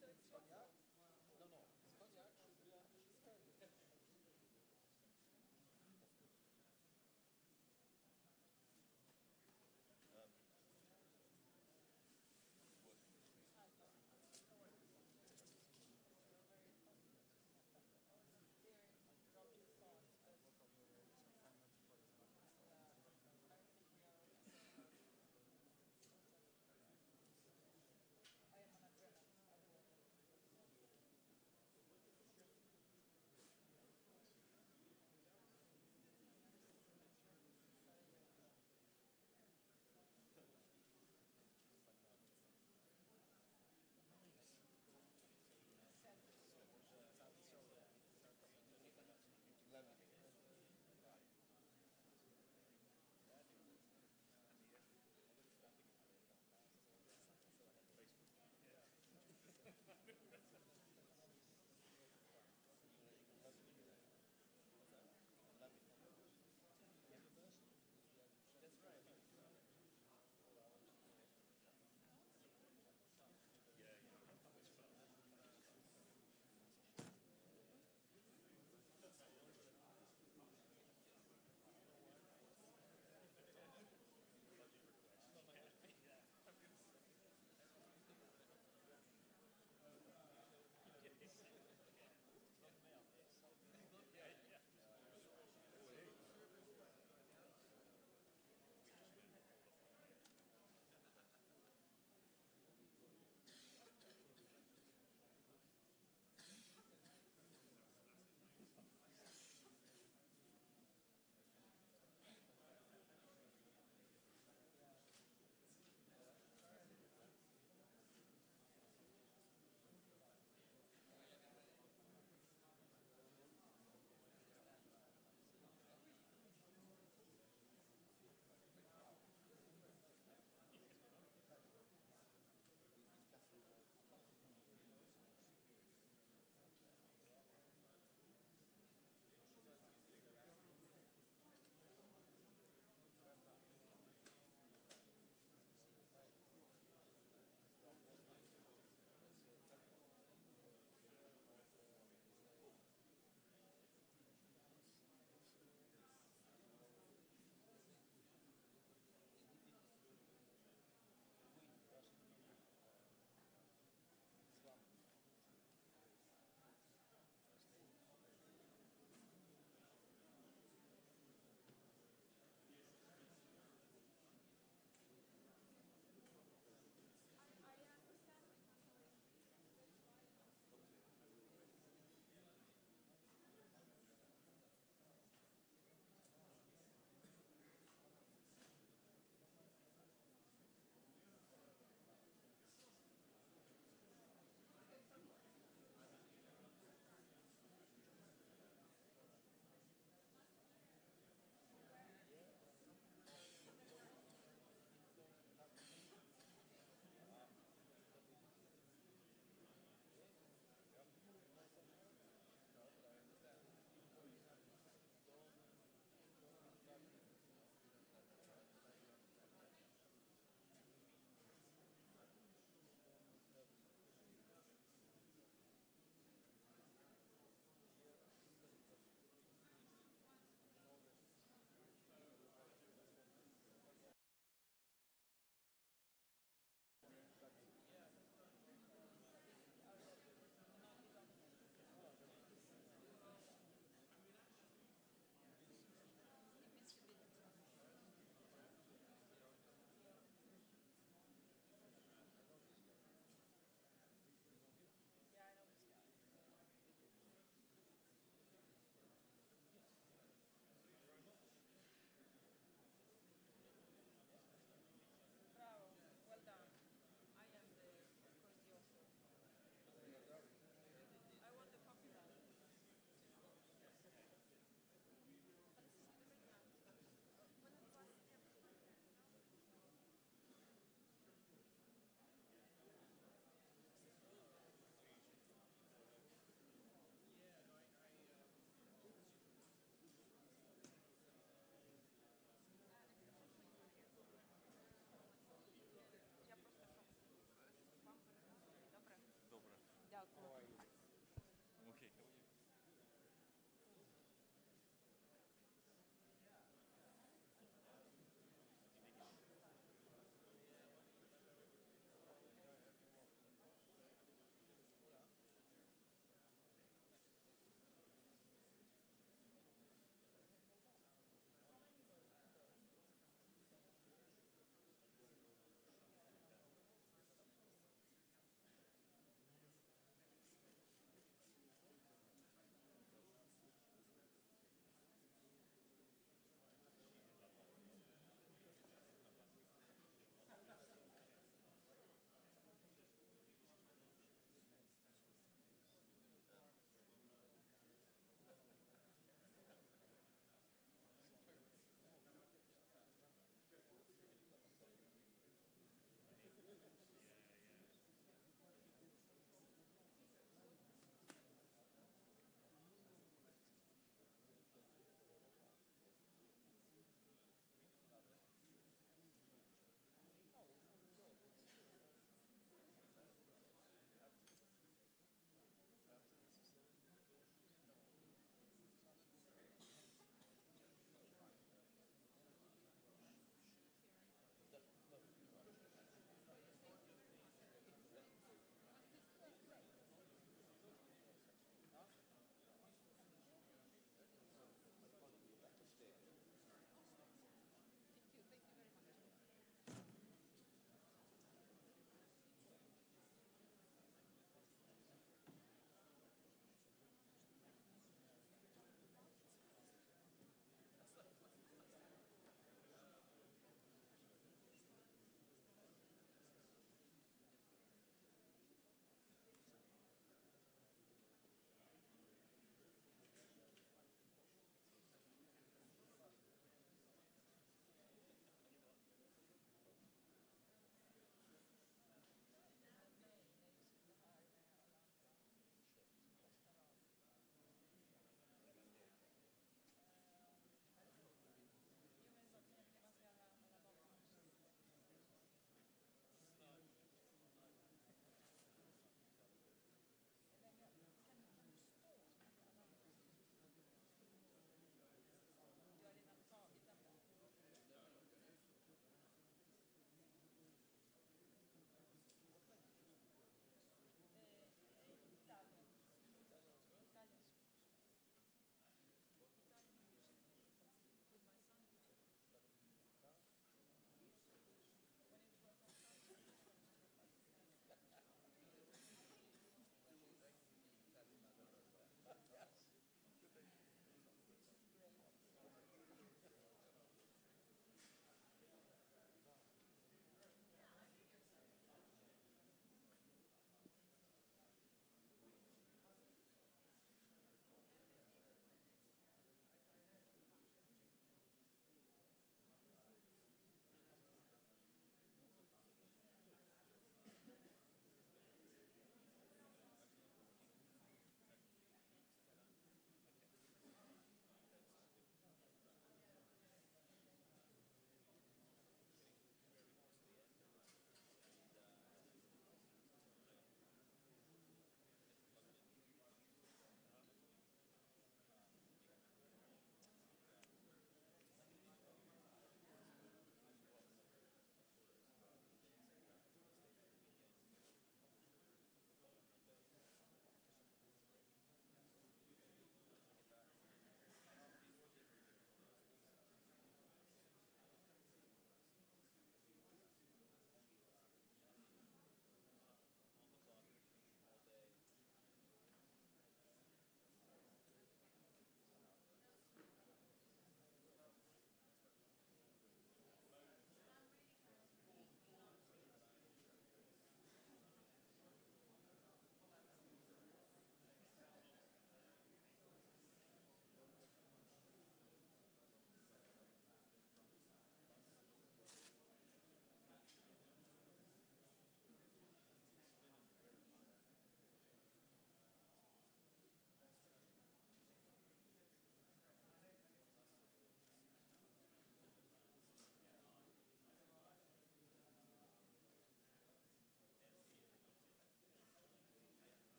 So it's cognac? No, no. Cognac should be under the sky.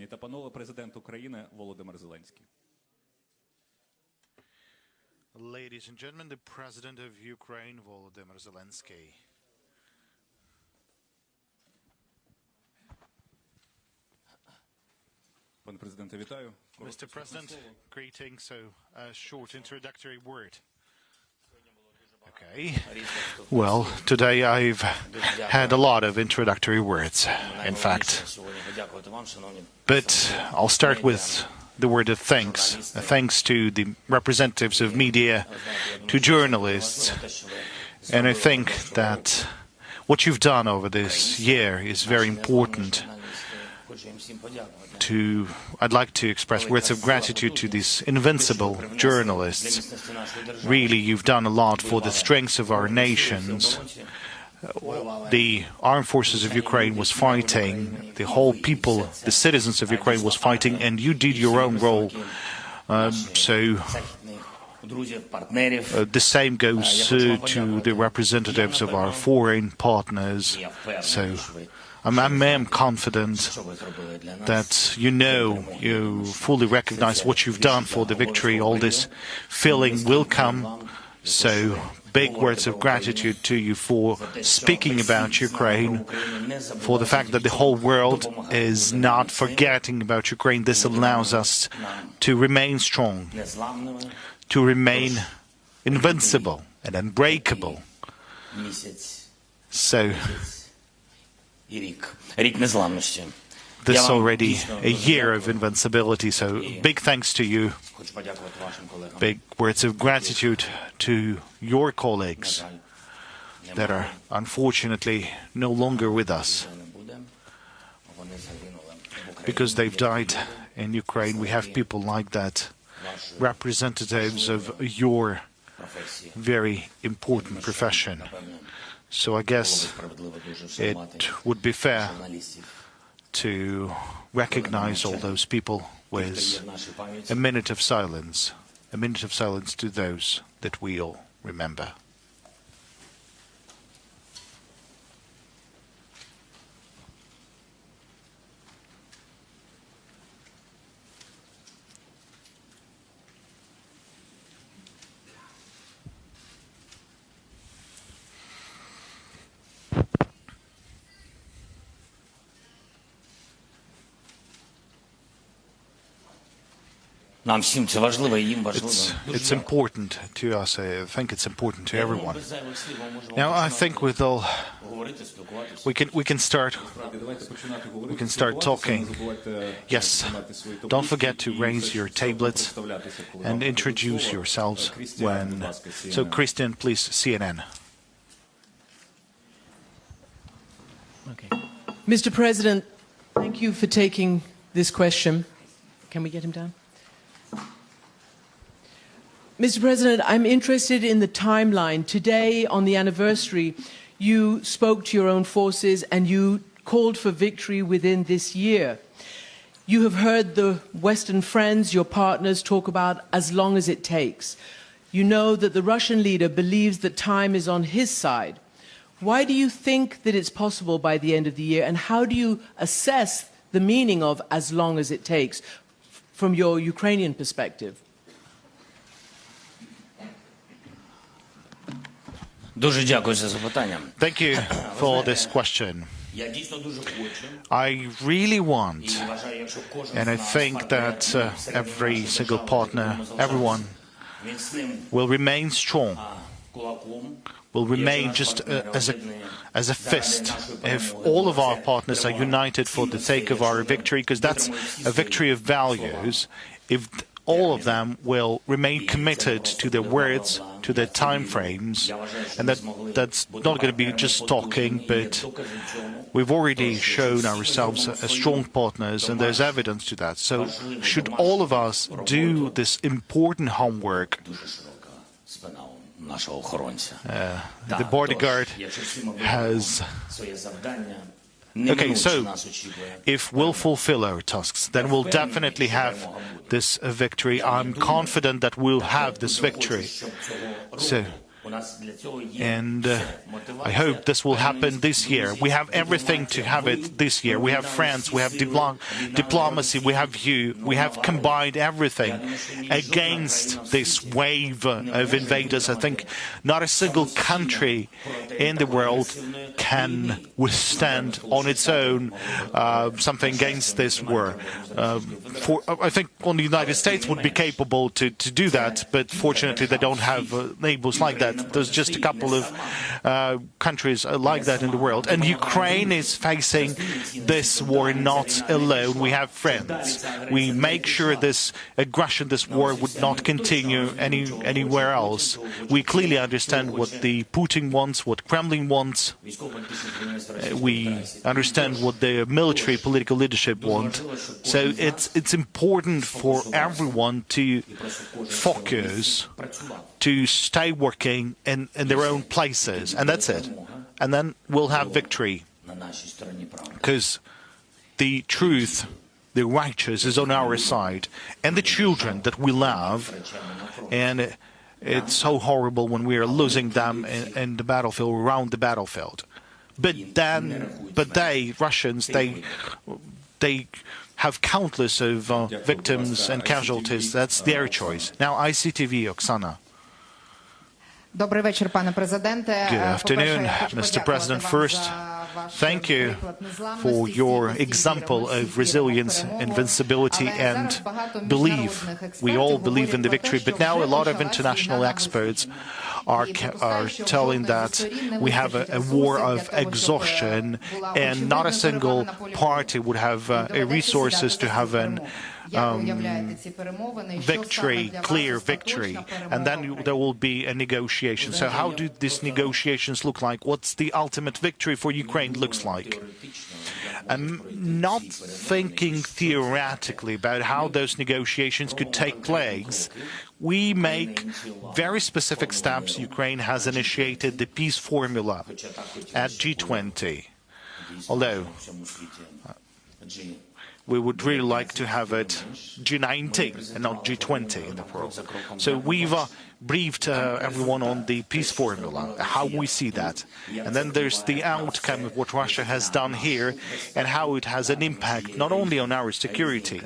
Пані та панове, президент України Володимир Зеленський. Ladies and gentlemen, the President of Ukraine, Volodymyr Zelensky. Пане президенте, вітаю. Mr. President, greetings. So, a short introductory word. Okay. Well, today I've had a lot of introductory words, in fact. But I'll start with the word of thanks. Thanks to the representatives of media, to journalists. And I think that what you've done over this year is very important. I'd like to express words of gratitude to these invincible journalists. Really, you've done a lot for the strength of our nations. The armed forces of Ukraine was fighting, the whole people, the citizens of Ukraine was fighting, and you did your own role. The same goes to the representatives of our foreign partners. So I'm confident that you fully recognize what you've done for the victory. All this feeling will come. So big words of gratitude to you for speaking about Ukraine, for the fact that the whole world is not forgetting about Ukraine. This allows us to remain strong, to remain invincible and unbreakable. So this is already a year of invincibility, so big thanks to you. Big words of gratitude to your colleagues that are unfortunately no longer with us because they've died in Ukraine. We have people like that, representatives of your very important profession. So I guess it would be fair to recognize all those people with a minute of silence to those that we all remember. It's important to us. I think it's important to everyone. Now, I think we can start talking. Yes, don't forget to raise your tablets and introduce yourselves when. So, Christian, please, CNN. Okay. Mr. President, thank you for taking this question. Can we get him down? Mr. President, I'm interested in the timeline. Today, on the anniversary, you spoke to your own forces and you called for victory within this year. You have heard the Western friends, your partners, talk about as long as it takes. You know that the Russian leader believes that time is on his side. Why do you think that it's possible by the end of the year, and how do you assess the meaning of as long as it takes from your Ukrainian perspective? Thank you for this question. I really want, and I think that every single partner, everyone, will remain strong, will remain just as a fist. If all of our partners are united for the sake of our victory, because that's a victory of values, if all of them will remain committed to their words, to their time frames, and that's not going to be just talking, but we've already shown ourselves as strong partners, and there's evidence to that. So should all of us do this important homework, the bodyguard has. Okay, so if we'll fulfill our tasks, then we'll definitely have this victory. I'm confident that we'll have this victory. So And I hope this will happen this year. We have everything to have it this year. We have France, we have diplomacy, we have you. We have combined everything against this wave of invaders. I think not a single country in the world can withstand on its own something against this war. I think only the United States would be capable to do that, but fortunately they don't have neighbors like that. There's just a couple of countries like that in the world. And Ukraine is facing this war not alone. We have friends. We make sure this aggression, this war would not continue anywhere else. We clearly understand what the Putin wants, what Kremlin wants. We understand what the military political leadership want. So it's important for everyone to focus, to stay working in their own places, and that's it. And then we'll have victory, because the truth, the righteous, is on our side, and the children that we love. And it's so horrible when we are losing them in the battlefield, around the battlefield. But they, Russians, they have countless of victims and casualties. That's their choice. Now ICTV, Oksana. Good afternoon, Mr. President. First, thank you for your example of resilience, invincibility, and belief. We all believe in the victory, but now a lot of international experts are telling that we have a war of exhaustion, and not a single party would have resources to have an victory, clear victory, and then there will be a negotiation. So how do these negotiations look like? What's the ultimate victory for Ukraine looks like? I'm not thinking theoretically about how those negotiations could take place. We make very specific steps. Ukraine has initiated the peace formula at G20, although we would really like to have it G19 and not G20 in the world. So we've briefed everyone on the peace formula, how we see that. And then there's the outcome of what Russia has done here and how it has an impact not only on our security,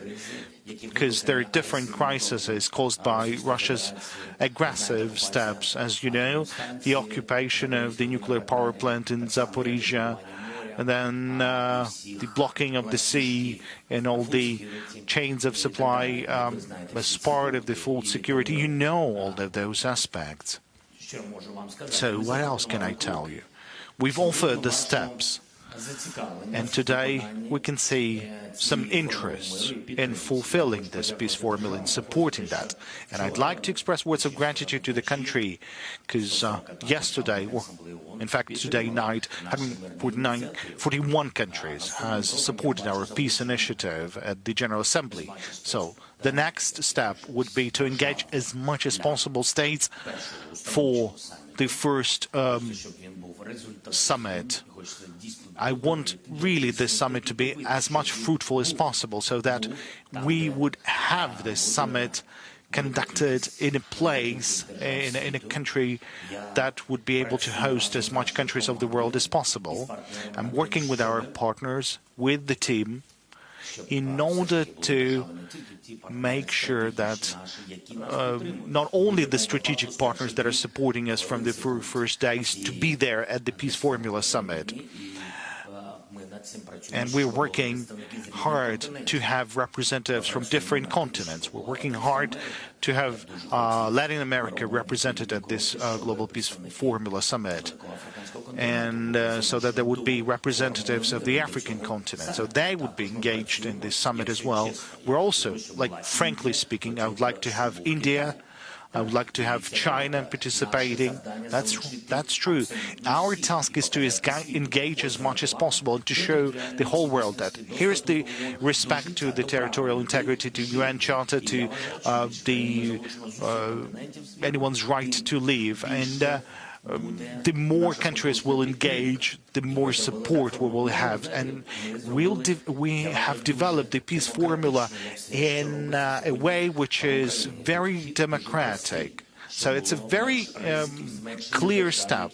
because there are different crises caused by Russia's aggressive steps. As you know, the occupation of the nuclear power plant in Zaporizhia, and then the blocking of the sea and all the chains of supply as part of the food security. You know all of those aspects. So what else can I tell you? We've offered the steps, and today we can see some interest in fulfilling this peace formula and supporting that. And I'd like to express words of gratitude to the country, because yesterday, or in fact today night, 41 countries has supported our peace initiative at the General Assembly. So the next step would be to engage as much as possible states for the first summit. I want really this summit to be as much fruitful as possible, so that we would have this summit conducted in a place, in a country that would be able to host as much countries of the world as possible. I'm working with our partners, with the team, in order to make sure that not only the strategic partners that are supporting us from the first days to be there at the Peace Formula Summit. And we're working hard to have representatives from different continents. We're working hard to have Latin America represented at this Global Peace Formula Summit, and so that there would be representatives of the African continent, so they would be engaged in this summit as well. We're also, frankly speaking, I would like to have India, I would like to have China participating. That's true. Our task is to engage as much as possible and to show the whole world that here's the respect to the territorial integrity, to UN Charter, to anyone's right to live. And the more countries will engage, the more support we will have. And we have developed the peace formula in a way which is very democratic. So it's a very clear step.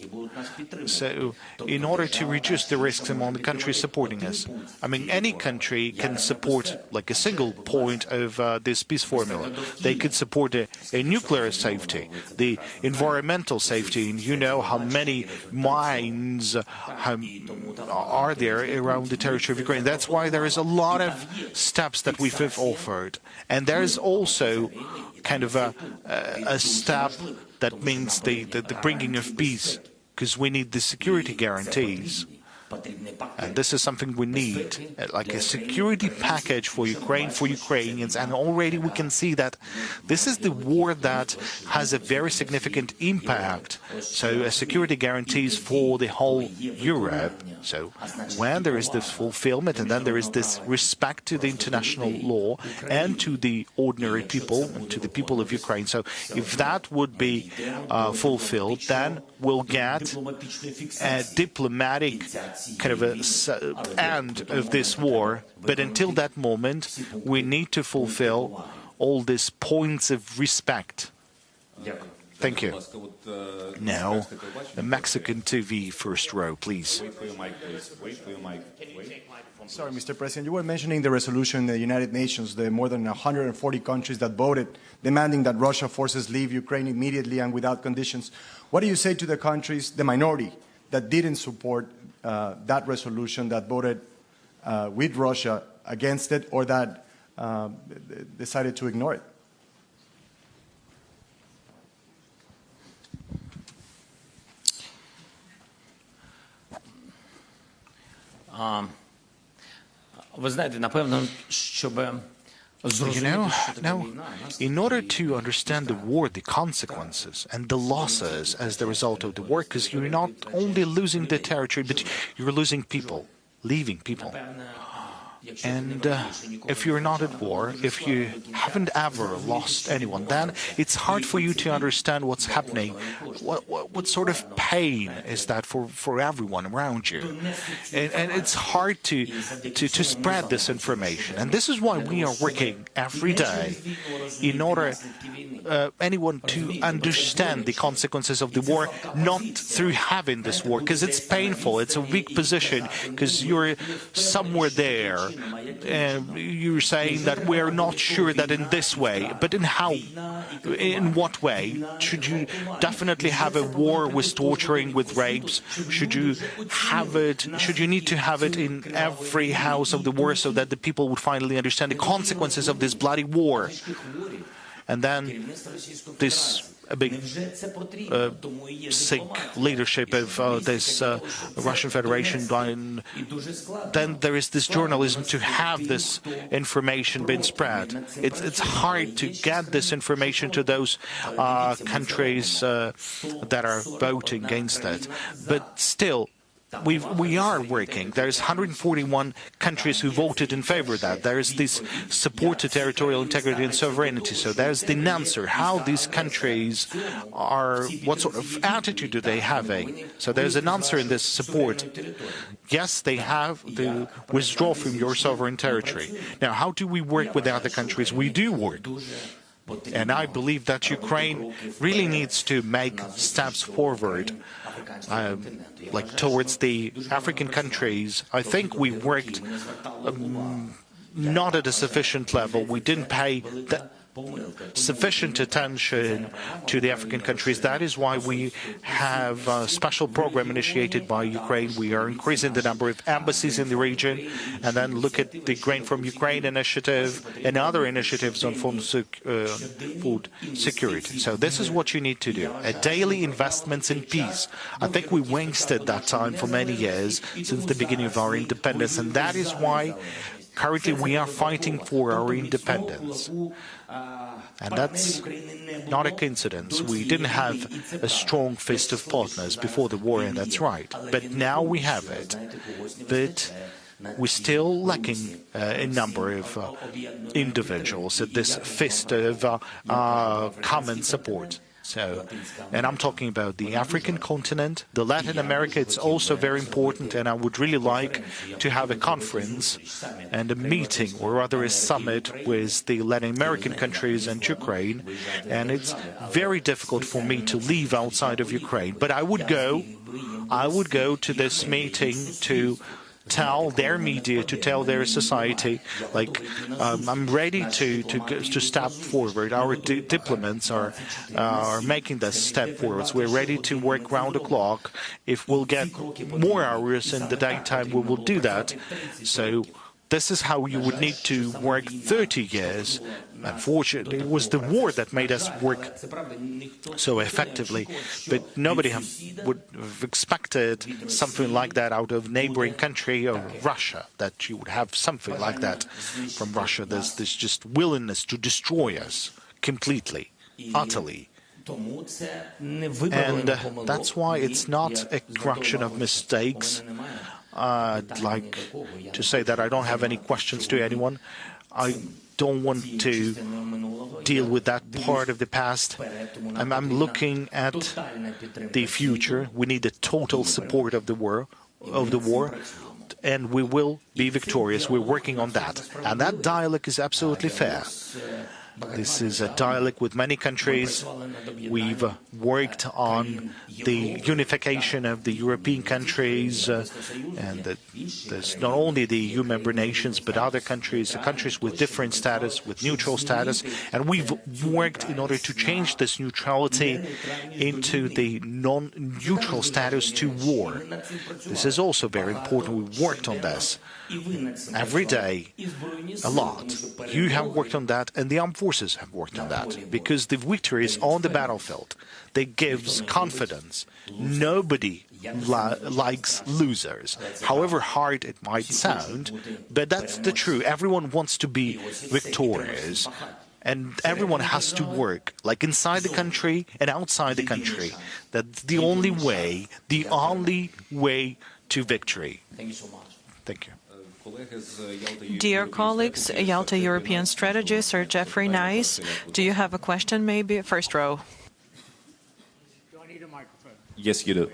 So in order to reduce the risks among the countries supporting us, I mean, any country can support like a single point of this peace formula. They could support a nuclear safety, the environmental safety, and you know how many mines are there around the territory of Ukraine. That's why there is a lot of steps that we've offered. And there's also kind of a step that means the bringing of peace, because we need the security guarantees. And this is something we need, like a security package for Ukraine, for Ukrainians. And already we can see that this is the war that has a very significant impact. So security guarantees for the whole Europe. So when there is this fulfillment and then there is this respect to the international law and to the ordinary people and to the people of Ukraine. So if that would be fulfilled, then we'll get a diplomatic kind of a end of this war. But until that moment, we need to fulfill all these points of respect. Thank you. Now, the Mexican TV first row, please. Sorry, Mr. President, you were mentioning the resolution in the United Nations, the more than 140 countries that voted, demanding that Russia forces leave Ukraine immediately and without conditions. What do you say to the countries, the minority, that didn't support that resolution, that voted with Russia against it, or that decided to ignore it? You know, now, in order to understand the war, the consequences and the losses as the result of the war, because you're not only losing the territory, but you're losing people, leaving people. And if you're not at war, if you haven't ever lost anyone, then it's hard for you to understand what's happening. What sort of pain is that for everyone around you? And it's hard to spread this information. And this is why we are working every day in order anyone to understand the consequences of the war, not through having this war, because it's painful, it's a weak position, because you're somewhere there. You're saying that we're not sure that in this way, but in what way? Should you definitely have a war with torturing, with rapes? Should you need to have it in every house of the world so that the people would finally understand the consequences of this bloody war? And then this big sick leadership of this Russian Federation, then there is this journalism to have this information being spread. It's hard to get this information to those countries that are voting against it. But still, we are working. There's 141 countries who voted in favor of that. There is this support to territorial integrity and sovereignty. So there's the answer. How these countries are, what sort of attitude do they have? So there's an answer in this support. Yes, they have to withdraw from your sovereign territory. Now, how do we work with the other countries? We do work. And I believe that Ukraine really needs to make steps forward, like towards the African countries. I think we worked not at a sufficient level. We didn't pay sufficient attention to the African countries. That is why we have a special program initiated by Ukraine. We are increasing the number of embassies in the region, and then look at the Grain from Ukraine initiative and other initiatives on food security. So this is what you need to do. A daily investments in peace. I think we wasted that time for many years since the beginning of our independence, and that is why currently we are fighting for our independence. And that's not a coincidence. We didn't have a strong fist of partners before the war, and that's right. But now we have it. But we're still lacking a number of individuals at this fist of common support. So, and I'm talking about the African continent, the Latin America, it's also very important, and I would really like to have a conference and a meeting, or rather a summit with the Latin American countries and Ukraine, and it's very difficult for me to leave outside of Ukraine, but I would go to this meeting to tell their media, to tell their society, like, I'm ready to step forward. Our diplomats are making this step forward. We're ready to work round the clock. If we'll get more hours in the daytime, we will do that. So this is how you would need to work 30 years. Unfortunately, it was the war that made us work so effectively, but nobody would have expected something like that out of neighboring country of Russia, that you would have something like that from Russia. There's this just willingness to destroy us completely, utterly. And that's why it's not a correction of mistakes. I'd like to say that I don't have any questions to anyone. I don't want to deal with that part of the past. I'm looking at the future. We need the total support of the war, and we will be victorious. We're working on that. And that dialogue is absolutely fair. This is a dialogue with many countries. We've worked on the unification of the European countries, and there's not only the EU member nations, but other countries, countries with different status, with neutral status, and we've worked in order to change this neutrality into the non-neutral status to war. This is also very important. We've worked on this every day, a lot. You have worked on that, and the armed forces have worked on that, because the victory is on the battlefield. That gives confidence. Nobody likes losers, however hard it might sound, but that's the truth. Everyone wants to be victorious, and everyone has to work, like inside the country and outside the country. That's the only way to victory. Thank you so much. Thank you. Dear colleagues, Yalta European Strategy, Sir Jeffrey Nice, do you have a question, maybe? First row. Do I need a microphone? Yes, you do.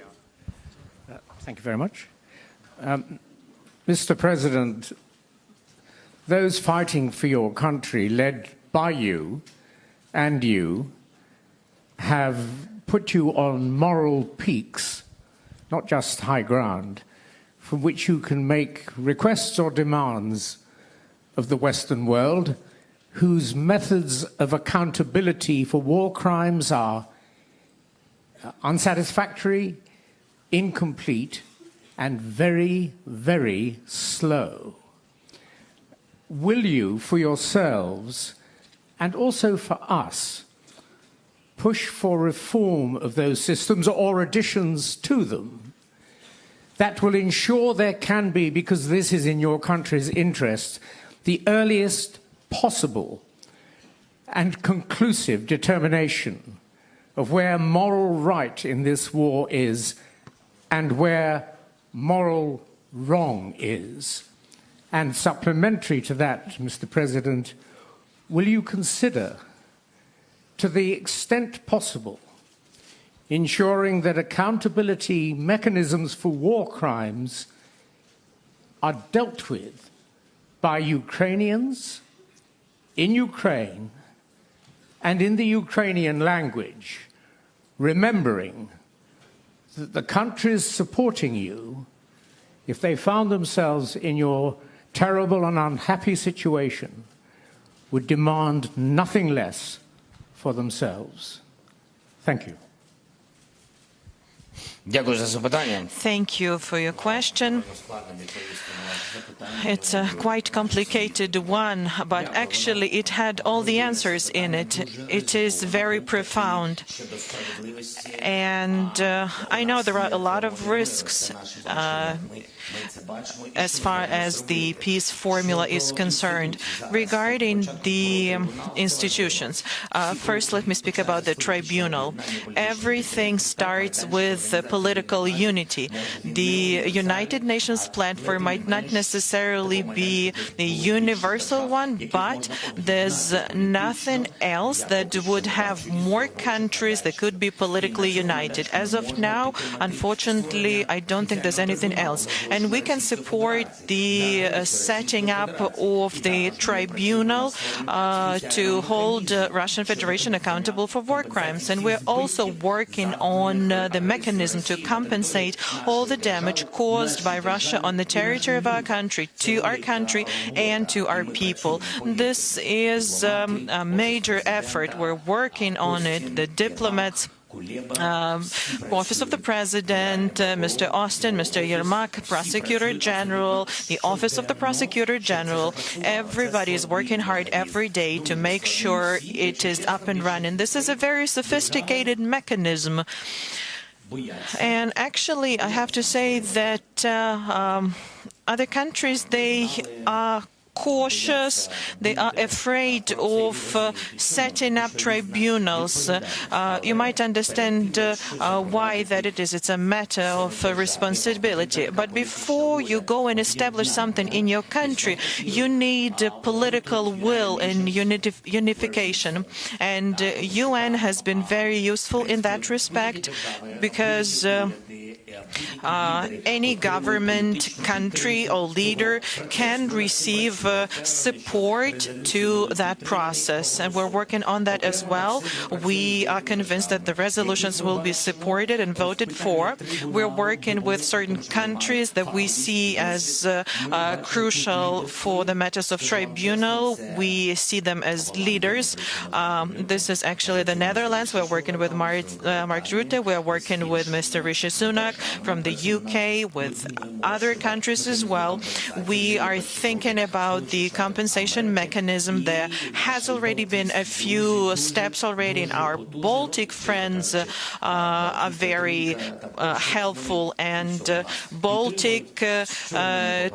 Thank you very much. Mr. President, those fighting for your country, led by you, and you, have put you on moral peaks, not just high ground, from which you can make requests or demands of the Western world, whose methods of accountability for war crimes are unsatisfactory, incomplete, and very, very slow. Will you, for yourselves, and also for us, push for reform of those systems or additions to them that will ensure there can be, because this is in your country's interest, the earliest possible and conclusive determination of where moral right in this war is and where moral wrong is? And supplementary to that, Mr. President, will you consider, to the extent possible, ensuring that accountability mechanisms for war crimes are dealt with by Ukrainians in Ukraine and in the Ukrainian language, remembering that the countries supporting you, if they found themselves in your terrible and unhappy situation, would demand nothing less for themselves? Thank you. Thank you for your question. It's a quite complicated one, but actually it had all the answers in it. It is very profound. And I know there are a lot of risks as far as the peace formula is concerned. Regarding the institutions, first let me speak about the tribunal. Everything starts with with political unity. The United Nations platform might not necessarily be the universal one, but there's nothing else that would have more countries that could be politically united. As of now, unfortunately, I don't think there's anything else. And we can support the setting up of the tribunal to hold Russian Federation accountable for war crimes. And we're also working on the mechanism to compensate all the damage caused by Russia on the territory of our country, to our country and to our people. This is a major effort. We're working on it. The diplomats, Office of the President, Mr. Austin, Mr. Yermak, Prosecutor General, the Office of the Prosecutor General, everybody is working hard every day to make sure it is up and running. This is a very sophisticated mechanism. And actually, I have to say that other countries, they are cautious, they are afraid of setting up tribunals. You might understand why that it is. It's a matter of responsibility. But before you go and establish something in your country, you need political will and unification. And UN has been very useful in that respect because any government, country or leader can receive support to that process. And we're working on that as well. We are convinced that the resolutions will be supported and voted for. We're working with certain countries that we see as crucial for the matters of tribunal. We see them as leaders. This is actually the Netherlands. We're working with Mark Rutte. We're working with Mr. Rishi Sunak from the UK, with other countries as well. We are thinking about the compensation mechanism. There has already been a few steps already, and our Baltic friends are very helpful. And Baltic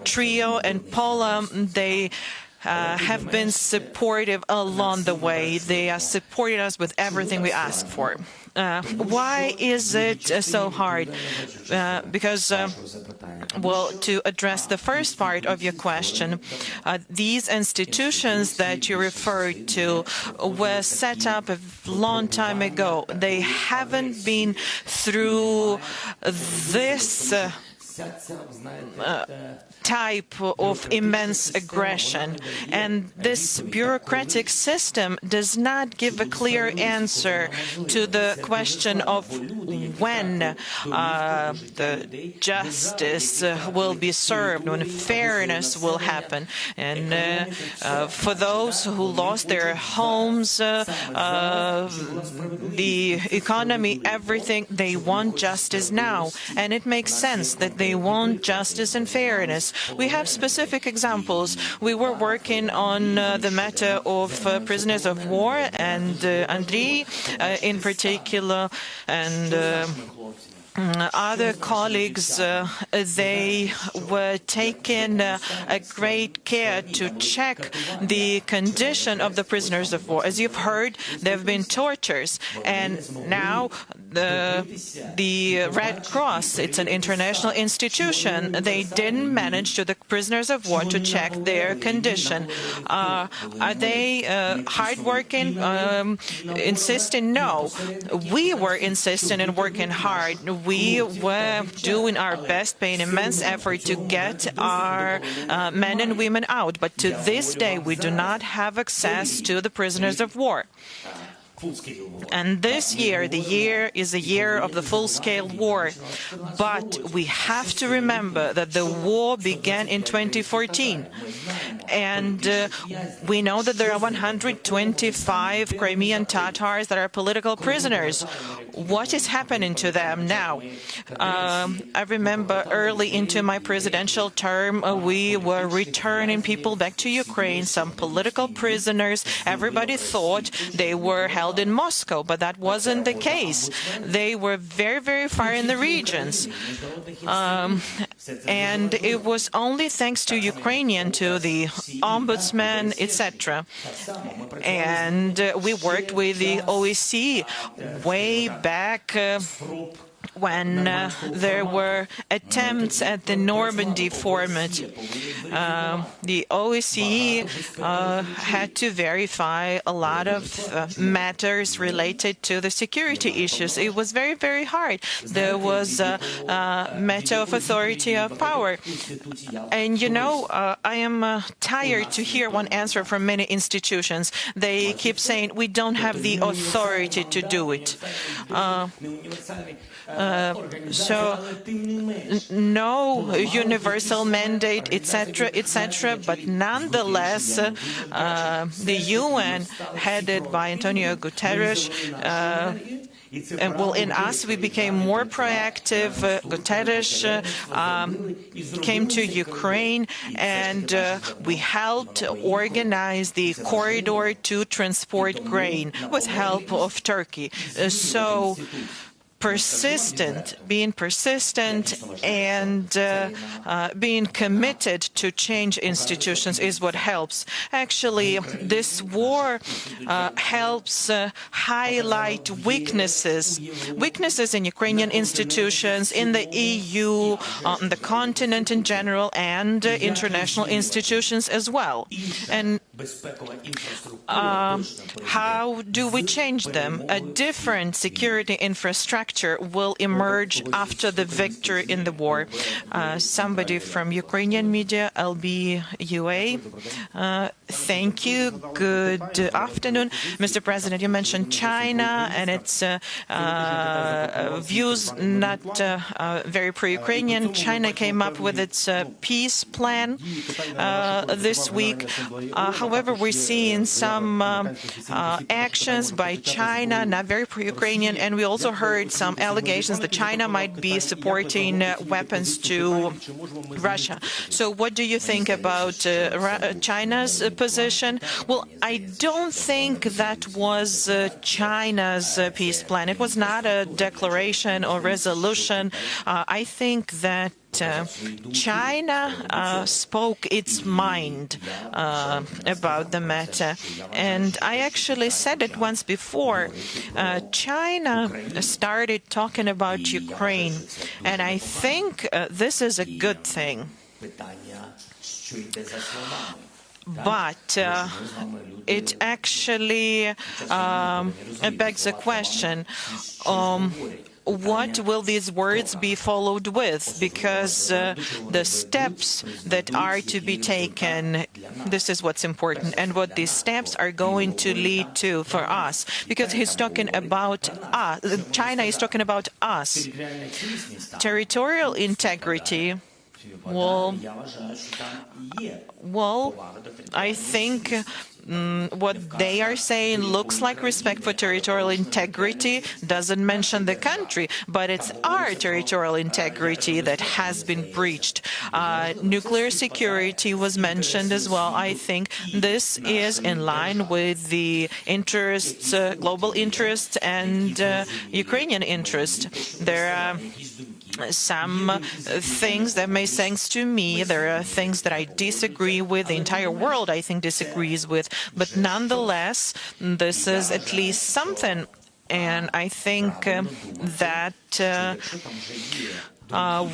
Trio and Poland, they have been supportive along the way. They are supporting us with everything we ask for. Why is it so hard? Because, well, to address the first part of your question, these institutions that you referred to were set up a long time ago. They haven't been through this type of immense aggression. And this bureaucratic system does not give a clear answer to the question of when the justice will be served, when fairness will happen. And for those who lost their homes, the economy, everything, they want justice now. And it makes sense that they want justice and fairness. We have specific examples. We were working on the matter of prisoners of war, and Andriy in particular, and other colleagues, they were taking a great care to check the condition of the prisoners of war. As you've heard, there have been tortures, and now the Red Cross, it's an international institution, they didn't manage to the prisoners of war to check their condition. Are they hardworking, insisting? No. We were insisting and working hard. We were doing our best, paying immense effort to get our men and women out. But to this day, we do not have access to the prisoners of war. And this year, the year is a year of the full-scale war. But we have to remember that the war began in 2014. And we know that there are 125 Crimean Tatars that are political prisoners. What is happening to them now? I remember early into my presidential term, we were returning people back to Ukraine, some political prisoners. Everybody thought they were held in Moscow, but that wasn't the case. They were very, very far in the regions. And it was only thanks to Ukrainian, to the ombudsman, etc. And we worked with the OSCE way back when there were attempts at the Normandy format. The OSCE had to verify a lot of matters related to the security issues. It was very, very hard. There was a matter of authority of power. And, you know, I am tired to hear one answer from many institutions. They keep saying, we don't have the authority to do it. So no universal mandate, etc., etc. But nonetheless, the UN, headed by Antonio Guterres, well, in us, we became more proactive. Guterres came to Ukraine, and we helped organize the corridor to transport grain with help of Turkey. So being persistent and being committed to change institutions is what helps. Actually, this war helps highlight weaknesses in Ukrainian institutions, in the EU, on the continent in general, and international institutions as well. And how do we change them? A different security infrastructure will emerge after the victory in the war. Somebody from Ukrainian media, LBUA. Thank you. Good afternoon. Mr. President, you mentioned China and its views not very pro-Ukrainian. China came up with its peace plan this week. However, we're seeing some actions by China, not very pro-Ukrainian, and we also heard some allegations that China might be supporting weapons to Russia. So what do you think about China's position? Well, I don't think that was China's peace plan. It was not a declaration or resolution. I think that China spoke its mind about the matter. And I actually said it once before. China started talking about Ukraine, and I think this is a good thing. But it actually begs a question. What will these words be followed with? Because the steps that are to be taken, this is what's important, and what these steps are going to lead to for us. Because he's talking about us. China is talking about us. Territorial integrity. Well, I think what they are saying looks like respect for territorial integrity, doesn't mention the country, but it's our territorial integrity that has been breached. Nuclear security was mentioned as well. I think this is in line with the interests, global interests, and Ukrainian interests. There are some things that make sense to me. There are things that I disagree with, the entire world I think disagrees with, but nonetheless, this is at least something. And I think that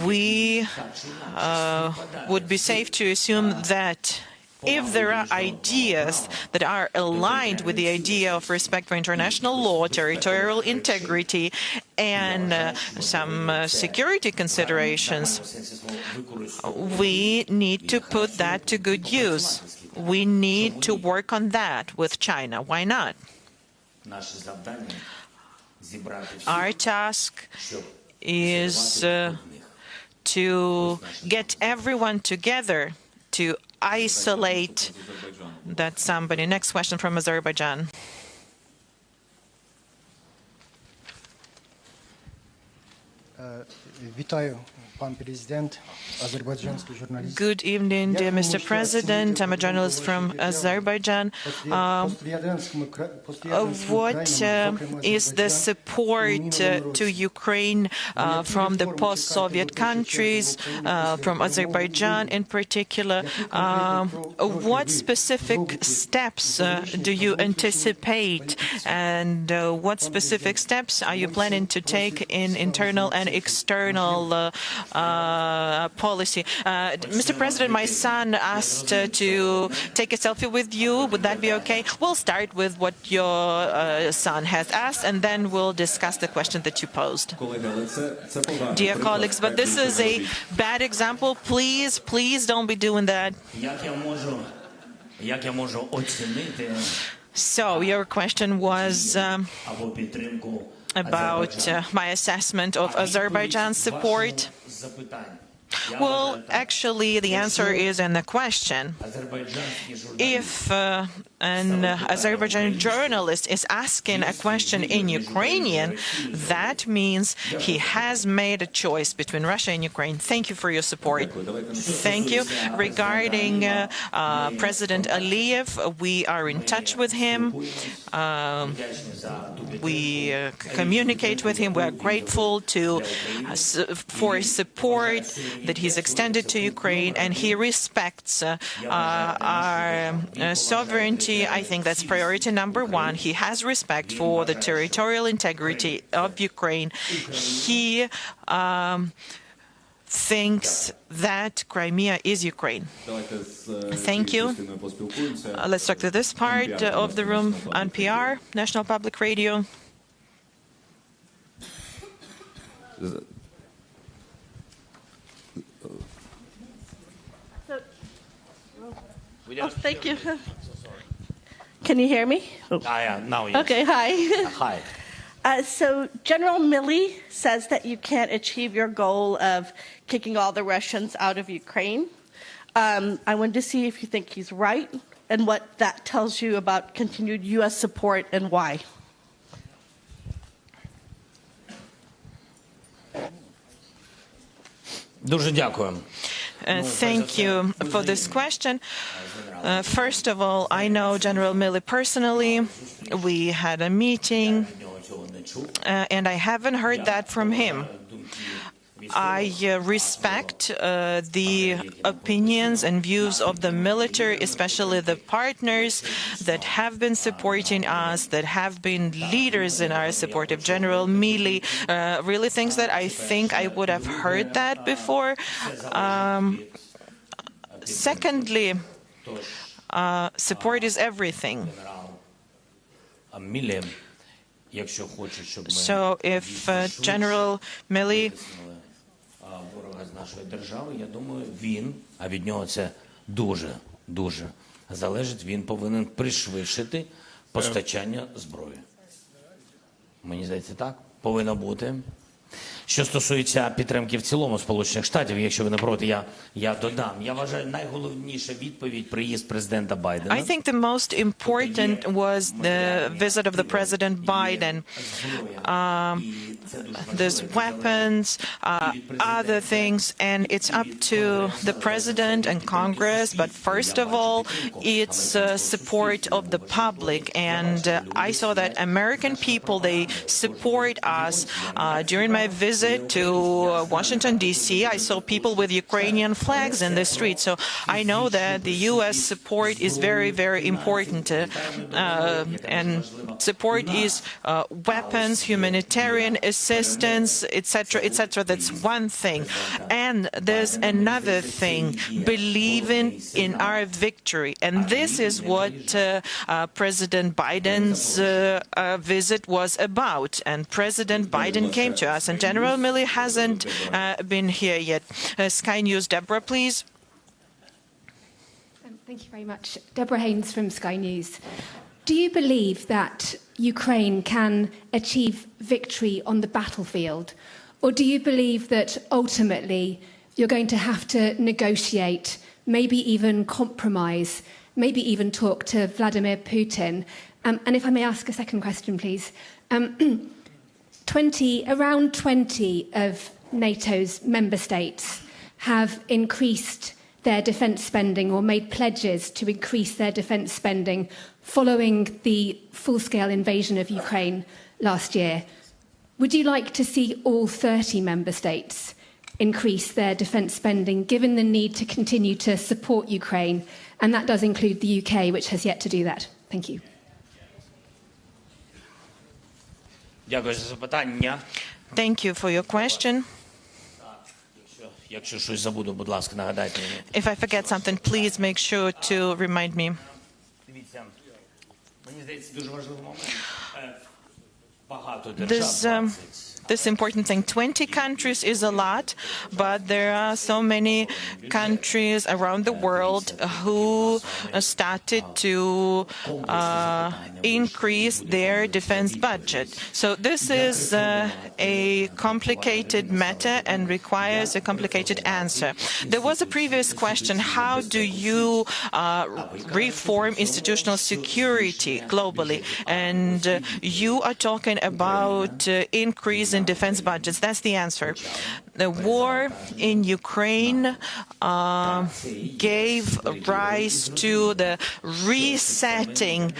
we would be safe to assume that if there are ideas that are aligned with the idea of respect for international law, territorial integrity, and some security considerations, we need to put that to good use. We need to work on that with China. Why not? Our task is to get everyone together to isolate that somebody. Next question from Azerbaijan. Good evening, dear Mr. President. I'm a journalist from Azerbaijan. What is the support to Ukraine from the post-Soviet countries, from Azerbaijan in particular? What specific steps do you anticipate, and what specific steps are you planning to take in internal and external policy? Mr. President, my son asked to take a selfie with you. Would that be okay? We'll start with what your son has asked, and then we'll discuss the question that you posed. Dear colleagues, but this is a bad example. Please, please don't be doing that. So your question was about my assessment of Azerbaijan's support. Well, actually, the answer is in the question. If an Azerbaijani journalist is asking a question in Ukrainian, that means he has made a choice between Russia and Ukraine. Thank you for your support. Thank you. Regarding President Aliyev, we are in touch with him. We communicate with him. We are grateful for his support that he's extended to Ukraine, and he respects our sovereignty. I think that's priority number one. He has respect for the territorial integrity of Ukraine. He thinks that Crimea is Ukraine. Thank you. Let's talk to this part of the room on PR, National Public Radio. Oh, thank you. Can you hear me? Oh. Now yes. Okay, hi. Hi. So General Milley says that you can't achieve your goal of kicking all the Russians out of Ukraine. I wanted to see if you think he's right and what that tells you about continued U.S. support and why. Дуже дякую. Thank you for this question. First of all, I know General Milley personally. We had a meeting, and I haven't heard that from him. I respect the opinions and views of the military, especially the partners that have been supporting us, that have been leaders in our support. If General Milley really thinks that, I think I would have heard that before. Secondly, support is everything. So if General Milley з нашої держави, я думаю, він, а від нього це дуже залежить, він повинен пришвидшити постачання зброї. Мені здається, так повинно бути. Що стосується підтримки в цілому Сполучених Штатів, якщо ви не проти, я додам. Я вважаю, найголовніша відповідь приїзд президента Байдена. I think the most important was the visit of the President Biden. There's weapons, other things, and it's up to the President and Congress, but first of all, it's support of the public. And I saw that American people, they support us. During my visit to Washington, D.C., I saw people with Ukrainian flags in the street. So I know that the U.S. support is very, very important. And support is weapons, humanitarian assistance, etc., etc. That's one thing. And there's another thing, believing in our victory. And this is what President Biden's visit was about. And President Biden came to us. And General Milley hasn't been here yet. Sky News, Deborah, please. Thank you very much. Deborah Haynes from Sky News. Do you believe that Ukraine can achieve victory on the battlefield? Or do you believe that ultimately you're going to have to negotiate, maybe even compromise, maybe even talk to Vladimir Putin? And if I may ask a second question, please. Around 20 of NATO's member states have increased their defence spending or made pledges to increase their defence spending following the full-scale invasion of Ukraine last year. Would you like to see all 30 member states increase their defence spending, given the need to continue to support Ukraine? And that does include the UK, which has yet to do that. Thank you. Thank you for your question. If I forget something, please make sure to remind me. This important thing. 20 countries is a lot, but there are so many countries around the world who started to increase their defense budget. So this is a complicated matter and requires a complicated answer. There was a previous question: how do you reform institutional security globally? And you are talking about increase in defense budgets. That's the answer. The war in Ukraine gave rise to the resetting.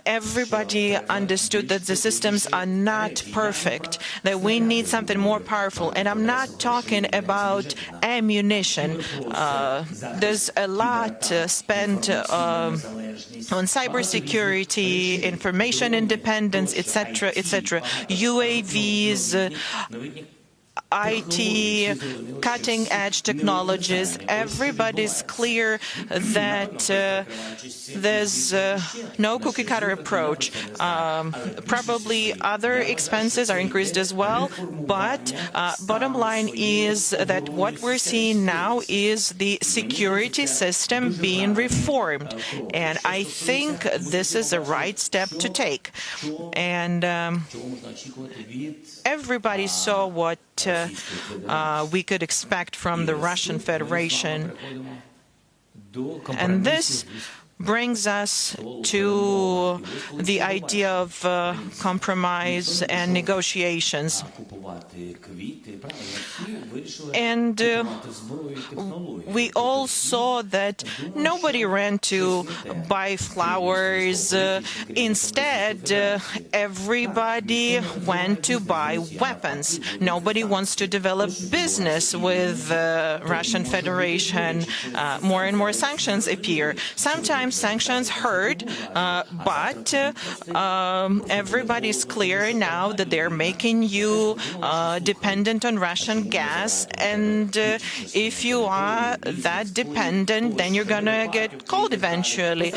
Everybody understood that the systems are not perfect, that we need something more powerful. And I'm not talking about ammunition. There's a lot spent on cybersecurity, information independence, etc., etc. UAVs, IT, cutting-edge technologies. Everybody's clear that there's no cookie-cutter approach. Probably other expenses are increased as well, but bottom line is that what we're seeing now is the security system being reformed, and I think this is the right step to take. And everybody saw what we could expect from the Russian Federation. And this brings us to the idea of compromise and negotiations. And we all saw that nobody ran to buy flowers. Instead, everybody went to buy weapons. Nobody wants to develop business with the Russian Federation. More and more sanctions appear. Sometimes sanctions hurt, but everybody's clear now that they're making you dependent on Russian gas, and if you are that dependent, then you're gonna get cold eventually,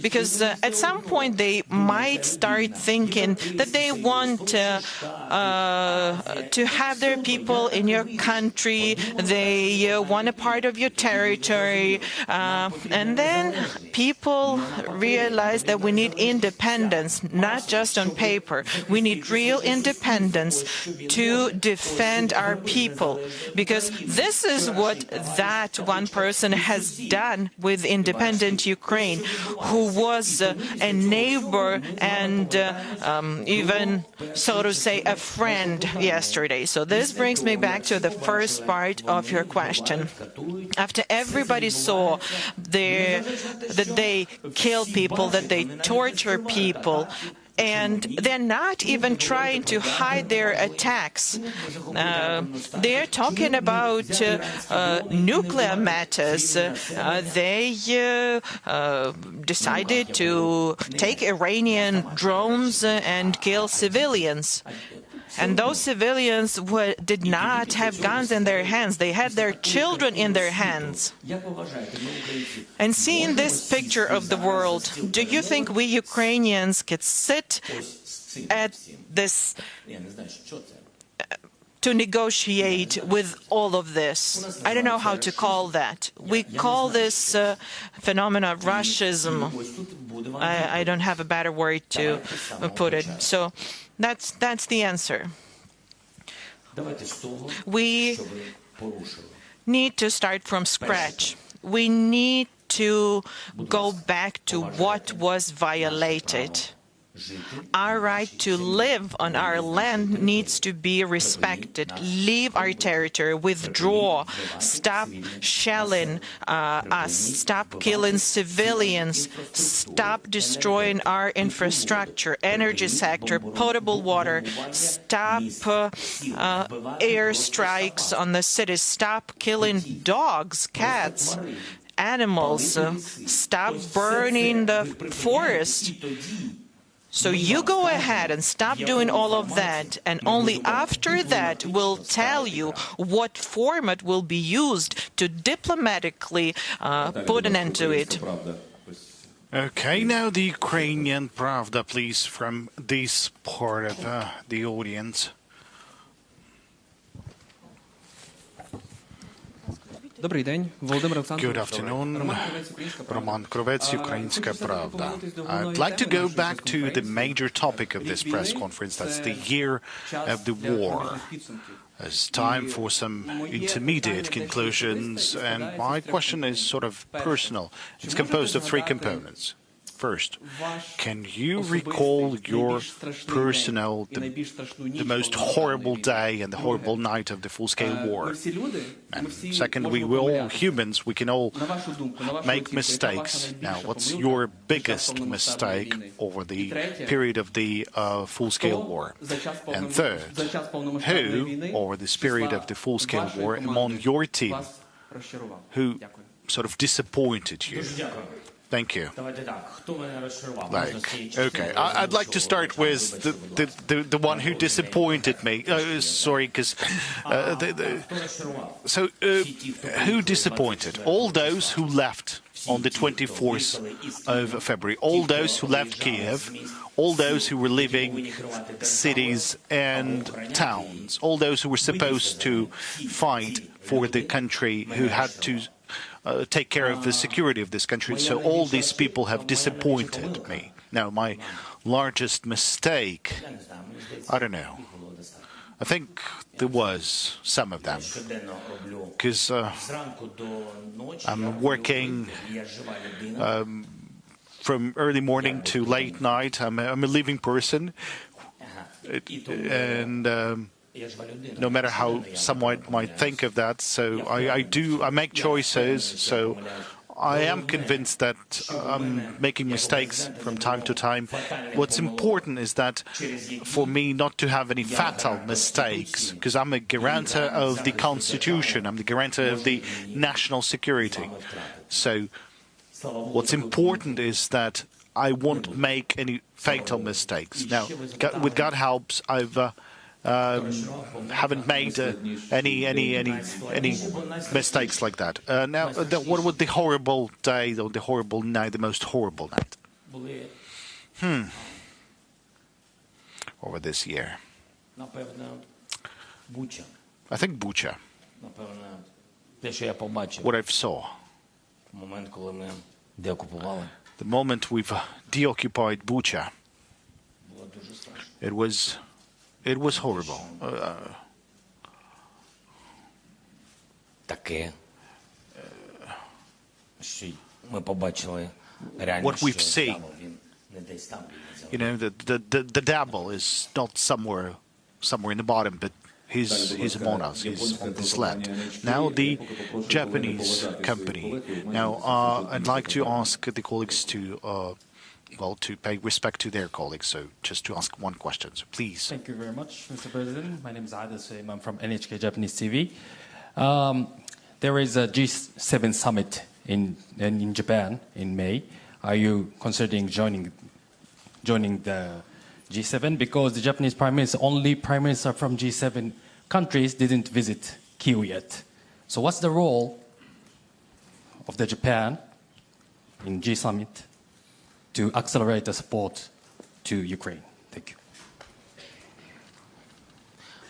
because at some point they might start thinking that they want to have their people in your country, they want a part of your territory, and then people realize that we need independence, not just on paper. We need real independence to defend our people, because this is what that one person has done with independent Ukraine, who was a neighbor and even, so to say, a friend yesterday. So this brings me back to the first part of your question. After everybody saw that they kill people, that they torture people, and they're not even trying to hide their attacks. They're talking about nuclear matters. They decided to take Iranian drones and kill civilians. And those civilians did not have guns in their hands. They had their children in their hands. And seeing this picture of the world, do you think we Ukrainians could sit at this to negotiate with all of this? I don't know how to call that. We call this phenomena Russism. I don't have a better word to put it. So that's the answer. We need to start from scratch. We need to go back to what was violated. Our right to live on our land needs to be respected. Leave our territory, withdraw, stop shelling us, stop killing civilians, stop destroying our infrastructure, energy sector, potable water, stop air strikes on the cities, stop killing dogs, cats, animals, stop burning the forest. So you go ahead and stop doing all of that, and only after that we'll tell you what format will be used to diplomatically put an end to it. Okay, now the Ukrainian Pravda, please, from this part of the audience. Good afternoon, Roman Krovets, Ukrainska Pravda. I'd like to go back to the major topic of this press conference, that's the year of the war. It's time for some intermediate conclusions, and my question is sort of personal. It's composed of three components. First, can you recall your personal, the most horrible day and the horrible night of the full-scale war? And second, we all humans, we can all make mistakes. Now, what's your biggest mistake over the period of the full-scale war? And third, who, over this period of the full-scale war, among your team, who sort of disappointed you? Thank you. Okay, I'd like to start with the one who disappointed me. Sorry, because who disappointed? All those who left on the 24th of February, all those who left Kyiv, all those who were leaving cities and towns, all those who were supposed to fight for the country, who had to take care of the security of this country. So all these people have disappointed me. Now, my largest mistake, I don't know. I think there was some of them, because I'm working from early morning to late night. I'm a living person, and no matter how someone might think of that, so I make choices, so I am convinced that I'm making mistakes from time to time. What's important is that for me not to have any fatal mistakes, because I'm a guarantor of the Constitution, I'm the guarantor of the national security. So what's important is that I won't make any fatal mistakes. Now, with God's help, haven't made any mistakes like that. Now, what was the horrible day, or the horrible night, the most horrible night? Over this year, I think Bucha. What I saw, the moment we've deoccupied Bucha, it was horrible. What we've seen, you know, the devil is not somewhere in the bottom, but he's among us. He's on this land. Now the Japanese company. Now I'd like to ask the colleagues to to pay respect to their colleagues. So just to ask one question, so please. Thank you very much, Mr. President. My name is Ada Sueim. I'm from NHK Japanese TV. There is a G7 summit in Japan in May. Are you considering joining the G7? Because the Japanese only prime minister from G7 countries didn't visit Kyiv yet. So what's the role of the Japan in G summit to accelerate the support to Ukraine? Thank you.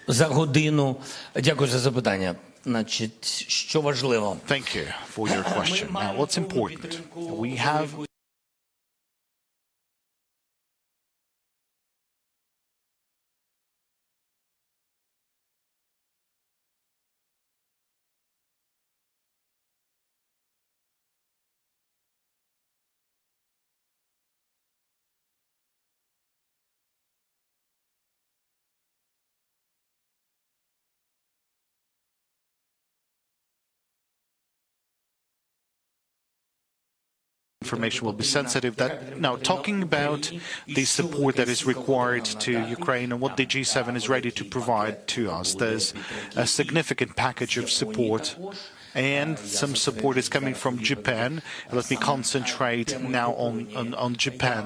За годину. Дякую за запитання. Значить, що важливо? Thank you for your question. Now, what's important? We have information will be sensitive. Now, talking about the support that is required to Ukraine and what the G7 is ready to provide to us, there's a significant package of support, and some support is coming from Japan. Let me concentrate now on Japan.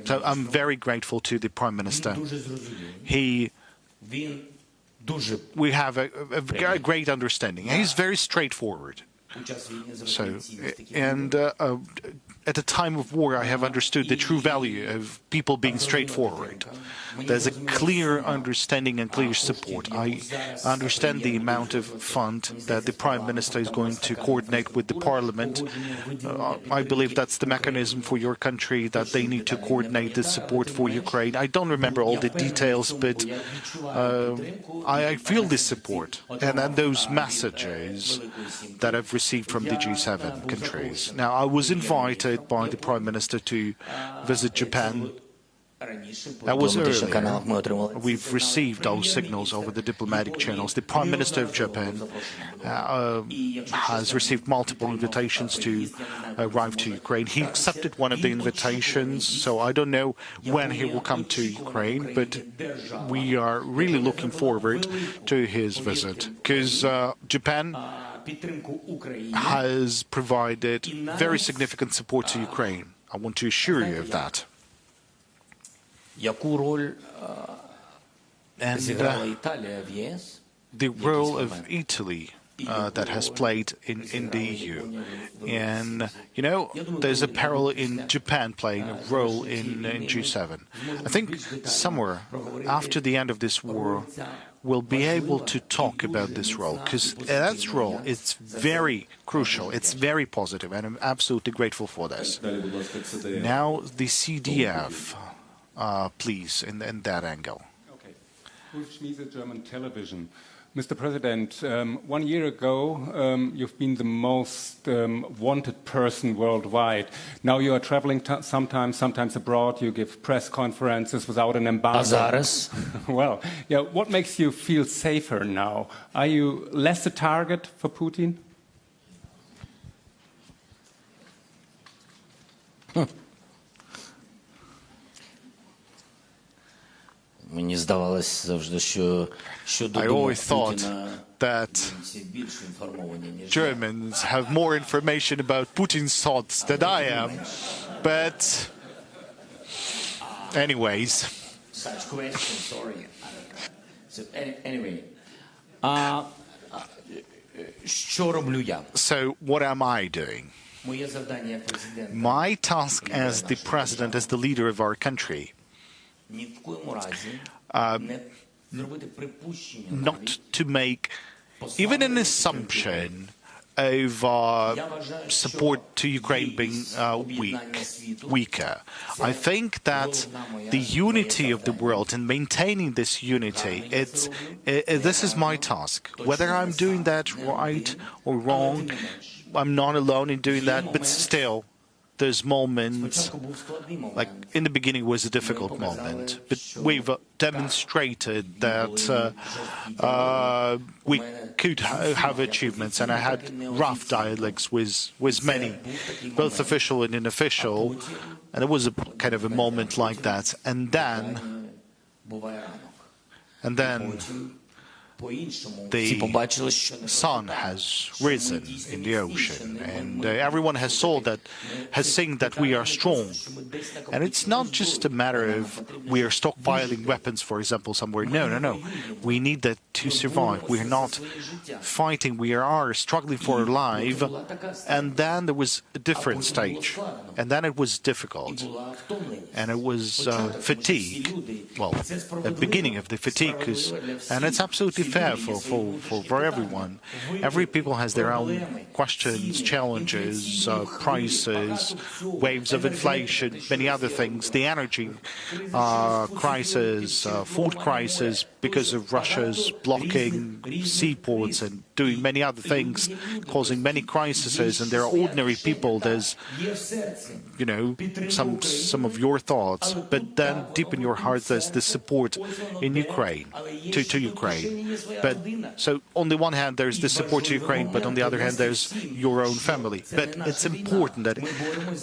So I'm very grateful to the Prime Minister. We have a great understanding. He's very straightforward. So, and at a time of war, I have understood the true value of people being straightforward. There's a clear understanding and clear support. I understand the amount of fund that the Prime Minister is going to coordinate with the Parliament. I believe that's the mechanism for your country, that they need to coordinate the support for Ukraine. I don't remember all the details, but I feel this support and those messages that I've received from the G7 countries. Now, I was invited by the Prime Minister to visit Japan. That was earlier. We've received those signals over the diplomatic channels. The Prime Minister of Japan has received multiple invitations to arrive to Ukraine. He accepted one of the invitations, so I don't know when he will come to Ukraine, but we are really looking forward to his visit, because Japan has provided very significant support to Ukraine. I want to assure you of that. And the role of Italy that has played in the EU. And, you know, there's a parallel in Japan playing a role in G7. I think somewhere after the end of this war, we'll be able to talk about this role, because that role is very crucial, it's very positive, and I'm absolutely grateful for this. Now, the CDF, please, in that angle. Okay. Ulf Schmiese, German television. Mr. President, 1 year ago, you've been the most wanted person worldwide. Now you are traveling sometimes abroad. You give press conferences without an embargo. Well, yeah. What makes you feel safer now? Are you less a target for Putin? I always thought that Germans have more information about Putin's thoughts than I am. But anyways. Such question, sorry. So anyway. So what am I doing? My task as the president, as the leader of our country, not to make even an assumption of support to Ukraine being weaker. I think that the unity of the world and maintaining this unity, this is my task. Whether I'm doing that right or wrong, I'm not alone in doing that, but still, there's moments, like in the beginning was a difficult moment, but we've demonstrated that we could have achievements, and I had rough dialogues with many, both official and unofficial, and it was a kind of a moment like that, and then the sun has risen in the ocean, and everyone has seen that we are strong. And it's not just a matter of we are stockpiling weapons, for example, somewhere. No. We need that to survive. We are not fighting. We are struggling for our life. And then there was a different stage. And then it was difficult. And it was fatigue. Well, the beginning of the fatigue. And it's absolutely fair for everyone. Every people has their own questions, challenges, prices, waves of inflation, many other things, the energy crisis, food crisis, because of Russia's blocking seaports and doing many other things, causing many crises, and there are ordinary people, there's, you know, some of your thoughts, but then deep in your heart there's the support in Ukraine, to Ukraine. But so on the one hand there's the support to Ukraine, but on the other hand there's your own family. But it's important that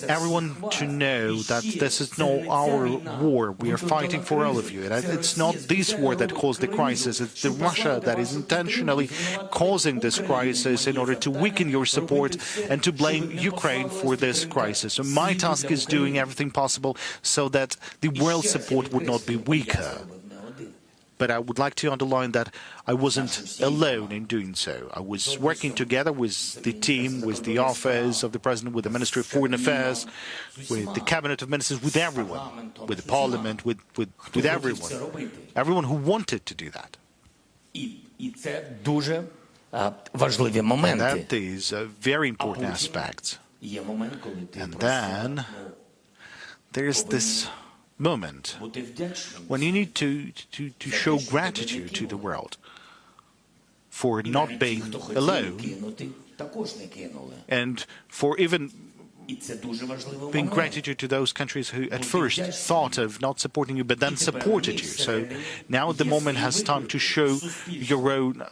everyone to know that this is not our war. We are fighting for all of you. And it's not this war that caused the crisis. It's the Russia that is intentionally causing this crisis in order to weaken your support and to blame Ukraine for this crisis. So my task is doing everything possible so that the world support would not be weaker. But I would like to underline that I wasn't alone in doing so. I was working together with the team, with the office of the President, with the Ministry of Foreign Affairs, with the Cabinet of Ministers, with everyone, with the Parliament, with everyone. Everyone who wanted to do that. And that is a very important aspect. And then there's this moment when you need to show gratitude to the world for not being alone and for even being gratitude to those countries who at first thought of not supporting you but then supported you. So now the moment has time to show your own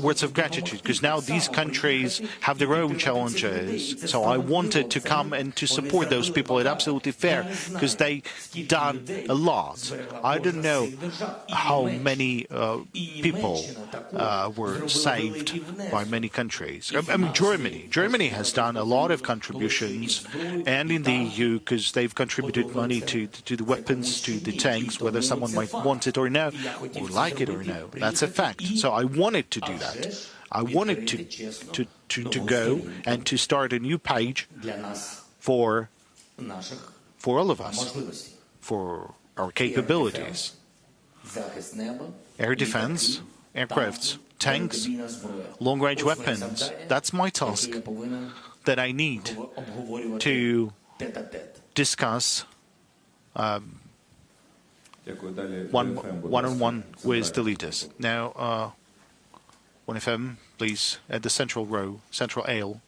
words of gratitude, because now these countries have their own challenges. So I wanted to come and to support those people. It's absolutely fair because they done a lot. I don't know how many people were saved by many countries. I mean, Germany has done a lot of contributions, and in the EU, because they've contributed money to the weapons, to the tanks, whether someone might want it or no, or like it or no. That's a fact. So I wanted to do that. I wanted to go and to start a new page for all of us, for our capabilities. Air defense, aircrafts, tanks, long-range weapons. That's my task that I need to discuss one-on-one with the leaders. Now, 1FM, please, at the central row, central aisle.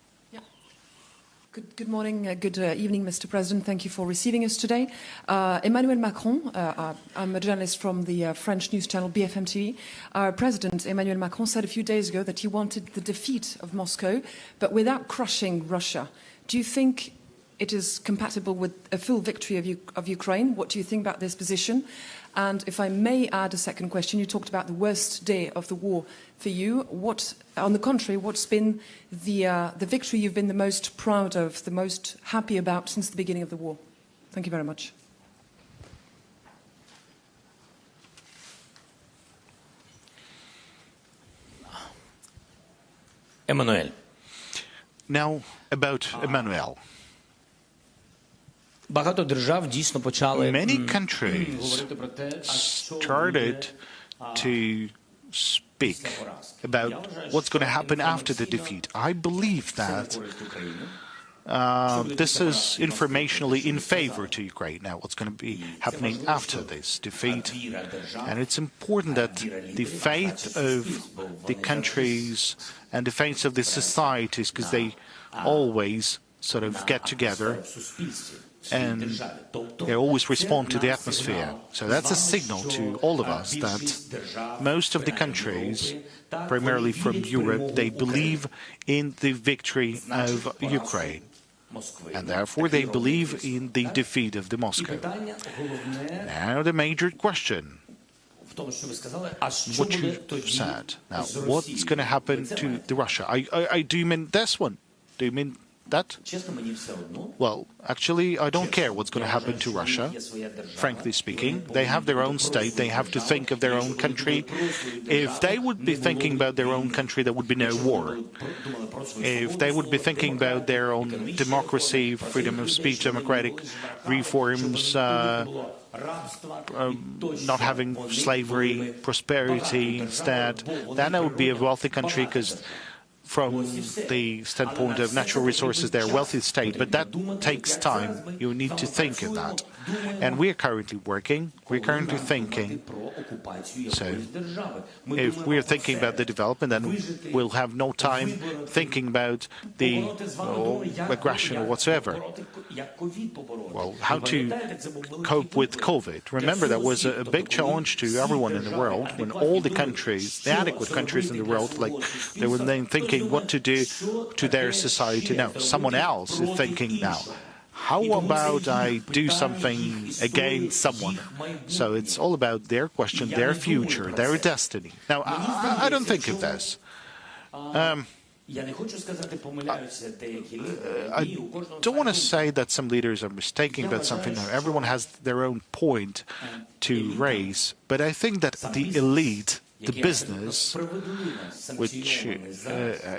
Good morning, good evening, Mr. President. Thank you for receiving us today. Emmanuel Macron, I'm a journalist from the French news channel BFM TV. Our President, Emmanuel Macron, said a few days ago that he wanted the defeat of Moscow, but without crushing Russia. Do you think it is compatible with a full victory of Ukraine? What do you think about this position? And if I may add a second question, you talked about the worst day of the war for you. What, on the contrary, what's been the victory you've been the most proud of, the most happy about since the beginning of the war? Thank you very much. Emmanuel. Now, about Emmanuel. Many countries started to speak about what's going to happen after the defeat. I believe that this is informationally in favor to Ukraine. Now, what's going to be happening after this defeat? And it's important that the faith of the countries and the faith of the societies, because they always sort of get together and they always respond to the atmosphere. So that's a signal to all of us that most of the countries, primarily from Europe, they believe in the victory of Ukraine. And therefore they believe in the defeat of the Moscow. Now the major question, what you said. Now, what's going to happen to the Russia? Do you mean this one? Do you mean that? Well, actually, I don't care what's going to happen to Russia, frankly speaking. They have their own state. They have to think of their own country. If they would be thinking about their own country, there would be no war. If they would be thinking about their own democracy, freedom of speech, democratic reforms, not having slavery, prosperity instead, then it would be a wealthy country because from the standpoint of natural resources, they're a wealthy state, but that takes time. You need to think of that. And we are currently working, we're currently thinking. So if we're thinking about the development, then we'll have no time thinking about the aggression or whatsoever. Well, how to cope with COVID. Remember, that was a big challenge to everyone in the world when all the countries, the adequate countries in the world, like they were then thinking what to do to their society. Now, someone else is thinking now, how about I do something against someone? So it's all about their question, their future, their destiny. Now, I don't think of this. I don't want to say that some leaders are mistaken about something. No, everyone has their own point to raise. But I think that the elite, the business, which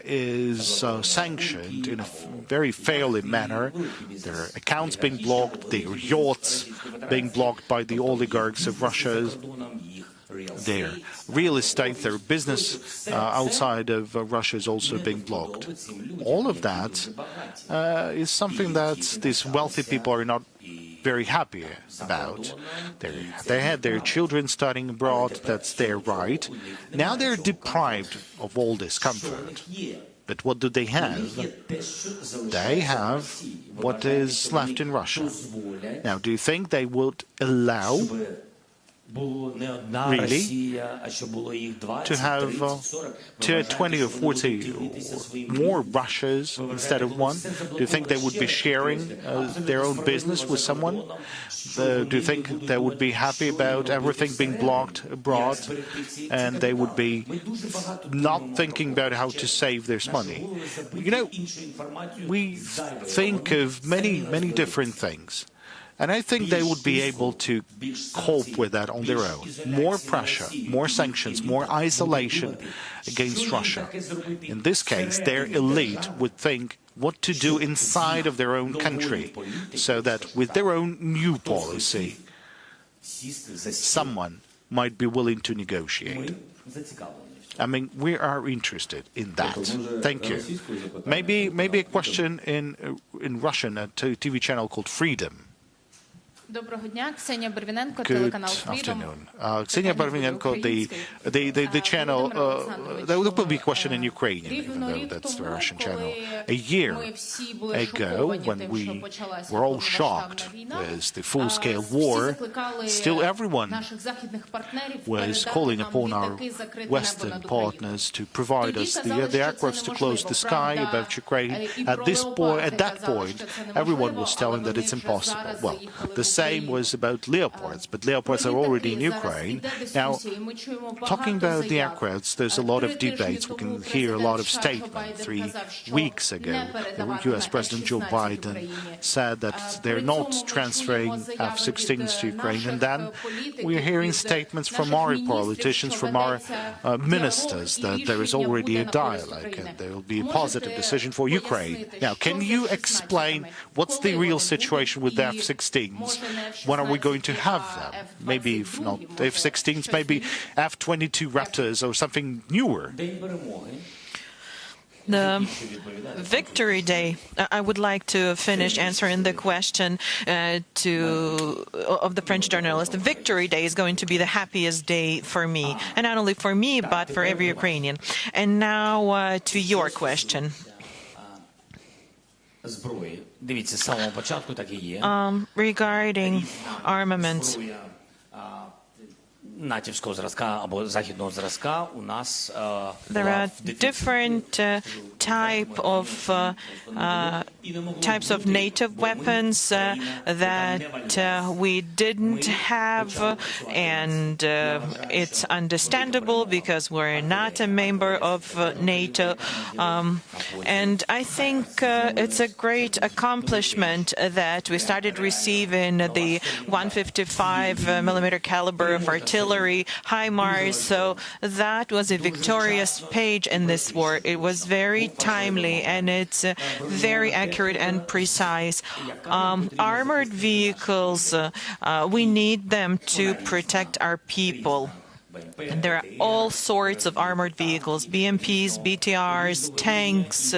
is sanctioned in a very fairly manner, their accounts being blocked, their yachts being blocked by the oligarchs of Russia, their real estate, their business outside of Russia is also being blocked. All of that is something that these wealthy people are not very happy about. They had their children studying abroad, that's their right. Now they're deprived of all this comfort. But what do they have? They have what is left in Russia. Now, do you think they would allow really to have 20 or 40 or more Russias instead of one? Do you think they would be sharing their own business with someone? Do you think they would be happy about everything being blocked abroad and they would be not thinking about how to save their money? You know, we think of many different things. And I think they would be able to cope with that on their own. More pressure, more sanctions, more isolation against Russia. In this case, their elite would think what to do inside of their own country, so that with their own new policy, someone might be willing to negotiate. I mean, we are interested in that. Thank you. Maybe a question in Russian, a TV channel called Freedom. Доброго дня, Ксенія Барвіненко, Good телеканал Freedom. afternoon. Ksenia Barvinenko, the channel, there will be a question in Ukrainian, even though that's the Russian channel. A year ago, when we were all shocked with the full-scale war, still everyone was calling upon our Western partners to provide us the aircrafts to close the sky above Ukraine. At that point, everyone was telling that it's impossible. Well, the same was about Leopards, but Leopards are already in Ukraine. Now, talking about the aircrafts, there's a lot of debates. We can hear a lot of statements. 3 weeks ago, the US President Joe Biden said that they're not transferring F-16s to Ukraine. And then we're hearing statements from our politicians, from our ministers, that there is already a dialogue and there will be a positive decision for Ukraine. Now, can you explain what's the real situation with the F-16s? When are we going to have them? Maybe if not F-16s, maybe F-22 Raptors or something newer. The Victory Day, I would like to finish answering the question of the French journalist. The Victory Day is going to be the happiest day for me, and not only for me, but for every Ukrainian. And now to your question. Regarding armaments, there are different types of native weapons that we didn't have, and it's understandable because we're not a member of NATO. And I think it's a great accomplishment that we started receiving the 155mm caliber of artillery, HIMARS. So that was a victorious page in this war. It was very timely and it's very accurate and precise. Armored vehicles, we need them to protect our people. And there are all sorts of armored vehicles, BMPs, BTRs, tanks,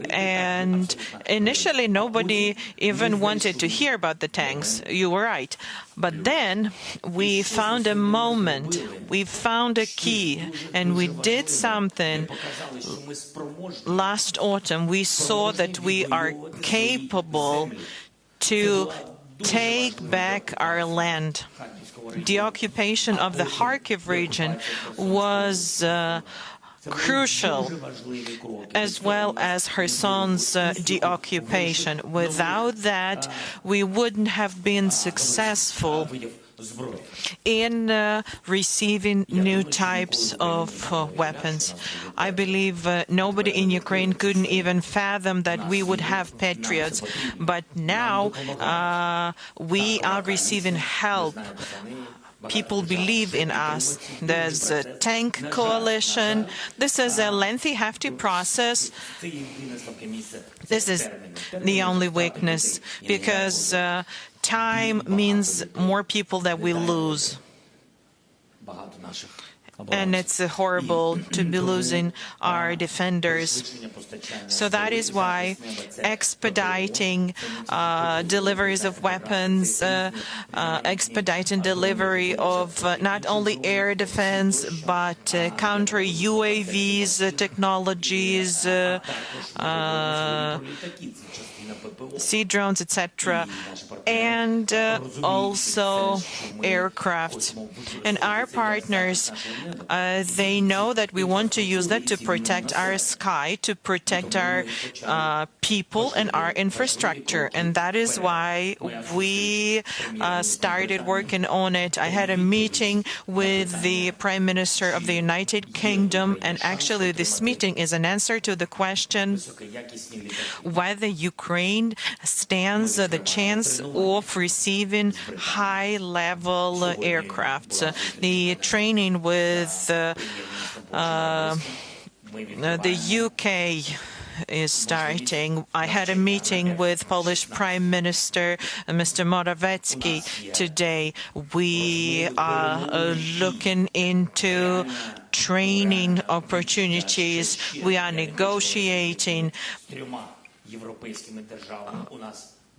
and initially nobody even wanted to hear about the tanks. You were right. But then we found a moment, we found a key, and we did something. Last autumn, we saw that we are capable to take back our land. The occupation of the Kharkiv region was crucial, as well as Kherson's deoccupation. Without that, we wouldn't have been successful in receiving new types of weapons. I believe nobody in Ukraine couldn't even fathom that we would have Patriots, but now we are receiving help. People believe in us. There's a tank coalition. This is a lengthy, hefty process. This is the only weakness, because time means more people that we lose. And it's horrible to be losing our defenders. So that is why expediting deliveries of weapons, expediting delivery of not only air defense, but counter UAVs technologies, sea drones, etc., and also aircraft. And our partners, they know that we want to use that to protect our sky, to protect our people and our infrastructure. And that is why we started working on it. I had a meeting with the Prime Minister of the United Kingdom, and actually this meeting is an answer to the question whether Ukraine stands the chance of receiving high-level aircraft. The training with the UK is starting. I had a meeting with Polish Prime Minister Mr Morawiecki today. We are looking into training opportunities. We are negotiating.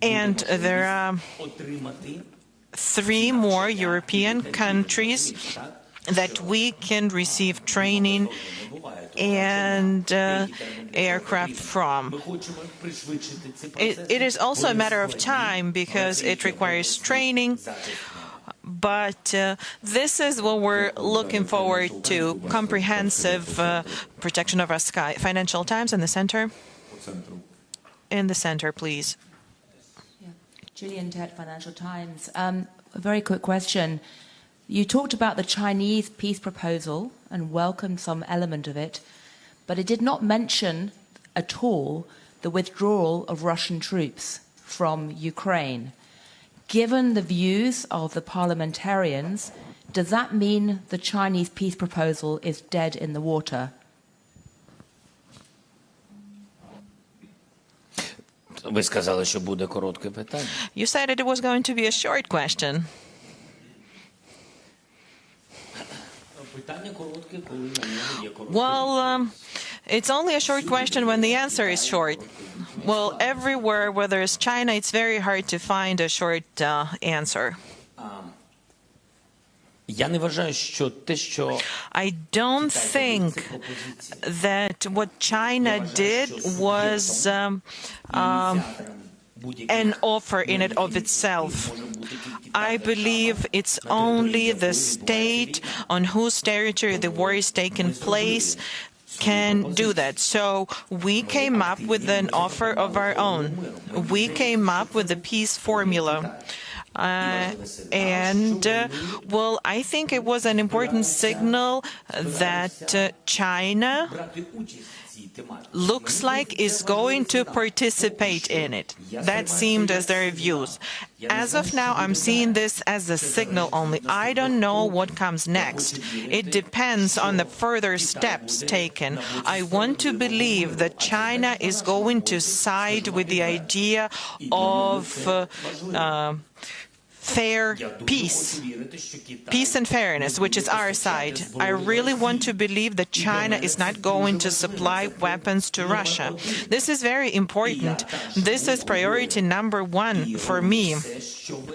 And there are 3 more European countries that we can receive training and aircraft from. It is also a matter of time because it requires training, but this is what we're looking forward to, comprehensive protection of our sky. Financial Times in the center. In the center, please. Gillian Ted, Financial Times. A very quick question. You talked about the Chinese peace proposal and welcomed some element of it, but it did not mention at all the withdrawal of Russian troops from Ukraine. Given the views of the parliamentarians, does that mean the Chinese peace proposal is dead in the water? Ви сказали, що буде коротке питання. You said it was going to be a short question. Well, it's only a short question when the answer is short. Well, everywhere where there's China, it's very hard to find a short answer. I don't think that what China did was an offer in and of itself. I believe it's only the state on whose territory the war is taking place can do that. So we came up with an offer of our own. We came up with the peace formula. Well, I think it was an important signal that China looks like is going to participate in it. That seemed as their views. As of now, I'm seeing this as a signal only. I don't know what comes next. It depends on the further steps taken. I want to believe that China is going to side with the idea of fair peace. Peace and fairness, which is our side. I really want to believe that China is not going to supply weapons to Russia. This is very important. This is priority number one for me.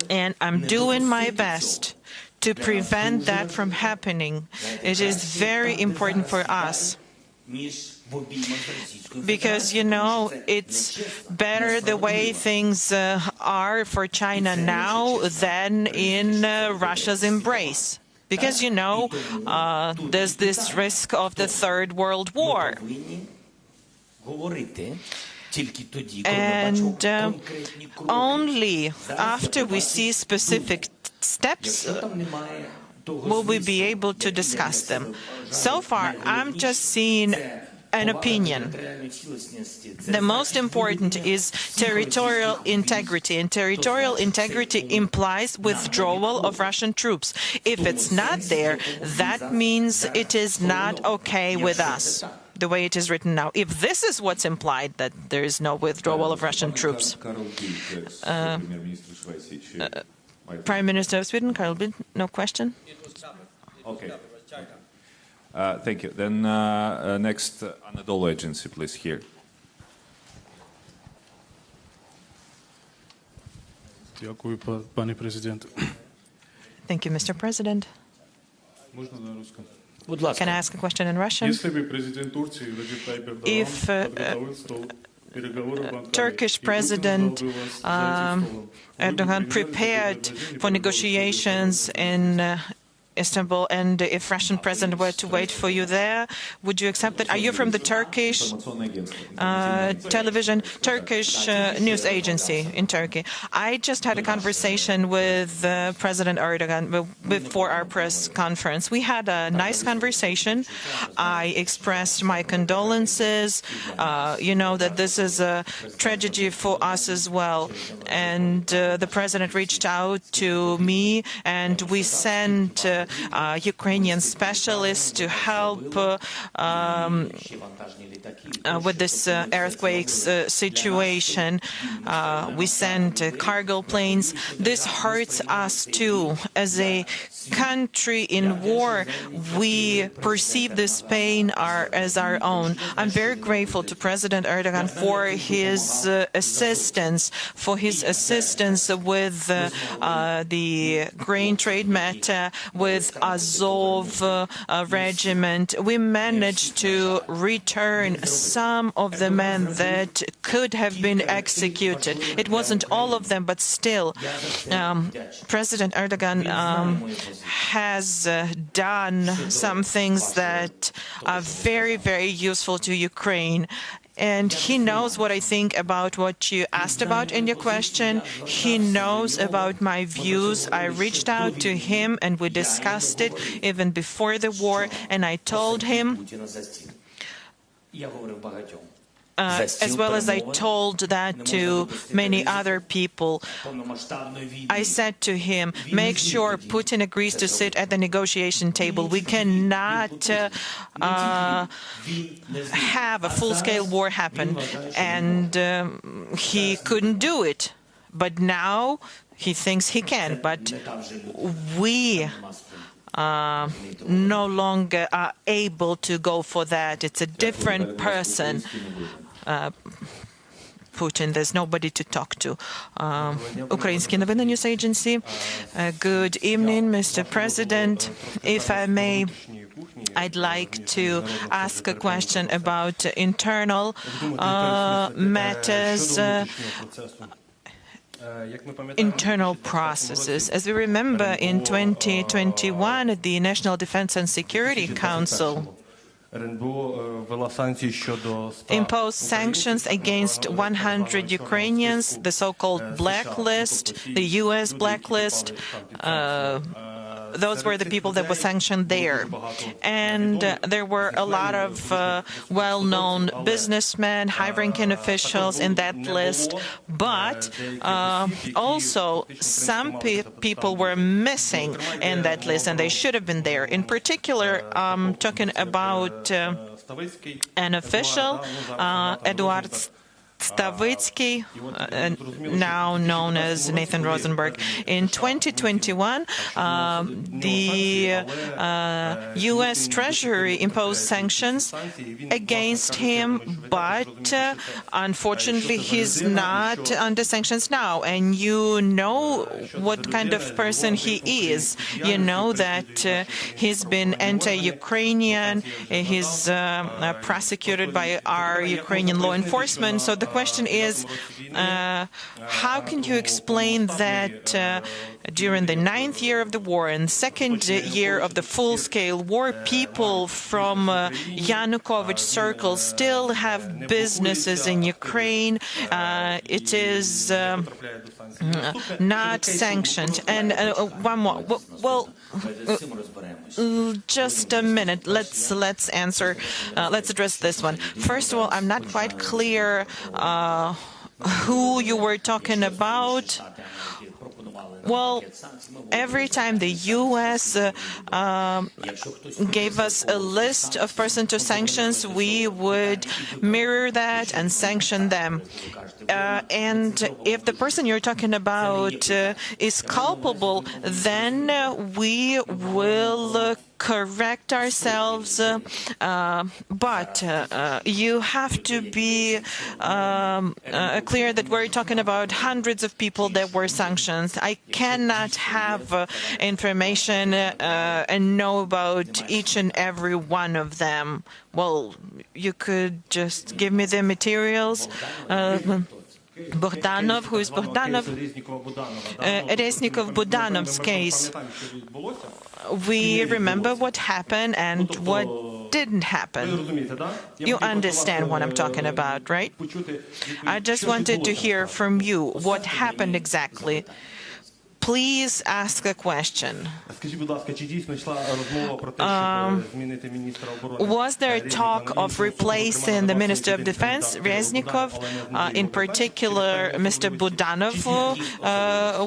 And I'm doing my best to prevent that from happening. It is very important for us. Because, you know, it's better the way things are for China now than in Russia's embrace. Because, you know, there's this risk of the Third World War. And only after we see specific steps will we be able to discuss them. So far, I'm just seeing an opinion. The most important is territorial integrity, and territorial integrity implies withdrawal of Russian troops. If it's not there, that means it is not okay with us, the way it is written now. If this is what's implied, that there is no withdrawal of Russian troops. Prime Minister of Sweden, Carl Bildt, no question? Okay. Thank you. Then next, Anadolu Agency, please, here. Thank you, Mr. President. Can I ask a question in Russian? If Turkish President Erdogan prepared for negotiations in Istanbul, and if Russian president were to wait for you there, would you accept that? Are you from the Turkish television, Turkish news agency in Turkey? I just had a conversation with President Erdogan before our press conference. We had a nice conversation. I expressed my condolences. You know that this is a tragedy for us as well. And the president reached out to me, and we sent Ukrainian specialists to help with this earthquake situation. We sent cargo planes. This hurts us too. As a country in war, we perceive this pain as our own. I'm very grateful to President Erdogan for his assistance, with the grain trade matter, with Azov regiment. We managed to return some of the men that could have been executed. It wasn't all of them, but still, President Erdogan has done some things that are very, very useful to Ukraine. And he knows what I think about what you asked about in your question. He knows about my views. I reached out to him and we discussed it even before the war. And I told him, as well as I told that to many other people, I said to him, make sure Putin agrees to sit at the negotiation table. We cannot have a full-scale war happen. And he couldn't do it. But now he thinks he can. But we no longer are able to go for that. It's a different person. Putin, there's nobody to talk to. Ukrainian Novina News Agency. Good evening, Mr. President. If I may, I'd like to ask a question about internal matters, internal processes. As we remember, in 2021, the National Defense and Security Council imposed sanctions against 100 Ukrainians, the so-called blacklist, the U.S. blacklist. Those were the people that were sanctioned there. And there were a lot of well-known businessmen, high-ranking officials in that list. But also some people were missing in that list, and they should have been there. In particular, talking about an official, Eduard Stavitsky, now known as Nathan Rosenberg. In 2021, the U.S. Treasury imposed sanctions against him, but unfortunately he's not under sanctions now. And you know what kind of person he is. You know that he's been anti-Ukrainian, he's prosecuted by our Ukrainian law enforcement. So the question is, how can you explain that during the 9th year of the war and 2nd year of the full-scale war, people from Yanukovych circles still have businesses in Ukraine? It is not sanctioned. And one more. Well, just a minute. Let's answer. Let's address this one. First of all, I'm not quite clear who you were talking about. Well, every time the U.S. gave us a list of persons to sanctions, we would mirror that and sanction them. And if the person you're talking about is culpable, then we will correct ourselves, but you have to be clear that we're talking about hundreds of people that were sanctioned. I cannot have information and know about each and every one of them. Well, you could just give me the materials. Bogdanov, who is Bogdanov? Reznikov Budanov's case. We remember what happened and what didn't happen. You understand what I'm talking about, right? I just wanted to hear from you what happened exactly. Please ask a question. Was there talk of replacing the Minister of Defense, Reznikov? In particular, Mr. Budanov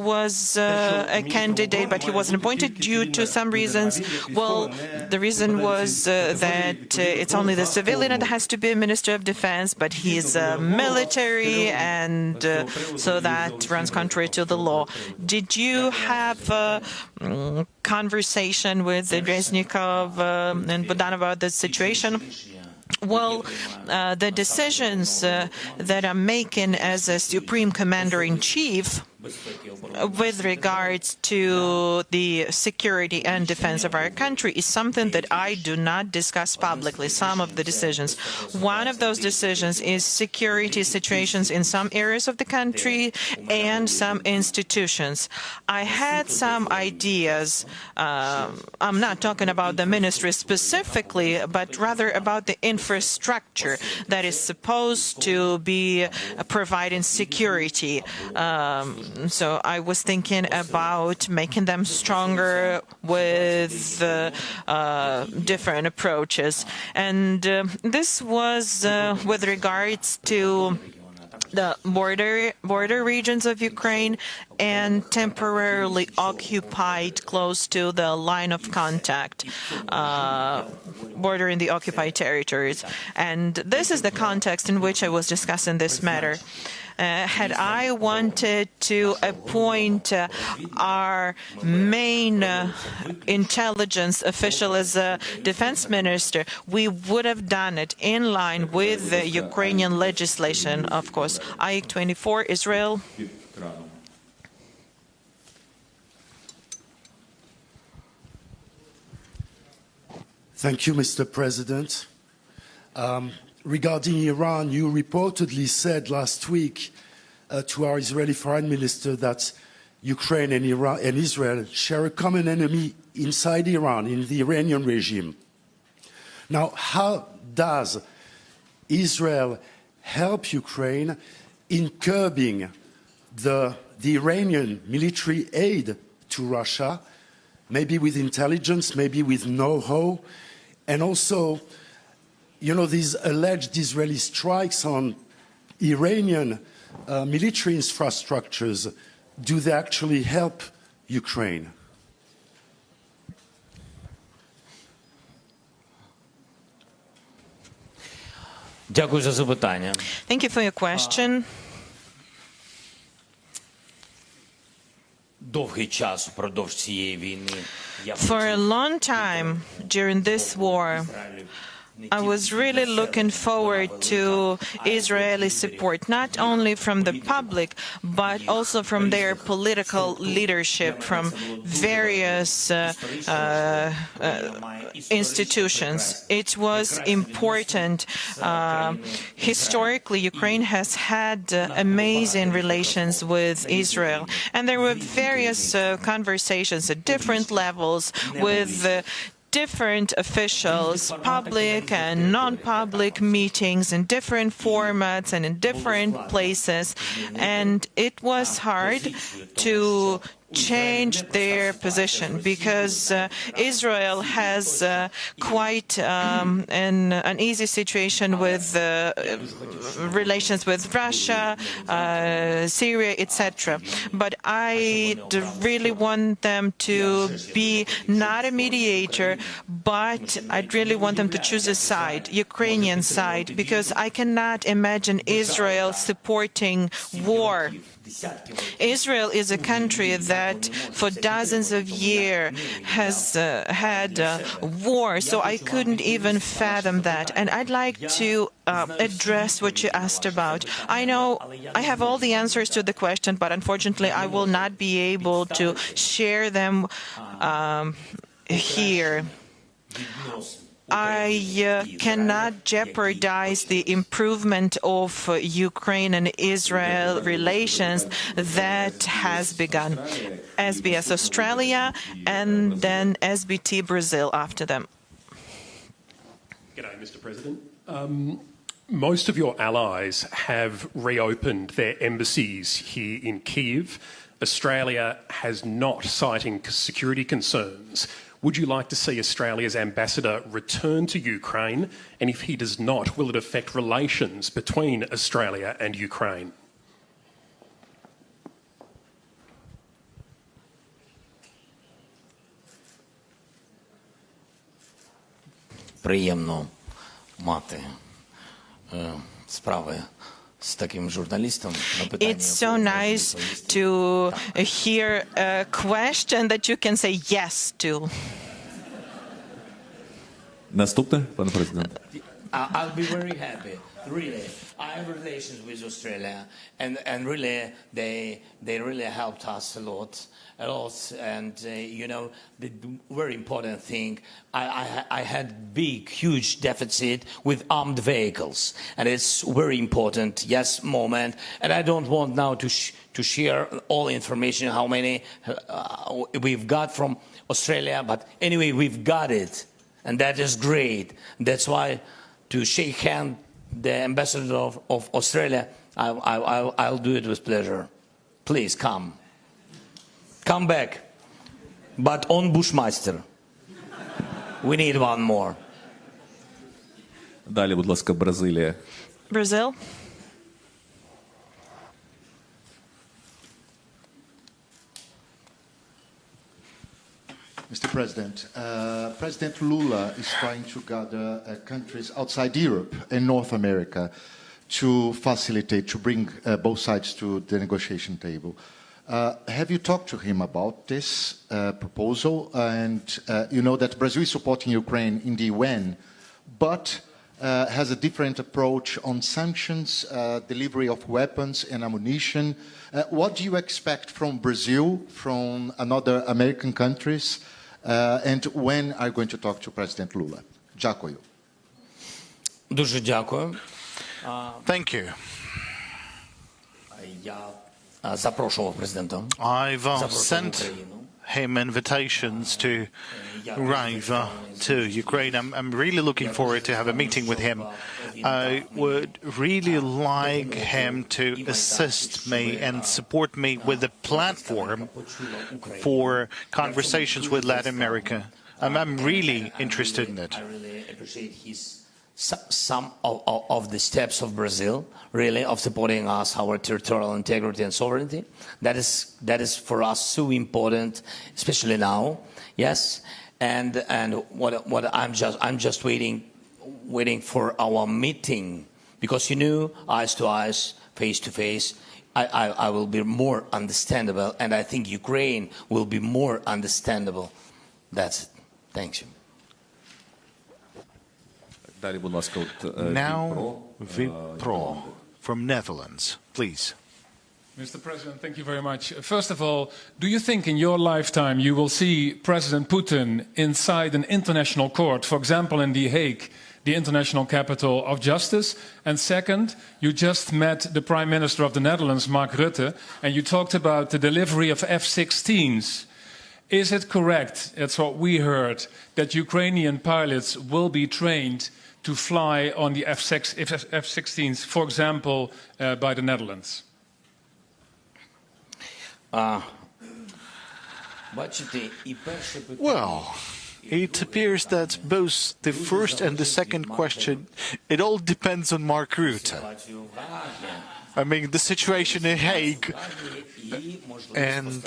was a candidate, but he wasn't appointed due to some reasons. Well, the reason was that it's only the civilian that has to be a Minister of Defense, but he's military, and so that runs contrary to the law. Did you have a conversation with Reznikov and Budanov about the situation? Well, the decisions that I'm making as a Supreme Commander-in-Chief with regards to the security and defense of our country is something that I do not discuss publicly, some of the decisions. One of those decisions is security situations in some areas of the country and some institutions. I had some ideas. I'm not talking about the ministry specifically, but rather about the infrastructure that is supposed to be providing security. So I was thinking about making them stronger with different approaches. And this was with regards to the border regions of Ukraine and temporarily occupied close to the line of contact, bordering the occupied territories. And this is the context in which I was discussing this matter. Had I wanted to appoint our main intelligence official as a defense minister, we would have done it in line with the Ukrainian legislation, of course. AIK 24, Israel. Thank you, Mr. President. Regarding Iran, you reportedly said last week to our Israeli foreign minister that Ukraine and Israel share a common enemy inside Iran, in the Iranian regime. Now, how does Israel help Ukraine in curbing the Iranian military aid to Russia, maybe with intelligence, maybe with know-how, and also, you know, these alleged Israeli strikes on Iranian military infrastructures, do they actually help Ukraine? Дякую за запитання. Thank you for your question. Довгий час впродовж цієї війни я For a long time during this war, I was really looking forward to Israeli support, not only from the public, but also from their political leadership, from various institutions. It was important. Historically, Ukraine has had amazing relations with Israel, and there were various conversations at different levels with different officials, public and non-public meetings in different formats and in different places. And it was hard to change their position because Israel has quite an uneasy situation with relations with Russia, Syria, etc. But I really want them to be not a mediator, but I really want them to choose a side, Ukrainian side, because I cannot imagine Israel supporting war. Israel is a country that for dozens of years has had war, so I couldn't even fathom that. And I'd like to address what you asked about. I know I have all the answers to the question, but unfortunately I will not be able to share them here. I cannot jeopardize the improvement of Ukraine and Israel relations that has begun. SBS Australia and then SBT Brazil after them. G'day, Mr. President. Most of your allies have reopened their embassies here in Kyiv. Australia has not, citing security concerns. Would you like to see Australia's ambassador return to Ukraine? And if he does not, will it affect relations between Australia and Ukraine? Приємно мати справи з таким журналістом. It's so nice to hear a question that you can say yes to. Наступне, пане президент. I'll be very happy. Really, I have relations with Australia, and really, they really helped us a lot. And you know, the very important thing, I had huge deficit with armed vehicles, and it's very important, yes, moment. And I don't want now to share all information how many we've got from Australia, but anyway, we've got it, and that is great. That's why to shake hand the ambassador of Australia, I'll do it with pleasure. Please come. Come back, but on Bushmaster. We need one more. Далі, будь ласка, Бразилія. Brazil. Mr. President, President Lula is trying to gather countries outside Europe and North America to facilitate, to bring both sides to the negotiation table. Have you talked to him about this proposal? And you know that Brazil is supporting Ukraine in the UN, but has a different approach on sanctions, delivery of weapons and ammunition. What do you expect from Brazil, from other American countries? And when are you going to talk to President Lula? Дякую. Дуже дякую. Thank you. I've sent him invitations to arrive to Ukraine. I'm really looking forward to have a meeting with him. I would really like him to assist me and support me with a platform for conversations with Latin America. I'm really interested in it. I really appreciate some of the steps of Brazil, really, of supporting us, our territorial integrity and sovereignty. That is for us so important, especially now. Yes, and what I'm just waiting for our meeting Because eyes to eyes, face to face, I will be more understandable, and I think Ukraine will be more understandable. That's it. Thank you. Now, Vipro from Netherlands, please. Mr. President, thank you very much. First of all, do you think in your lifetime you will see President Putin inside an international court, for example in The Hague, the international capital of justice? And second, you just met the Prime Minister of the Netherlands, Mark Rutte, and you talked about the delivery of F-16s. Is it correct, that's what we heard, that Ukrainian pilots will be trained to fly on the F-16s, for example, by the Netherlands? Well, it appears that both the first and the second question, it all depends on Mark Rutte. I mean, the situation in Hague and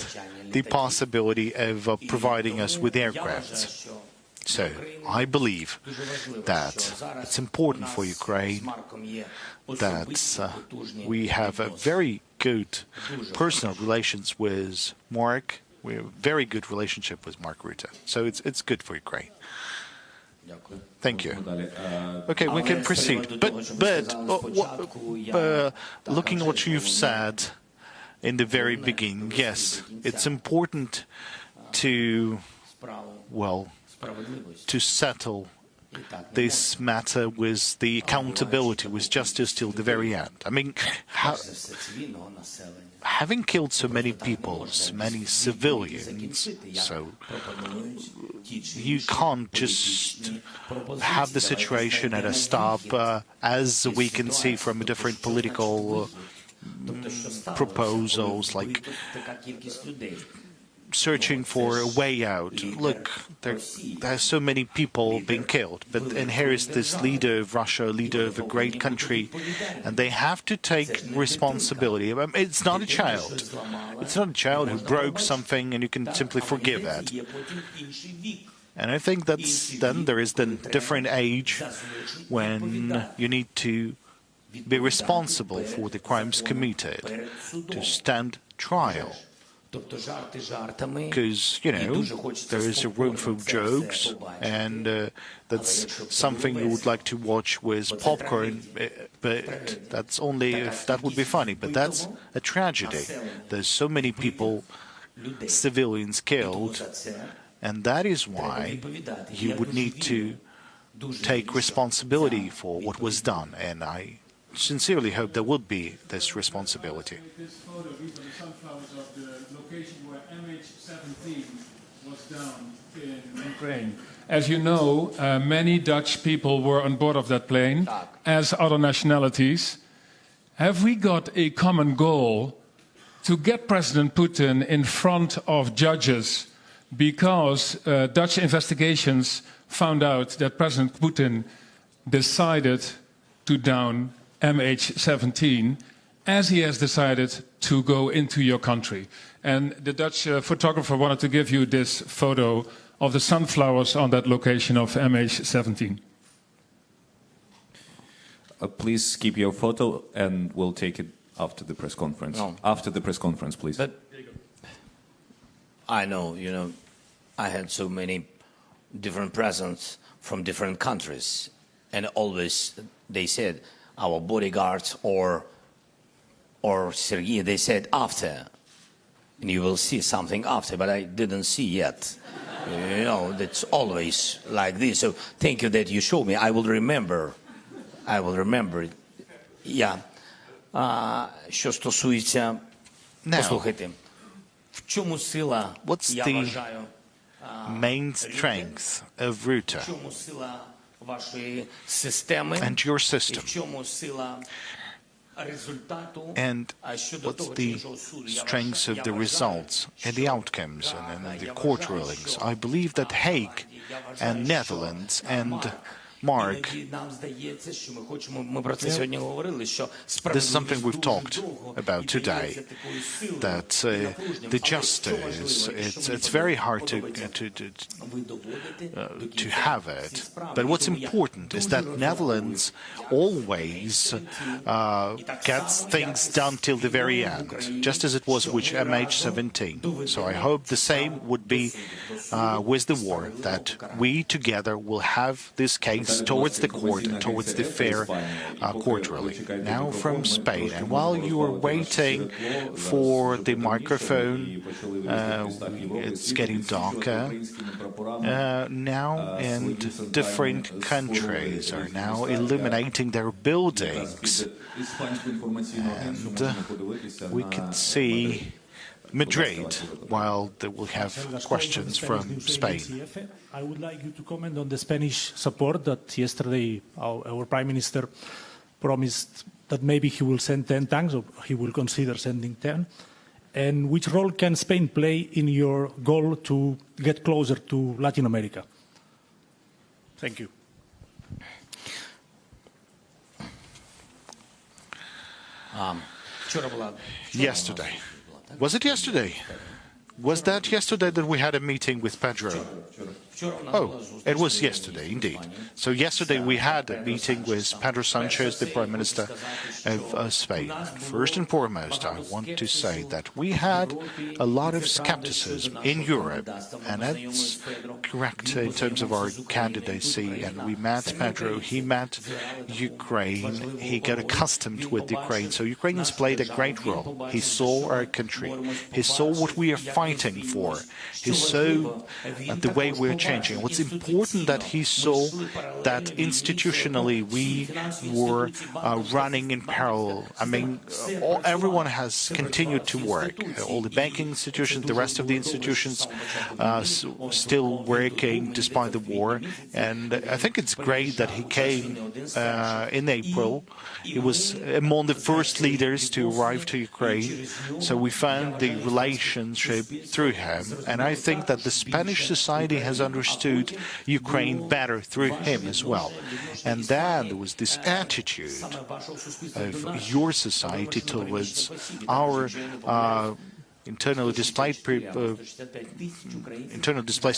the possibility of providing us with aircraft. So, I believe that it's important for Ukraine that we have a very good personal relations with Mark. We have a very good relationship with Mark Rutte. So it's good for Ukraine. Thank you. Okay, we can proceed. But looking at what you've said in the very beginning, yes, it's important to, well, to settle this matter with the accountability, with justice till the very end. I mean, having killed so many people, so many civilians, so you can't just have the situation at a stop, as we can see from different political proposals, like searching for a way out. Look, there are so many people being killed, and here is this leader of Russia, leader of a great country, and they have to take responsibility. It's not a child. It's not a child who broke something, and you can simply forgive that. And I think then there is the different age when you need to be responsible for the crimes committed, to stand trial. Because, there is a room for jokes, and that's something you would like to watch with popcorn, but that's only if that would be funny. But that's a tragedy. There's so many people, civilians killed, and that is why you would need to take responsibility for what was done, and I sincerely hope there will be this responsibility. This photo, these are the sunflowers of the location where MH17 was down in Ukraine. As you know, many Dutch people were on board of that plane, as other nationalities. Have we got a common goal to get President Putin in front of judges? Because Dutch investigations found out that President Putin decided to down MH17, as he has decided to go into your country. And the Dutch photographer wanted to give you this photo of the sunflowers on that location of MH17. Please keep your photo, and we'll take it after the press conference. No. After the press conference, please. But I know, I had so many different presidents from different countries, and always they said, our bodyguards or Sergei, they said after, and you will see something after, but I didn't see yet. That's always like this. So thank you that you showed me. I will remember it. Yeah. Що стосується, послухайте, в чому сила, я вважаю, main strength of Rutte and your system, and what's the strengths of the results and the outcomes and the court rulings. I believe that Hague and Netherlands and mark. This is something we've talked about today, that the justice, it's very hard to have it. But what's important is that Netherlands always gets things done till the very end, just as it was with MH17. So I hope the same would be with the war, that we together will have this case towards the court and towards the fair court ruling. Now from Spain, and while you are waiting for the microphone, it's getting darker. Now, and different countries are now illuminating their buildings, and we can see Madrid, while they will have questions from Spain. I would like you to comment on the Spanish support that yesterday our Prime Minister promised that maybe he will send 10 tanks, or he will consider sending 10. And which role can Spain play in your goal to get closer to Latin America? Thank you. Yesterday. Was it yesterday? Was that yesterday that we had a meeting with Pedro? Oh, it was yesterday, indeed. So yesterday we had a meeting with Pedro Sanchez, the Prime Minister of Spain. First and foremost, I want to say that we had a lot of skepticism in Europe, and that's correct in terms of our candidacy. And we met Pedro, he met Ukraine, he got accustomed with Ukraine. So Ukrainians played a great role. He saw our country, he saw what we are fighting for, he saw the way we're changing. What's important that he saw that institutionally we were running in parallel. I mean, everyone has continued to work. All the banking institutions, the rest of the institutions still working despite the war. And I think it's great that he came in April. He was among the first leaders to arrive to Ukraine. So we found the relationship through him. And I think that the Spanish society has understood Ukraine better through him as well. And then there was this attitude of your society towards our internally displaced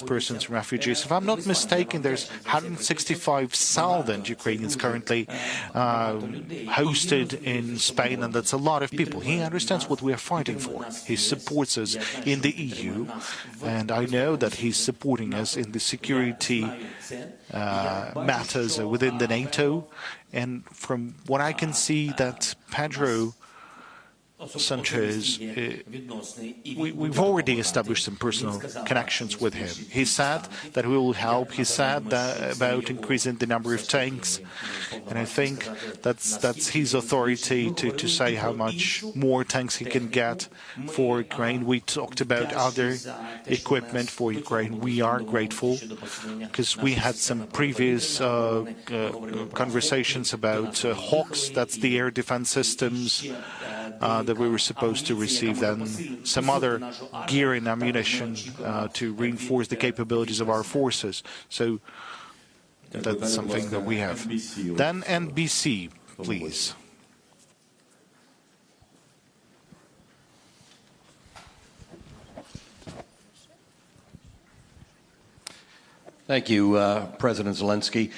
persons and refugees. If I'm not mistaken, there's 165,000 Ukrainians currently hosted in Spain, and that's a lot of people. He understands what we are fighting for. He supports us in the EU, and I know that he's supporting us in the security matters within the NATO. And from what I can see, that Pedro Sanchez, we've already established some personal connections with him. He said that we will help. He said that about increasing the number of tanks, and I think that's his authority to say how much more tanks he can get for Ukraine. We talked about other equipment for Ukraine. We are grateful because we had some previous conversations about Hawks, that's the air defense systems that we were supposed to receive, then some other gear and ammunition to reinforce the capabilities of our forces. So that's something that we have. Then NBC, please. Thank you, President Zelensky.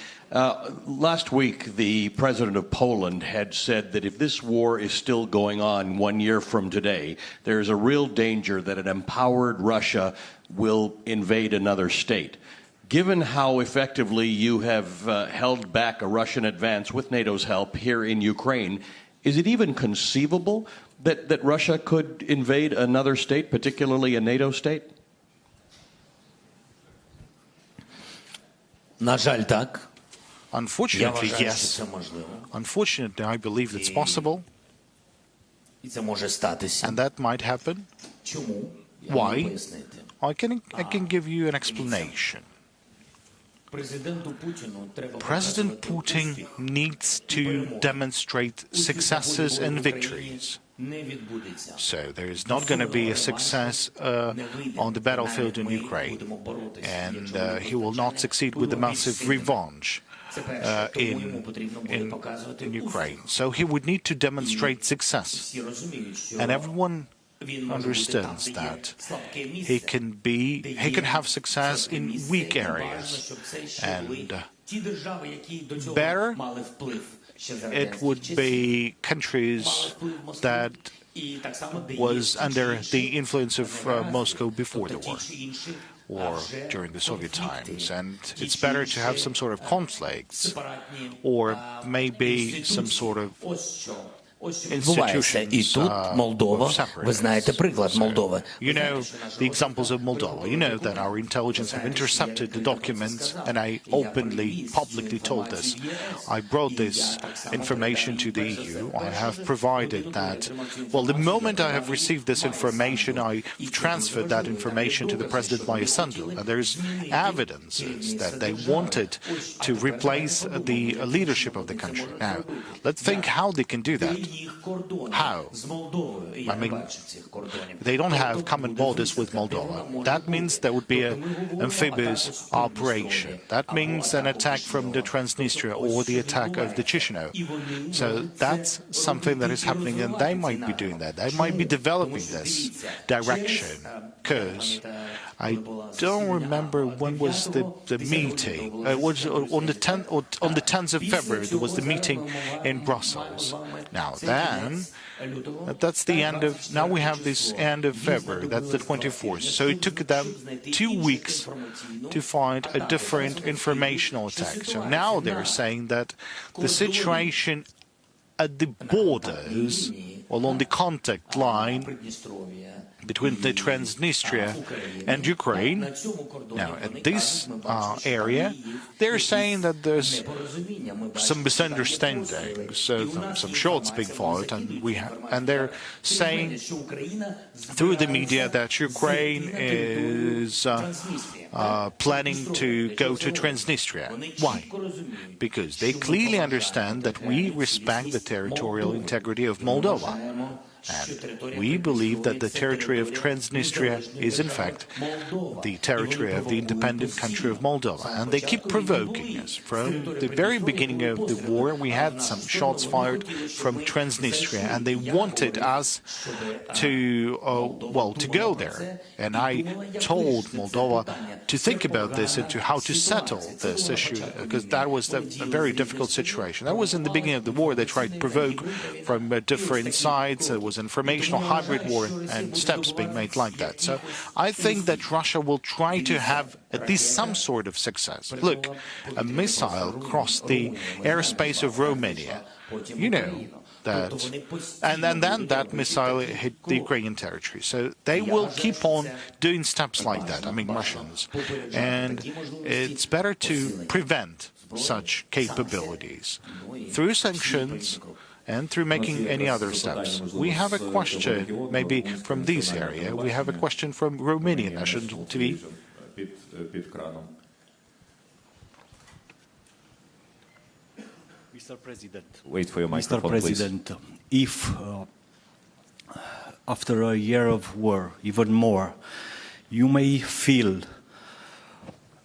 Last week, the president of Poland had said that if this war is still going on 1 year from today, there is a real danger that an empowered Russia will invade another state. Given how effectively you have held back a Russian advance with NATO's help here in Ukraine, is it even conceivable that Russia could invade another state, particularly a NATO state? На жаль, так. Unfortunately, yes. Unfortunately, I believe it's possible. And that might happen. Why? I can give you an explanation. President Putin needs to demonstrate successes and victories. So there is not going to be a success on the battlefield in Ukraine, and he will not succeed with the massive revenge in Ukraine. So he would need to demonstrate success. And everyone understands that he can have success in weak areas, and better it would be countries that was under the influence of Moscow before the war or during the Soviet times, and it's better to have some sort of conflicts or maybe some sort of Відбувається. І тут Молдова, ви знаєте приклад Молдови. You know the examples of Moldova. You know that our intelligence have intercepted the documents, and I openly, publicly told this. I brought this information to the EU. I have provided that. Well, the moment I have received this information, I transferred that information to the President Mayassandu, and there's evidences that they wanted to replace the leadership of the country. Now, let's think how they can do that. How? I mean, they don't have common borders with Moldova. That means there would be an amphibious operation. That means an attack from the Transnistria or the attack of the Chisinau. So that's something that is happening, and they might be doing that. They might be developing this direction, because I don't remember when was the meeting. It was on the 10th of February. There was the meeting in Brussels. Now then, that's the end of. Now we have this end of February. That's the 24th. So it took them 2 weeks to find a different informational attack. So now they're saying that the situation at the borders, along the contact line between the Transnistria and Ukraine. Now, at this area, they're saying that there's some misunderstandings, some shots being fired, and they're saying through the media that Ukraine is planning to go to Transnistria. Why? Because they clearly understand that we respect the territorial integrity of Moldova. And we believe that the territory of Transnistria is, in fact, the territory of the independent country of Moldova. And they keep provoking us. From the very beginning of the war, we had some shots fired from Transnistria, and they wanted us to go there. And I told Moldova to think about this and to how to settle this issue, because that was a very difficult situation. That was in the beginning of the war. They tried to provoke from different sides. It was informational hybrid war and steps being made like that. So I think that Russia will try to have at least some sort of success. Look, a missile crossed the airspace of Romania. You know that, and then that missile hit the Ukrainian territory. So they will keep on doing steps like that, I mean Russians. And it's better to prevent such capabilities through sanctions and through making any other steps. We have a question, maybe from this area. We have a question from Romanian National TV. Mr. President, wait for your microphone, Mr. President, please. If after a year of war, even more, you may feel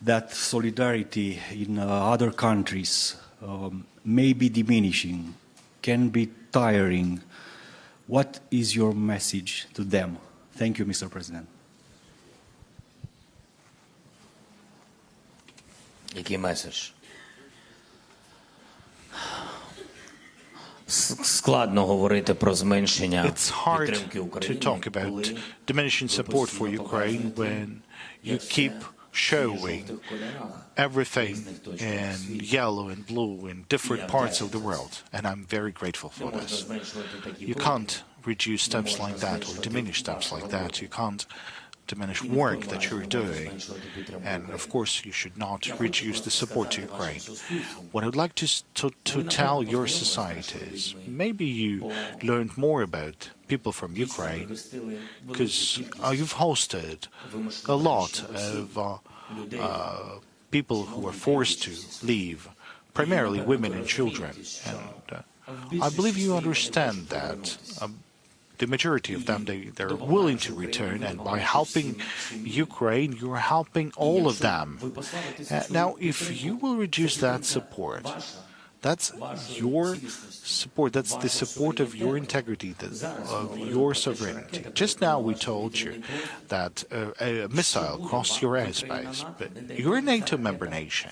that solidarity in other countries may be diminishing, can be tiring. What is your message to them? Thank you, Mr. President. Який меседж? Складно говорити про зменшення підтримки України, to talk about diminishing support for Ukraine when you keep showing everything in yellow and blue in different parts of the world, and I'm very grateful for this. You can't reduce steps like that or diminish steps like that. You can't diminish work that you're doing, and of course you should not reduce the support to Ukraine. What I'd like to tell your societies, maybe you learned more about people from Ukraine, because you've hosted a lot of people who are forced to leave, primarily women and children, and I believe you understand that. the majority of them, they're willing to return, and by helping Ukraine, you're helping all of them. Now, if you will reduce that support, that's your support, that's the support of your integrity, of your sovereignty. Just now we told you that a missile crossed your airspace, but you're a NATO member nation.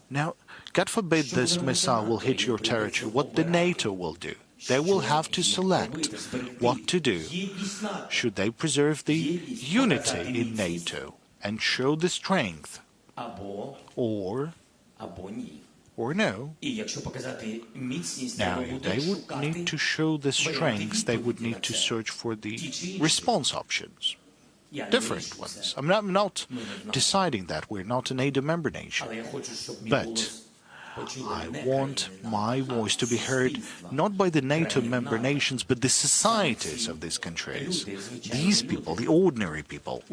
Now, God forbid this missile will hit your territory, what the NATO will do? They will have to select what to do. Should they preserve the unity in NATO and show the strength, or no? Now, they would need to show the strengths, they would need to search for the response options, different ones. I'm not deciding that. We're not a NATO member nation. But I want my voice to be heard not by the NATO member nations, but the societies of these countries. These people, the ordinary people.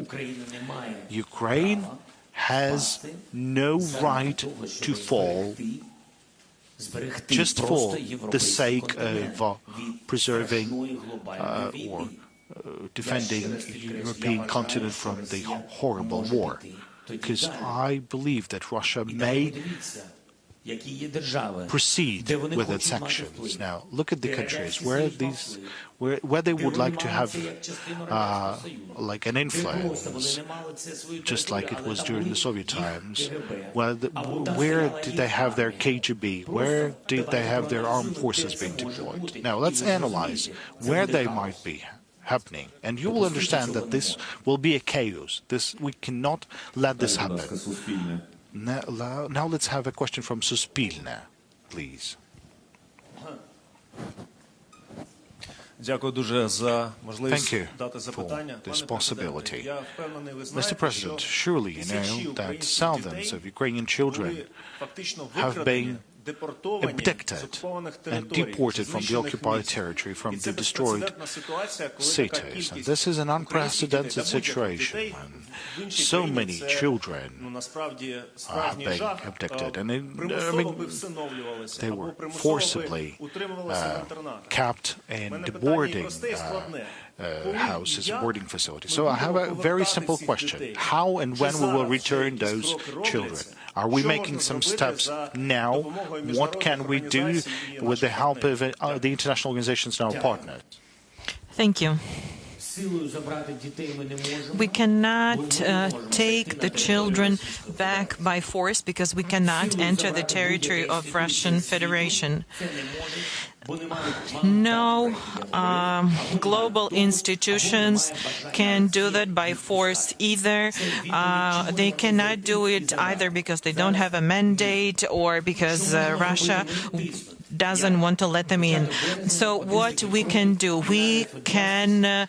Ukraine has no right to fall just for the sake of preserving or defending the European continent from the horrible war. Because I believe that Russia may proceed with its actions. Now, look at the countries where they would like to have like an influence, just like it was during the Soviet times. Where did they have their KGB? Where did they have their armed forces being deployed? Now, let's analyze where they might be happening, and you will understand that this will be a chaos. We cannot let this happen. Now let's have a question from Suspilne, please. Thank you for this possibility. Mr. President, surely you know that thousands of Ukrainian children have been abducted and deported from the occupied territory, from the destroyed cities. And this is an unprecedented situation when so many children have been abducted. And they were forcibly kept in the boarding houses, boarding facilities. So I have a very simple question. How and when we will return those children? Are we making some steps now? What can we do with the help of the international organizations and our partners? Thank you. We cannot take the children back by force because we cannot enter the territory of Russian Federation. No global institutions can do that by force either. They cannot do it either because they don't have a mandate or because Russia doesn't want to let them in. So what we can do, we can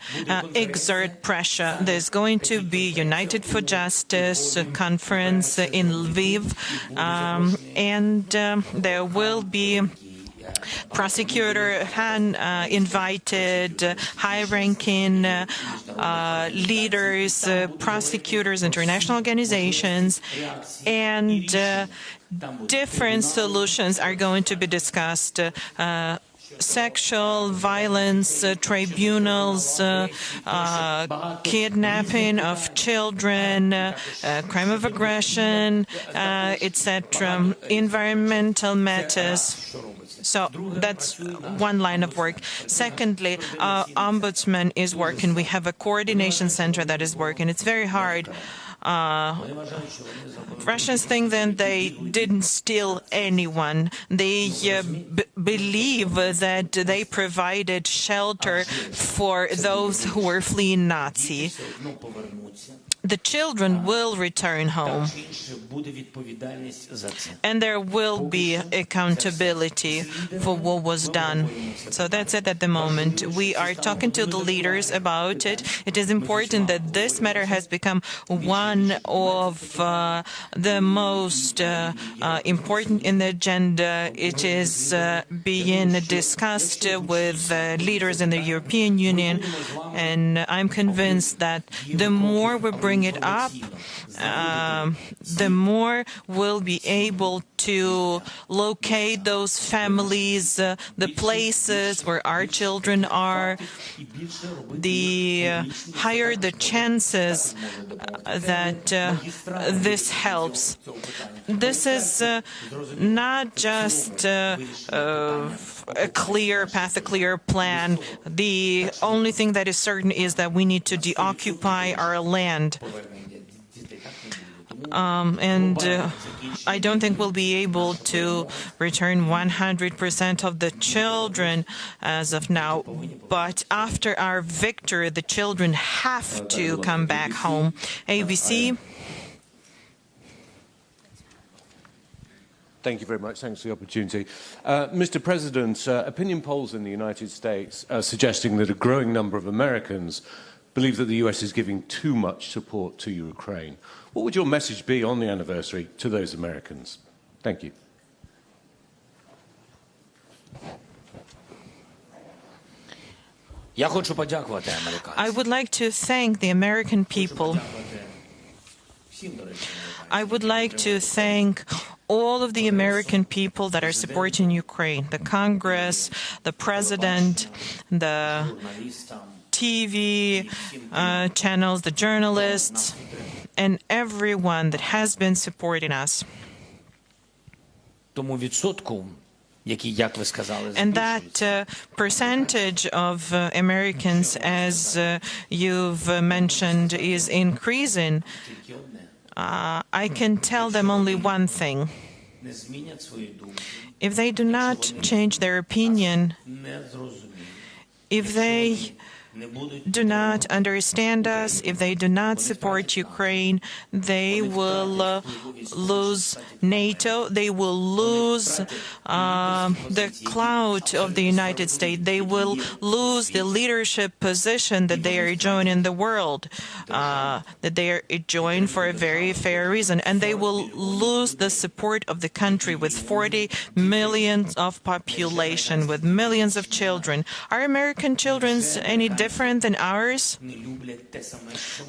exert pressure. There's going to be United for Justice conference in Lviv, and there will be Prosecutor Han invited high-ranking leaders, prosecutors, international organizations, and different solutions are going to be discussed. Sexual violence tribunals, kidnapping of children, crime of aggression, etc., environmental matters. So that's one line of work. Secondly, Ombudsman is working. We have a coordination center that is working. It's very hard. Russians think that they didn't steal anyone. They believe that they provided shelter for those who were fleeing Nazi. The children will return home, and there will be accountability for what was done. So that's it at the moment. We are talking to the leaders about it. It is important that this matter has become one of the most important in the agenda. It is being discussed with leaders in the European Union, and I'm convinced that the more we bring it up, the more we'll be able to locate those families, the places where our children are, the higher the chances that this helps. This is not just a clear path, a clear plan. The only thing that is certain is that we need to deoccupy our land. I don't think we'll be able to return 100% of the children as of now. But after our victory, the children have to come back home. ABC. Thank you very much. Thanks for the opportunity. Mr. President, opinion polls in the United States are suggesting that a growing number of Americans believe that the US is giving too much support to Ukraine. What would your message be on the anniversary to those Americans? Thank you. I would like to thank the American people. I would like to thank all of the American people that are supporting Ukraine, the Congress, the President, the TV channels, the journalists, and everyone that has been supporting us. And that percentage of Americans, as you've mentioned, is increasing. I can tell them only one thing. If they do not change their opinion, if they do not understand us, if they do not support Ukraine, they will lose NATO, they will lose the clout of the United States, they will lose the leadership position that they are enjoying in the world, that they are enjoying for a very fair reason, and they will lose the support of the country with 40 million of population, with millions of children. Are American children any different than ours?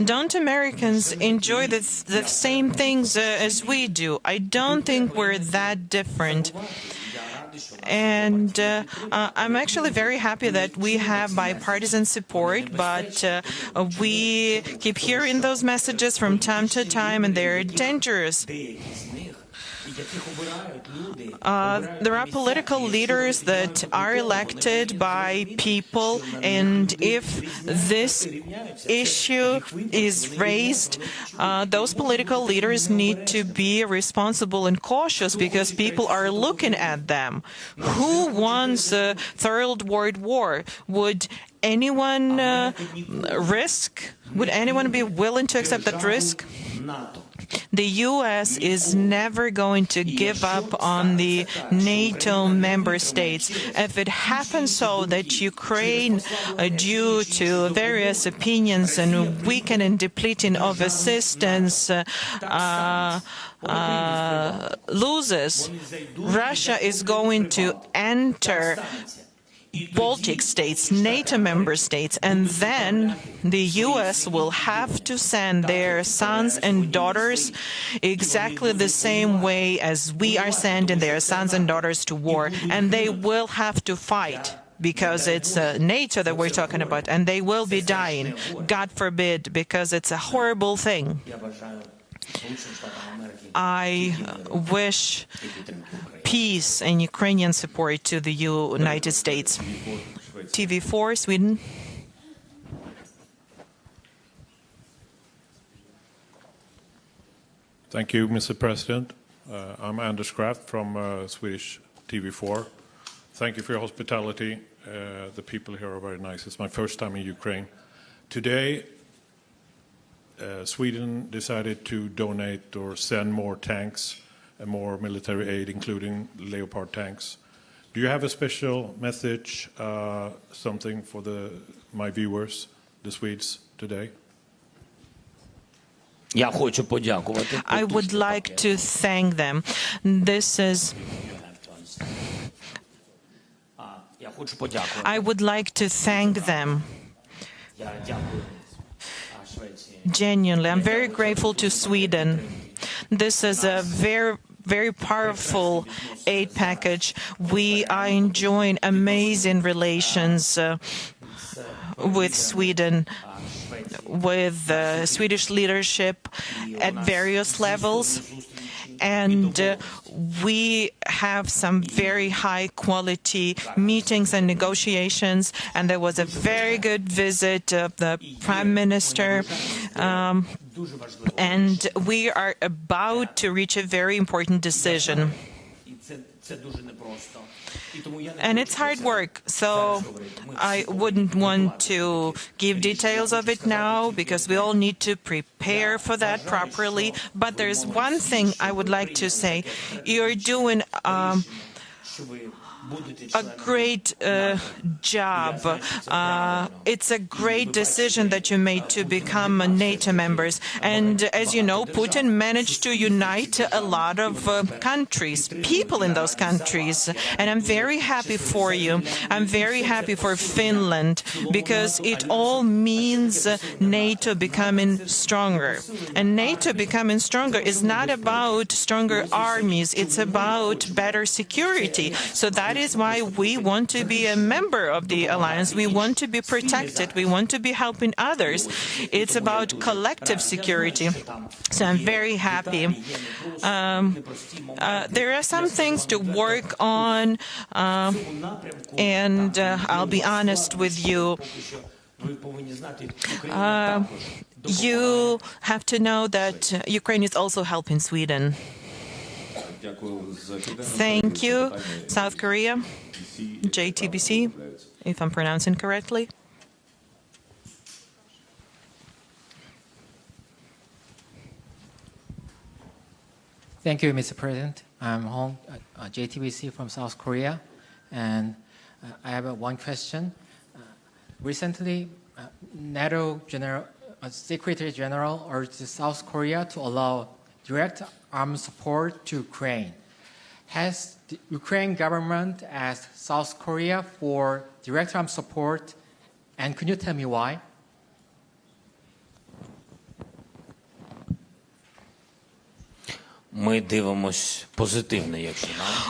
Don't Americans enjoy the same things as we do? I don't think we're that different. And I'm actually very happy that we have bipartisan support, but we keep hearing those messages from time to time, and they're dangerous. There are political leaders that are elected by people, and if this issue is raised, those political leaders need to be responsible and cautious because people are looking at them. Who wants a third world war? Would anyone would anyone be willing to accept that risk? The U.S. is never going to give up on the NATO member states. If it happens so that Ukraine, due to various opinions and weakening and depleting of assistance, loses, Russia is going to enter Baltic states, NATO member states, and then the U.S. will have to send their sons and daughters exactly the same way as we are sending their sons and daughters to war, and they will have to fight. Because it's NATO that we're talking about, and they will be dying, God forbid, because it's a horrible thing. I wish peace and Ukrainian support to the United States. TV4, Sweden. Thank you, Mr. President. I'm Anders Kraft from Swedish TV4. Thank you for your hospitality. The people here are very nice. It's my first time in Ukraine. Today, Sweden decided to donate or send more tanks and more military aid, including Leopard tanks. Do you have a special message, something for my viewers, the Swedes, today? I would like to thank them. I would like to thank them. Genuinely, I'm very grateful to Sweden. This is a very powerful aid package. We are enjoying amazing relations with Sweden, with the Swedish leadership at various levels. And we have some very high-quality meetings and negotiations, and there was a very good visit of the Prime Minister, and we are about to reach a very important decision. And it's hard work, so I wouldn't want to give details of it now, because we all need to prepare for that properly. But there's one thing I would like to say. You're doing a great job. It's a great decision that you made to become NATO members. And as you know, Putin managed to unite a lot of countries, people in those countries. And I'm very happy for you. I'm very happy for Finland, because it all means NATO becoming stronger. And NATO becoming stronger is not about stronger armies. It's about better security. So that is why we want to be a member of the alliance. We want to be protected. We want to be helping others. It's about collective security. So I'm very happy. There are some things to work on, and I'll be honest with you. You have to know that Ukraine is also helping Sweden. Thank you. South Korea, JTBC, if I'm pronouncing correctly. Thank you, Mr. President. I'm Hong, JTBC from South Korea, and I have one question. Recently, NATO Secretary General urged South Korea to allow direct armed support to Ukraine. Has the Ukraine government asked South Korea for direct armed support, and can you tell me why?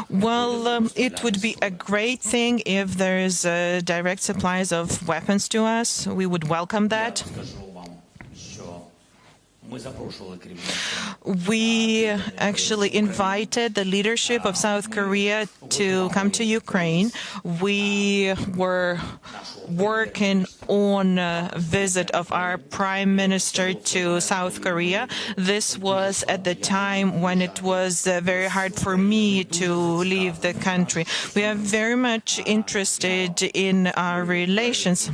Well, it would be a great thing if there's direct supplies of weapons to us. We would welcome that. We actually invited the leadership of South Korea to come to Ukraine. We were working on a visit of our Prime Minister to South Korea. This was at the time when it was very hard for me to leave the country. We are very much interested in our relations.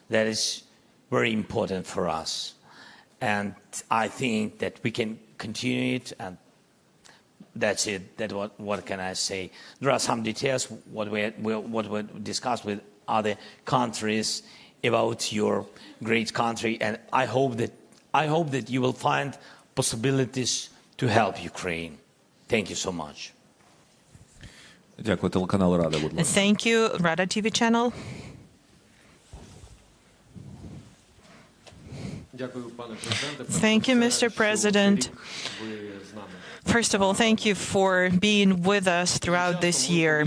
That is very important for us, and I think that we can continue it, and that's it. What can I say? There are some details what we discussed with other countries about your great country, and I hope that you will find possibilities to help Ukraine. Thank you so much. Thank you, Rada TV channel. Thank you, Mr. President. First of all, thank you for being with us throughout this year.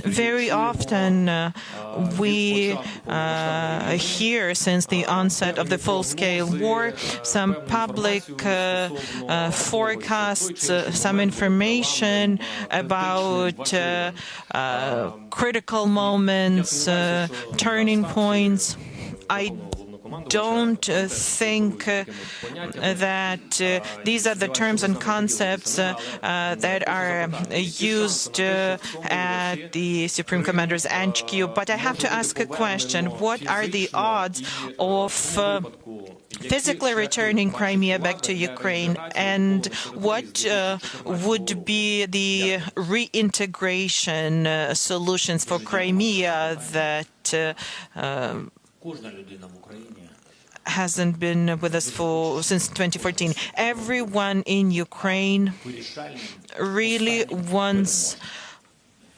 Very often we hear, since the onset of the full-scale war, some public forecasts, some information about critical moments, turning points. I don't think that these are the terms and concepts that are used at the Supreme Commander's HQ. But I have to ask a question. What are the odds of physically returning Crimea back to Ukraine, and what would be the reintegration solutions for Crimea that hasn't been with us since 2014. Everyone in Ukraine really wants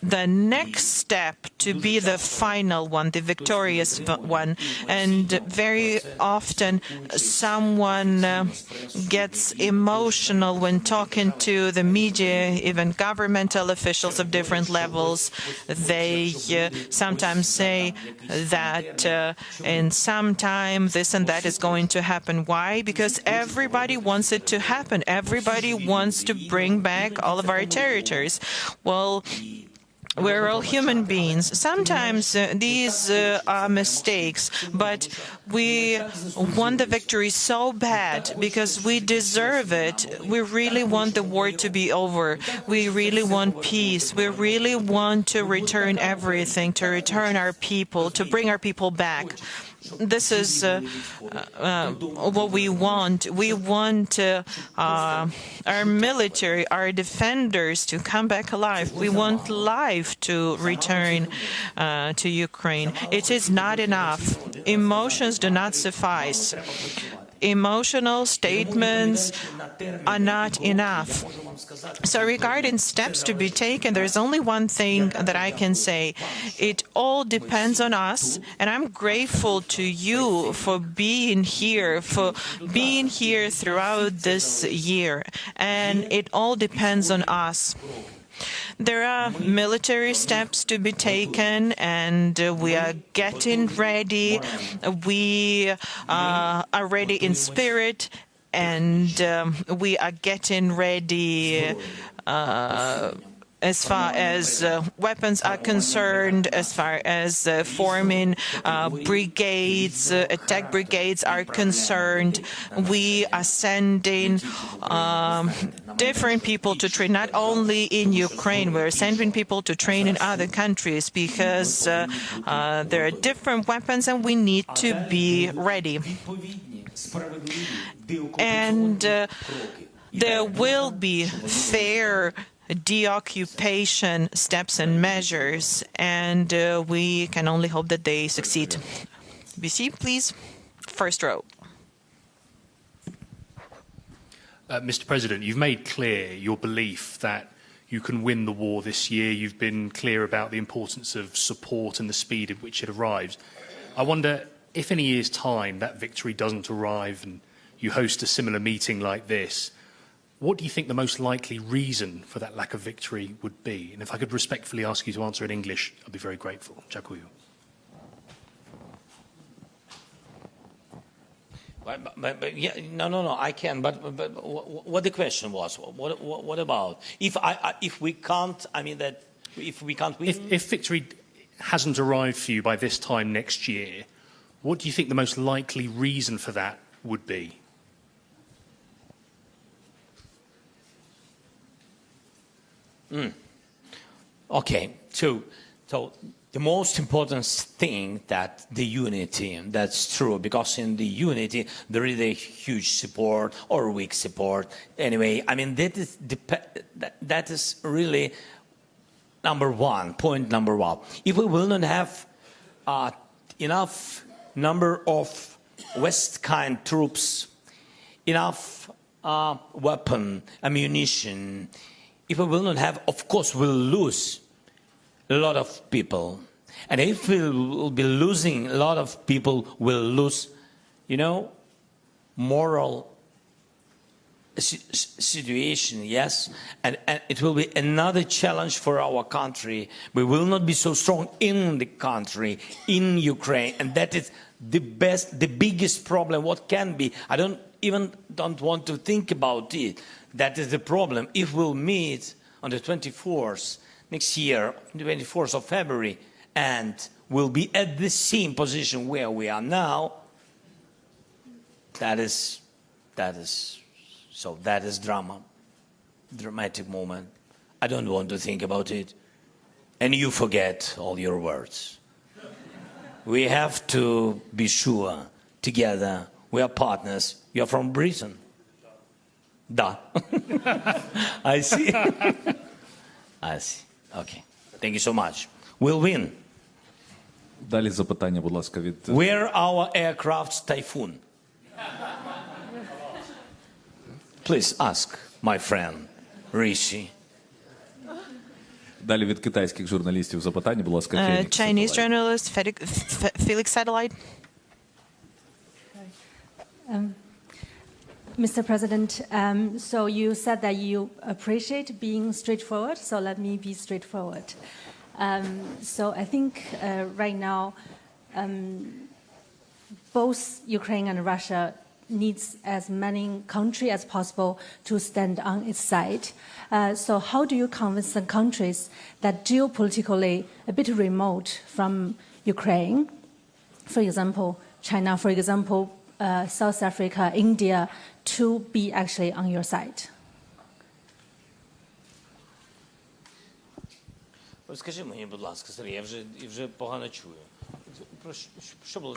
the next step to be the final one, the victorious one. And very often someone gets emotional when talking to the media, even governmental officials of different levels. They sometimes say that in some time this and that is going to happen. Why? Because everybody wants it to happen. Everybody wants to bring back all of our territories. Well, we're all human beings. Sometimes these are mistakes, but we want the victory so bad because we deserve it. We really want the war to be over. We really want peace. We really want to return everything, to return our people, to bring our people back. This is what we want. We want our military, our defenders to come back alive. We want life to return to Ukraine. It is not enough. Emotions do not suffice. Emotional statements are not enough. So regarding steps to be taken, there's only one thing that I can say. It all depends on us, and I'm grateful to you for being here throughout this year. And it all depends on us. There are military steps to be taken, and we are getting ready. We are ready in spirit, and we are getting ready as far as weapons are concerned, as far as forming brigades, attack brigades are concerned. We are sending different people to train, not only in Ukraine, we're sending people to train in other countries because there are different weapons and we need to be ready. And there will be fair deoccupation steps and measures, and we can only hope that they succeed. BC, please. First row. Mr. President, you've made clear your belief that you can win the war this year. You've been clear about the importance of support and the speed at which it arrives. I wonder if in a year's time that victory doesn't arrive and you host a similar meeting like this, what do you think the most likely reason for that lack of victory would be? And if I could respectfully ask you to answer in English, I'd be very grateful. Dziękuję. No, I can. But what the question was? What about if we can't? I mean that if we can't win. If victory hasn't arrived for you by this time next year, what do you think the most likely reason for that would be? Okay, so the most important thing that the unity, that's true, because in the unity there is a huge support or weak support. Anyway, I mean that is really point number one. If we will not have enough number of West kind troops, enough weapon, ammunition, if we will not have, of course, we'll lose a lot of people. And if we will be losing a lot of people, we'll lose, moral situation, yes? And it will be another challenge for our country. We will not be so strong in the country, in Ukraine. And that is the biggest problem, what can be. I don't want to think about it. That is the problem. If we'll meet on the 24th next year, 24th of February, and we'll be at the same position where we are now, that is dramatic moment. I don't want to think about it. And you forget all your words. We have to be sure together. We are partners. You are from Britain. Da. I see. I see. Okay. Thank you so much. We'll win. Далі запитання, будь ласка, від... Where our aircraft's Typhoon? Please ask my friend Rishi. Далі від китайських журналістів запитання, будь ласка, Chinese journalist Felix Satellite. Mr. President, so you said that you appreciate being straightforward, so let me be straightforward. So I think right now both Ukraine and Russia needs as many countries as possible to stand on its side. So how do you convince the countries that geopolitically a bit remote from Ukraine, for example, China, for example, South Africa, India, to be actually on your side? Розкажи мені, будь ласка, Сергій, я вже погано чую. Що було?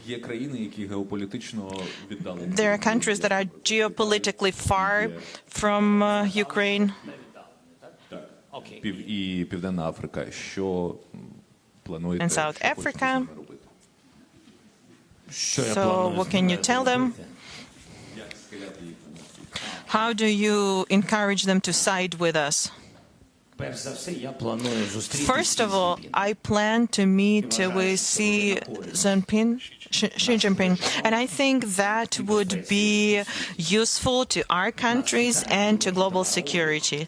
Є країни, які геополітично віддали. There are countries that are geopolitically far from Ukraine. І Південна Африка. Що плануєте? And South Africa. So what can you tell them? How do you encourage them to side with us? First of all, I plan to meet with Xi Jinping, and I think that would be useful to our countries and to global security.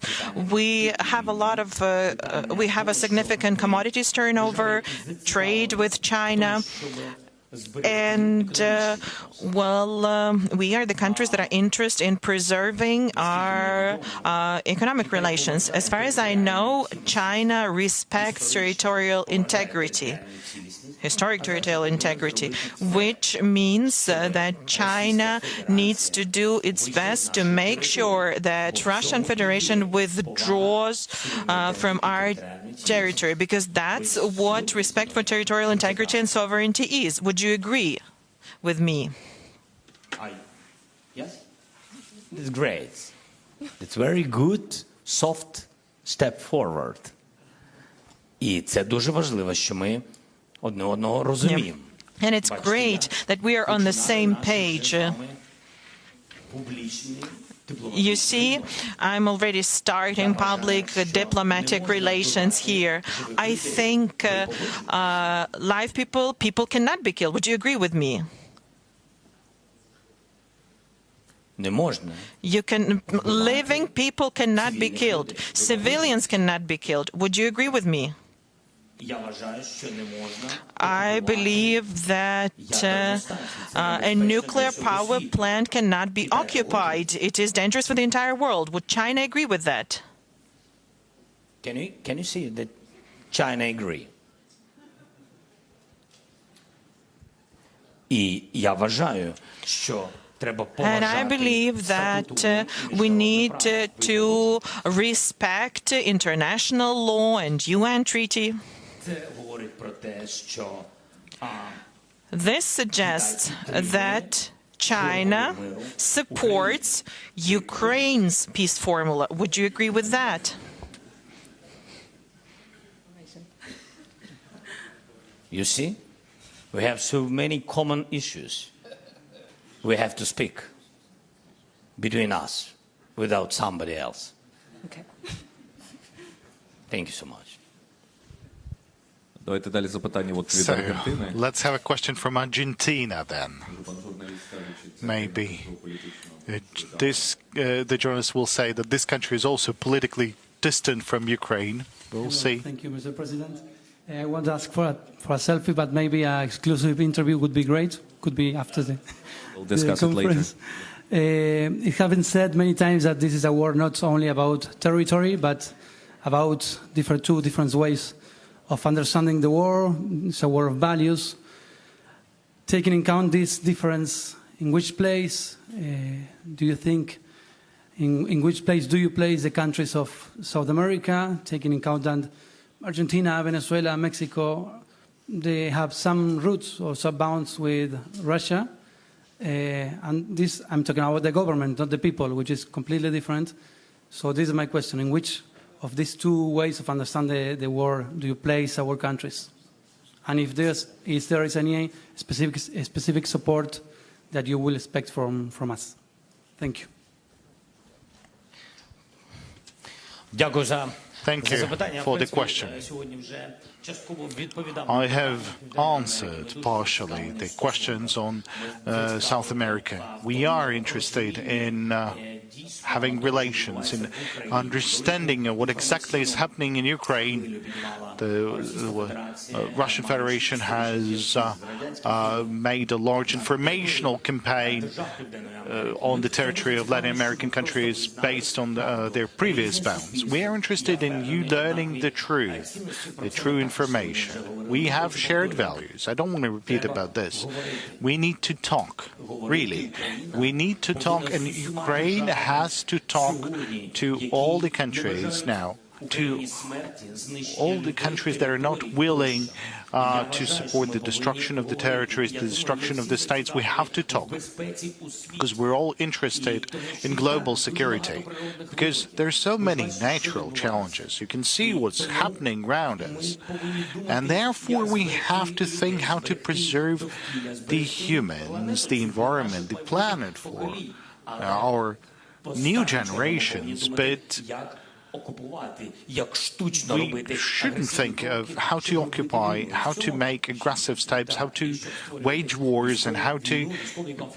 We have a significant commodities turnover, trade with China. And, we are the countries that are interested in preserving our economic relations. As far as I know, China respects territorial integrity, historic territorial integrity, which means that China needs to do its best to make sure that Russian Federation withdraws from our territory, because that's what respect for territorial integrity and sovereignty is. Would you agree with me? Yes. It's great. It's very good, soft step forward. І це дуже важливо, що ми одне одного розуміємо. And it's great that we are on the same page. You see, I'm already starting public diplomatic relations here. I think live people cannot be killed. Would you agree with me? Living people cannot be killed. Civilians cannot be killed. Would you agree with me? I believe that a nuclear power plant cannot be occupied. It is dangerous for the entire world. Would China agree with that? Can you see that China agree? І я вважаю, що And I believe that we need to respect international law and UN treaty. This suggests that China supports Ukraine's peace formula. Would you agree with that? You see, we have so many common issues. We have to speak between us without somebody else. Okay. Thank you so much. Давайте далі запитання від Аргентини. Let's have a question from Argentina then. Maybe the journalist will say that this country is also politically distant from Ukraine. We'll see. Thank you, Mr. President. I want to ask for a selfie, but maybe an exclusive interview would be great. Could be after We'll discuss it later. It has been said many times that this is a war not only about territory, but about two different ways of understanding the war. It's a war of values. Taking into account this difference, in which place do you think, in which place do you place the countries of South America, taking into account that Argentina, Venezuela, Mexico, they have some roots or sub-bounds with Russia. And this, I'm talking about the government, not the people, which is completely different. So this is my question. In which of these two ways of understanding the war do you place our countries? And if there is any specific support that you will expect from us? Thank you. Дякую за Thank you for the question. I have answered partially the questions on South America. We are interested in having relations, in understanding what exactly is happening in Ukraine. The Russian Federation has made a large informational campaign on the territory of Latin American countries based on their previous bounds. We are interested in you learning the true information. We have shared values. I don't want to repeat about this. We need to talk, really. We need to talk, and Ukraine has to talk to all the countries now, to all the countries that are not willing to support the destruction of the territories, the destruction of the states. We have to talk, because we're all interested in global security, because there are so many natural challenges. You can see what's happening around us, and therefore we have to think how to preserve the humans, the environment, the planet for our new generations, but we shouldn't think of how to occupy, how to make aggressive steps, how to wage wars, and how to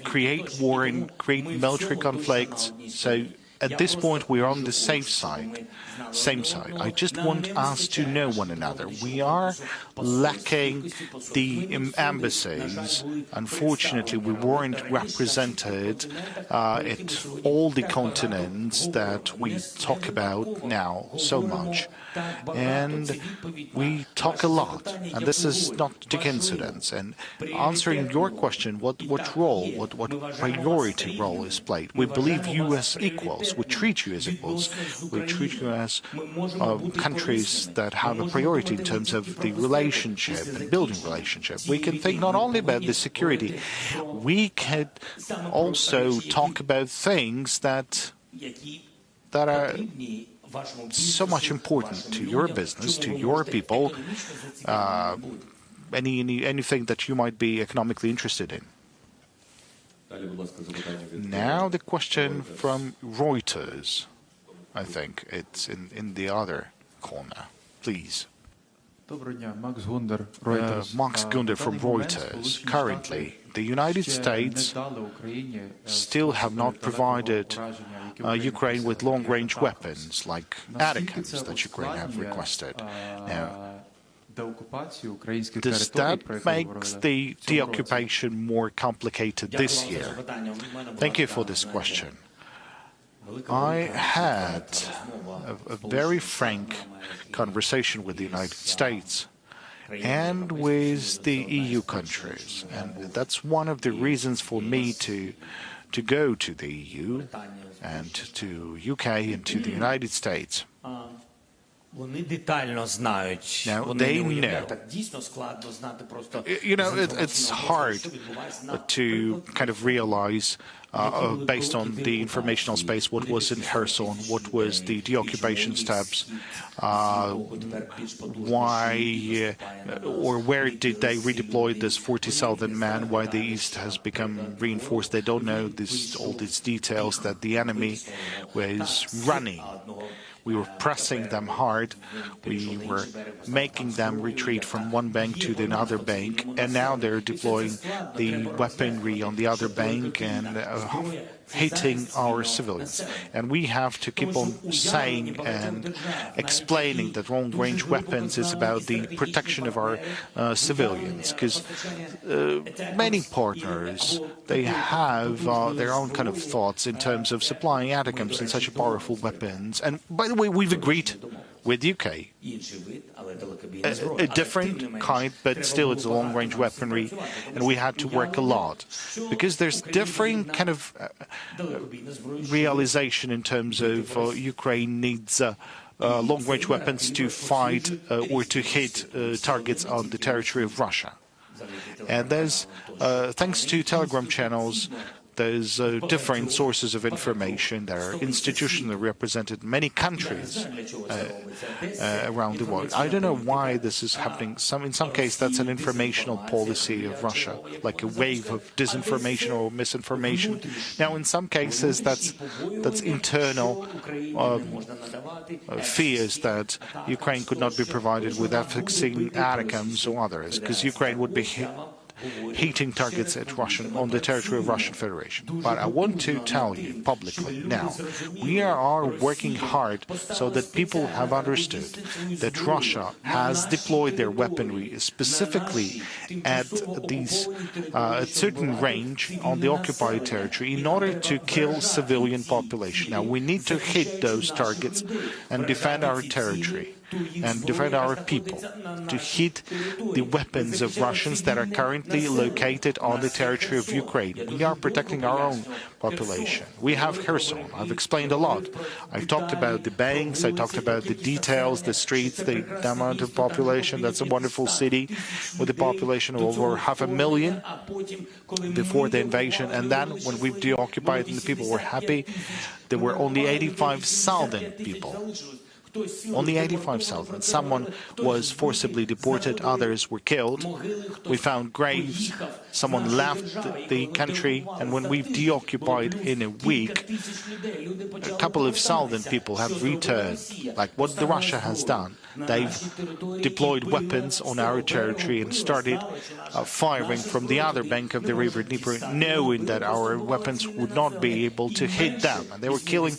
create war and create military conflicts. So at this point, we are on the safe side, same side. I just want us to know one another. We are lacking the embassies. Unfortunately, we weren't represented at all the continents that we talk about now so much. And we talk a lot, and this is not a coincidence. And answering your question, what role, what priority role is played? We believe you as equals. We treat you as equals. We treat you as countries that have a priority in terms of the relationship and building relationship. We can think not only about the security, we could also talk about things that are so much important to your business, to your people, anything that you might be economically interested in. Now the question from Reuters. I think it's in the other corner. Please. Max Gunder from Reuters. Currently, the United States still have not provided Ukraine with long-range weapons like ATACMS that Ukraine have requested. Now, does that make the deoccupation more complicated this year? Thank you for this question. I had a very frank conversation with the United States and with the EU countries, and that's one of the reasons for me to go to the EU and to UK and to the United States. Now, they know. You know, it's hard to kind of realize, based on the informational space, what was in Kherson, what was the deoccupation steps, why or where did they redeploy this 40,000 men, why the East has become reinforced. They don't know all these details, that the enemy was running. We were pressing them hard. We were making them retreat from one bank to the other bank, and now they're deploying the weaponry on the other bank and hitting our civilians. And we have to keep on saying and explaining that long-range weapons is about the protection of our civilians, because many partners, they have their own kind of thoughts in terms of supplying ATACMS and such powerful weapons. And by the way, we've agreed with UK a different kind, but still it's a long-range weaponry, and we had to work a lot because there's different kind of realization in terms of Ukraine needs long-range weapons to fight or to hit targets on the territory of Russia. And there's, thanks to Telegram channels, there's different sources of information. There are institutions that represented many countries around the world. I don't know why this is happening. In some cases, that's an informational policy of Russia, like a wave of disinformation or misinformation. Now, in some cases, that's internal fears that Ukraine could not be provided with F-16 ATACMS or others, because Ukraine would be hitting targets on the territory of Russian Federation. But I want to tell you publicly now, we are working hard so that people have understood that Russia has deployed their weaponry specifically at a certain range on the occupied territory in order to kill civilian population. Now, we need to hit those targets and defend our territory and defend our people, to hit the weapons of Russians that are currently located on the territory of Ukraine. We are protecting our own population. We have Kherson. I've explained a lot. I've talked about the banks, I talked about the details, the streets, the amount of population. That's a wonderful city with a population of over 500,000 before the invasion. And then when we deoccupied and the people were happy, there were only 85,000 people. Only 85,000. Someone was forcibly deported, others were killed. We found graves, someone left the country, and when we've deoccupied in a week, a couple of thousand people have returned. Like what Russia has done, they've deployed weapons on our territory and started firing from the other bank of the river Dnieper, knowing that our weapons would not be able to hit them, and they were killing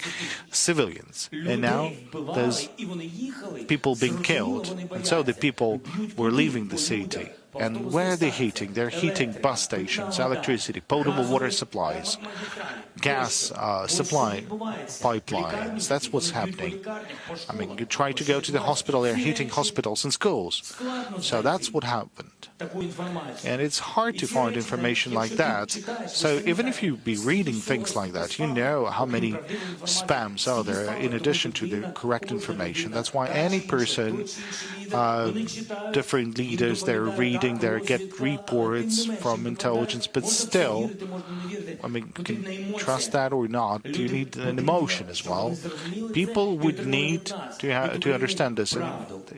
civilians. And now there's people being killed, and so the people were leaving the city. And where are they heating? They're heating bus stations, electricity, potable water supplies, gas supply pipelines. That's what's happening. I mean, you try to go to the hospital, they're heating hospitals and schools. So that's what happened. And it's hard to find information like that. So even if you be reading things like that, you know how many spams are there in addition to the correct information. That's why any person, different leaders, they're reading, they get reports from intelligence, but still, I mean, you can trust that or not. You need an emotion as well. People would need to understand this, and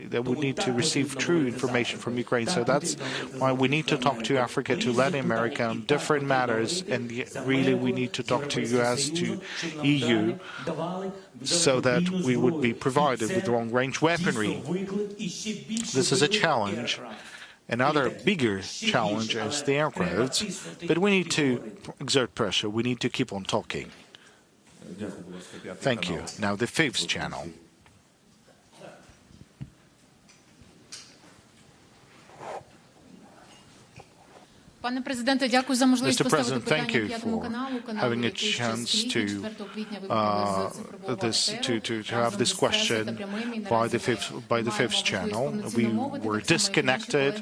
they would need to receive true information from Ukraine. So that's why we need to talk to Africa, to Latin America on different matters, and really we need to talk to US, to EU, so that we would be provided with long-range weaponry. This is a challenge. Another bigger challenge is the aircrafts, but we need to exert pressure. We need to keep on talking. Thank you. Now the fifth channel. Mr. President, thank you for having a chance to have this question by the fifth channel. We were disconnected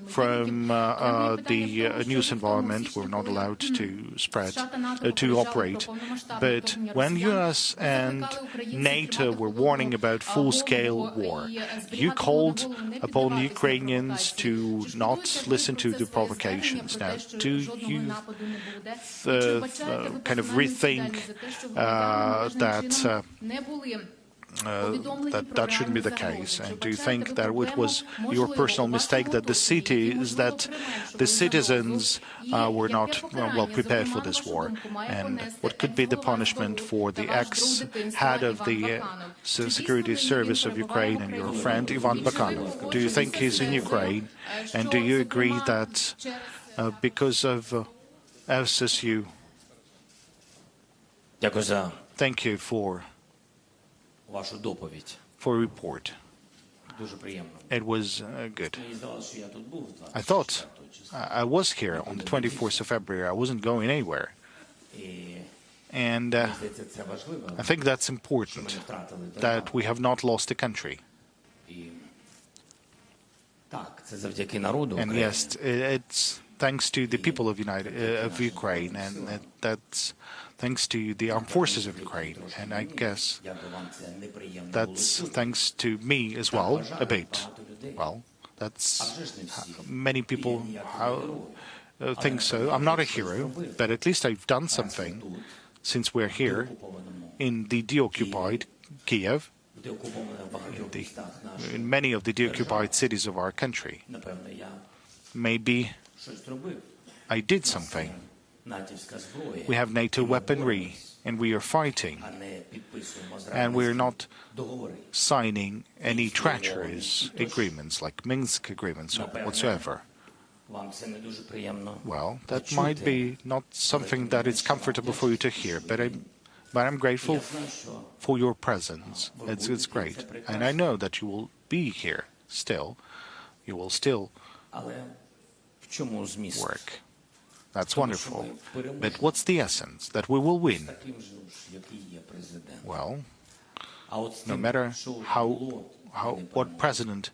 from the news environment. We're not allowed to operate. But when US and NATO were warning about full-scale war, you called upon Ukrainians to not listen to the provocation. Now, do you kind of rethink that shouldn't be the case? And do you think that it was your personal mistake that the citizens were not well prepared for this war? And what could be the punishment for the ex-head of the Security Service of Ukraine and your friend Ivan Bakanov? Do you think he's in Ukraine? And do you agree that because of FSSU? Thank you for report. It was good. I thought I was here on the 24th of February. I wasn't going anywhere. And I think that's important, that we have not lost the country. And yes, it's thanks to the people of Ukraine, and that's thanks to the armed forces of Ukraine. And I guess that's thanks to me as well, a bit. Well, that's many people think so. I'm not a hero, but at least I've done something since we're here in the deoccupied Kyiv, in many of the deoccupied cities of our country. Maybe I did something. We have NATO weaponry, and we are fighting, and we're not signing any treacherous agreements like Minsk agreements or whatsoever. Well, that might be not something that is comfortable for you to hear, but I'm grateful for your presence. It's great, and I know that you will be here still. You will still work. That's wonderful. But what's the essence? That we will win. Well, no matter what president,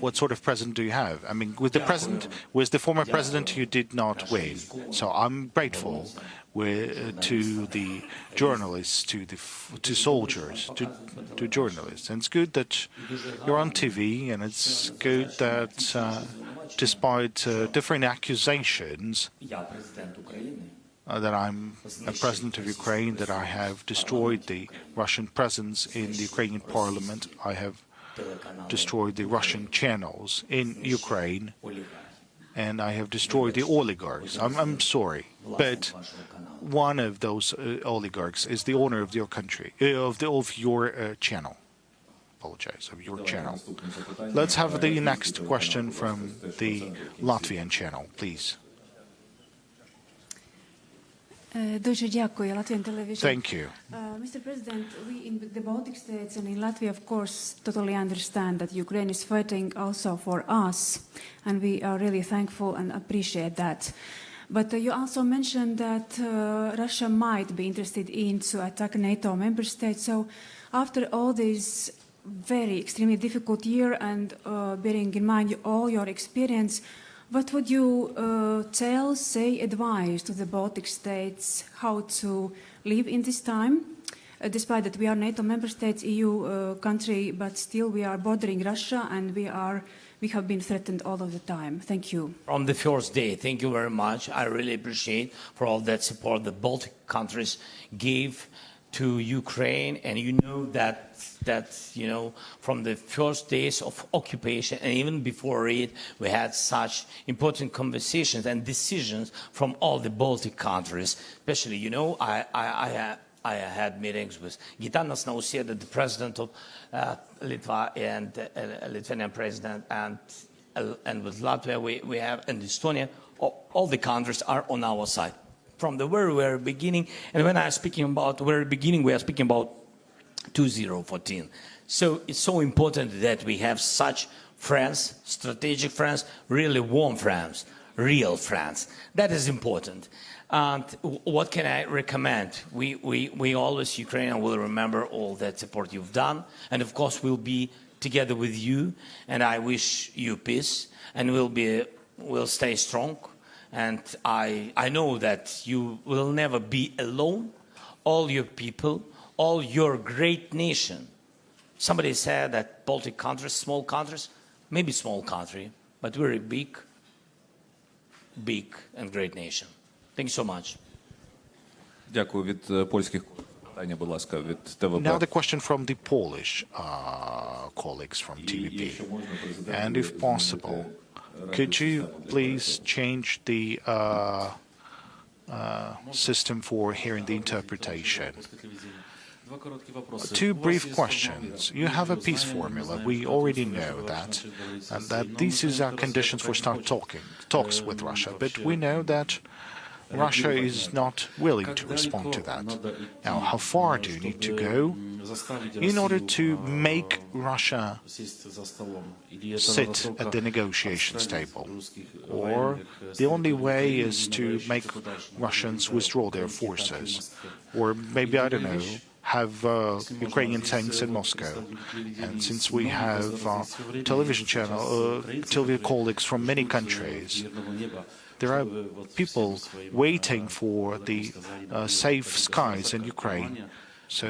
what sort of president do you have? I mean, with the former president, you did not win. So I'm grateful to the journalists, to soldiers, to journalists. And it's good that you're on TV, and it's good that despite different accusations that I'm a president of Ukraine, that I have destroyed the Russian presence in the Ukrainian parliament, I have destroyed the Russian channels in Ukraine, and I have destroyed the oligarchs. I'm sorry, but one of those oligarchs is the owner of your country, of your channel. Apologize, of your channel. Let's have the next question from the Latvian channel, please. Thank you. Mr. President, we in the Baltic states and in Latvia, of course, totally understand that Ukraine is fighting also for us, and we are really thankful and appreciate that. But you also mentioned that Russia might be interested in to attack NATO member states. So after all this very extremely difficult year and bearing in mind all your experience, what would you advise to the Baltic states how to live in this time? Despite that we are NATO member states, EU country, but still we are bordering Russia, and we have been threatened all of the time. Thank you. From the first day, thank you very much. I really appreciate for all that support the Baltic countries gave to Ukraine, and you know that from the first days of occupation and even before it, we had such important conversations and decisions from all the Baltic countries. Especially, I had meetings with Gitanas Nausėda, the president of Litva, and Lithuanian president, and with Latvia we have, and Estonia. All the countries are on our side from the very, very beginning. And when I'm speaking about the very beginning, we are speaking about 2014. So it's so important that we have such friends, strategic friends, really warm friends, real friends. That is important. And what can I recommend? We always, Ukrainian, will remember all that support you've done. And of course, we'll be together with you. And I wish you peace. And we'll stay strong. And I know that you will never be alone. All your people, all your great nation. Somebody said that Baltic countries, small countries, maybe small country, but very big and great nation. Thank you so much. Дякую. Від польських питання, будь ласка, від ТВП. Now the question from the Polish colleagues from TVP. And if possible, could you please change the system for hearing the interpretation? Two brief questions. You have a peace formula. We already know that, and that these are conditions for talks with Russia. But we know that Russia is not willing to respond to that. Now, how far do you need to go in order to make Russia sit at the negotiations table? Or the only way is to make Russians withdraw their forces? Or maybe, I don't know, have Ukrainian tanks in Moscow. And since we have television colleagues from many countries, there are people waiting for the safe skies in Ukraine. So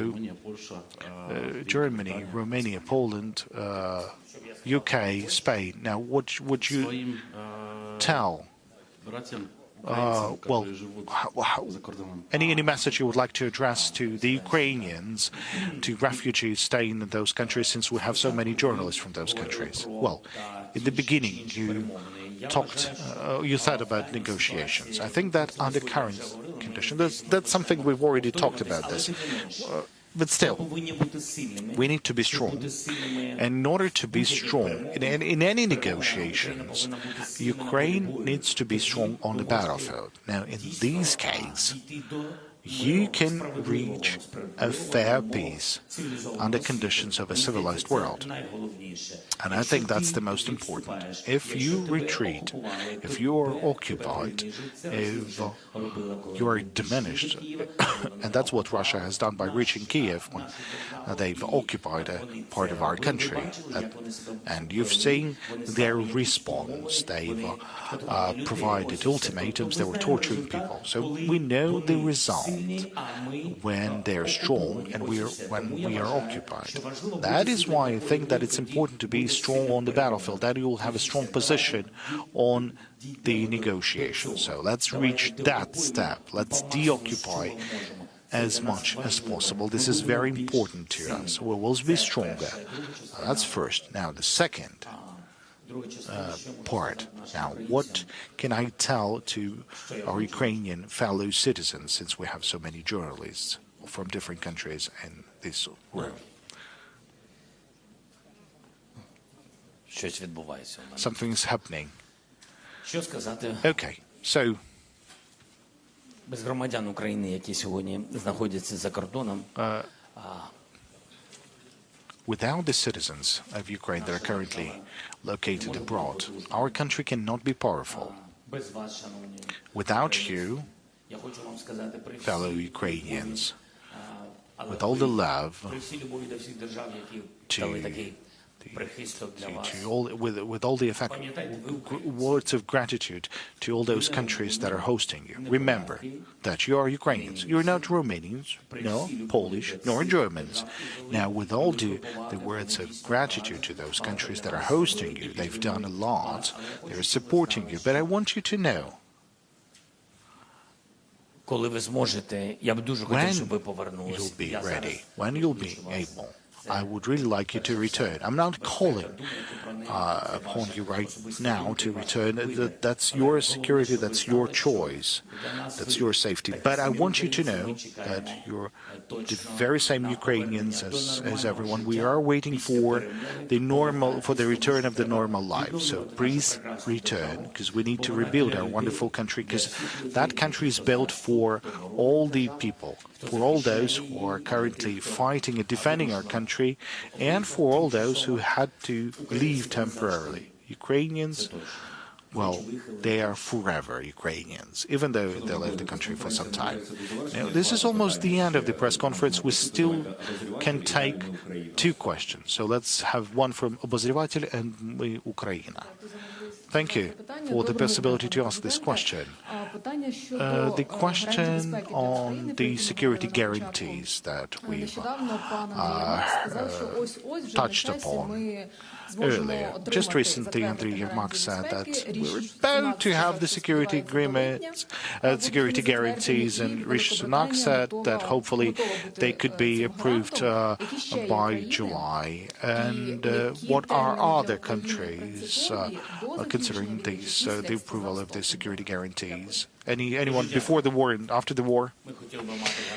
Germany, Romania, Poland, UK, Spain. Now, what would you tell Well, any message you would like to address to the Ukrainians, to refugees staying in those countries, since we have so many journalists from those countries? Well, in the beginning, you said about negotiations. I think that under current conditions, that's something we've already talked about this. But still, we need to be strong. And in order to be strong in any negotiations, Ukraine needs to be strong on the battlefield. Now, in this case, you can reach a fair peace under conditions of a civilized world. And I think that's the most important. If you retreat, if you are occupied, if you are diminished, and that's what Russia has done by reaching Kyiv when they've occupied a part of our country. And you've seen their response. They've provided ultimatums, they were torturing people. So we know the result when they're strong and when we are occupied. That is why I think that it's important to be strong on the battlefield, that you will have a strong position on the negotiations. So let's reach that step. Let's deoccupy as much as possible. This is very important to us. We will be stronger. That's first. Now, the second part. Now, what can I tell to our Ukrainian fellow citizens, since we have so many journalists from different countries in this room? Something's happening. Okay, so without the citizens of Ukraine that are currently located abroad, our country cannot be powerful. Without you, fellow Ukrainians, with all the love with all the words of gratitude to all those countries that are hosting you. Remember that you are Ukrainians. You're not Romanians, nor Polish, nor Germans. Now, with all the words of gratitude to those countries that are hosting you, they've done a lot. They're supporting you. But I want you to know, when you'll be ready, when you'll be able, I would really like you to return. I'm not calling upon you right now to return. That's your security, that's your choice, that's your safety. But I want you to know that you're the very same Ukrainians as everyone. We are waiting for the return of the normal life. So please return, because we need to rebuild our wonderful country, because that country is built for all the people, for all those who are currently fighting and defending our country, and for all those who had to leave temporarily. Ukrainians, well, they are forever Ukrainians, even though they left the country for some time. Now, this is almost the end of the press conference. We still can take two questions. So let's have one from Obozrevатель and Ukraina. Thank you for the possibility to ask this question. The question on the security guarantees that we've touched upon earlier. Just recently, Andriy Yermak said that we're about to have the security agreements, security guarantees, and Rishi Sunak said that hopefully they could be approved by July. And what are other countries considering these, the approval of the security guarantees? Anyone before the war and after the war?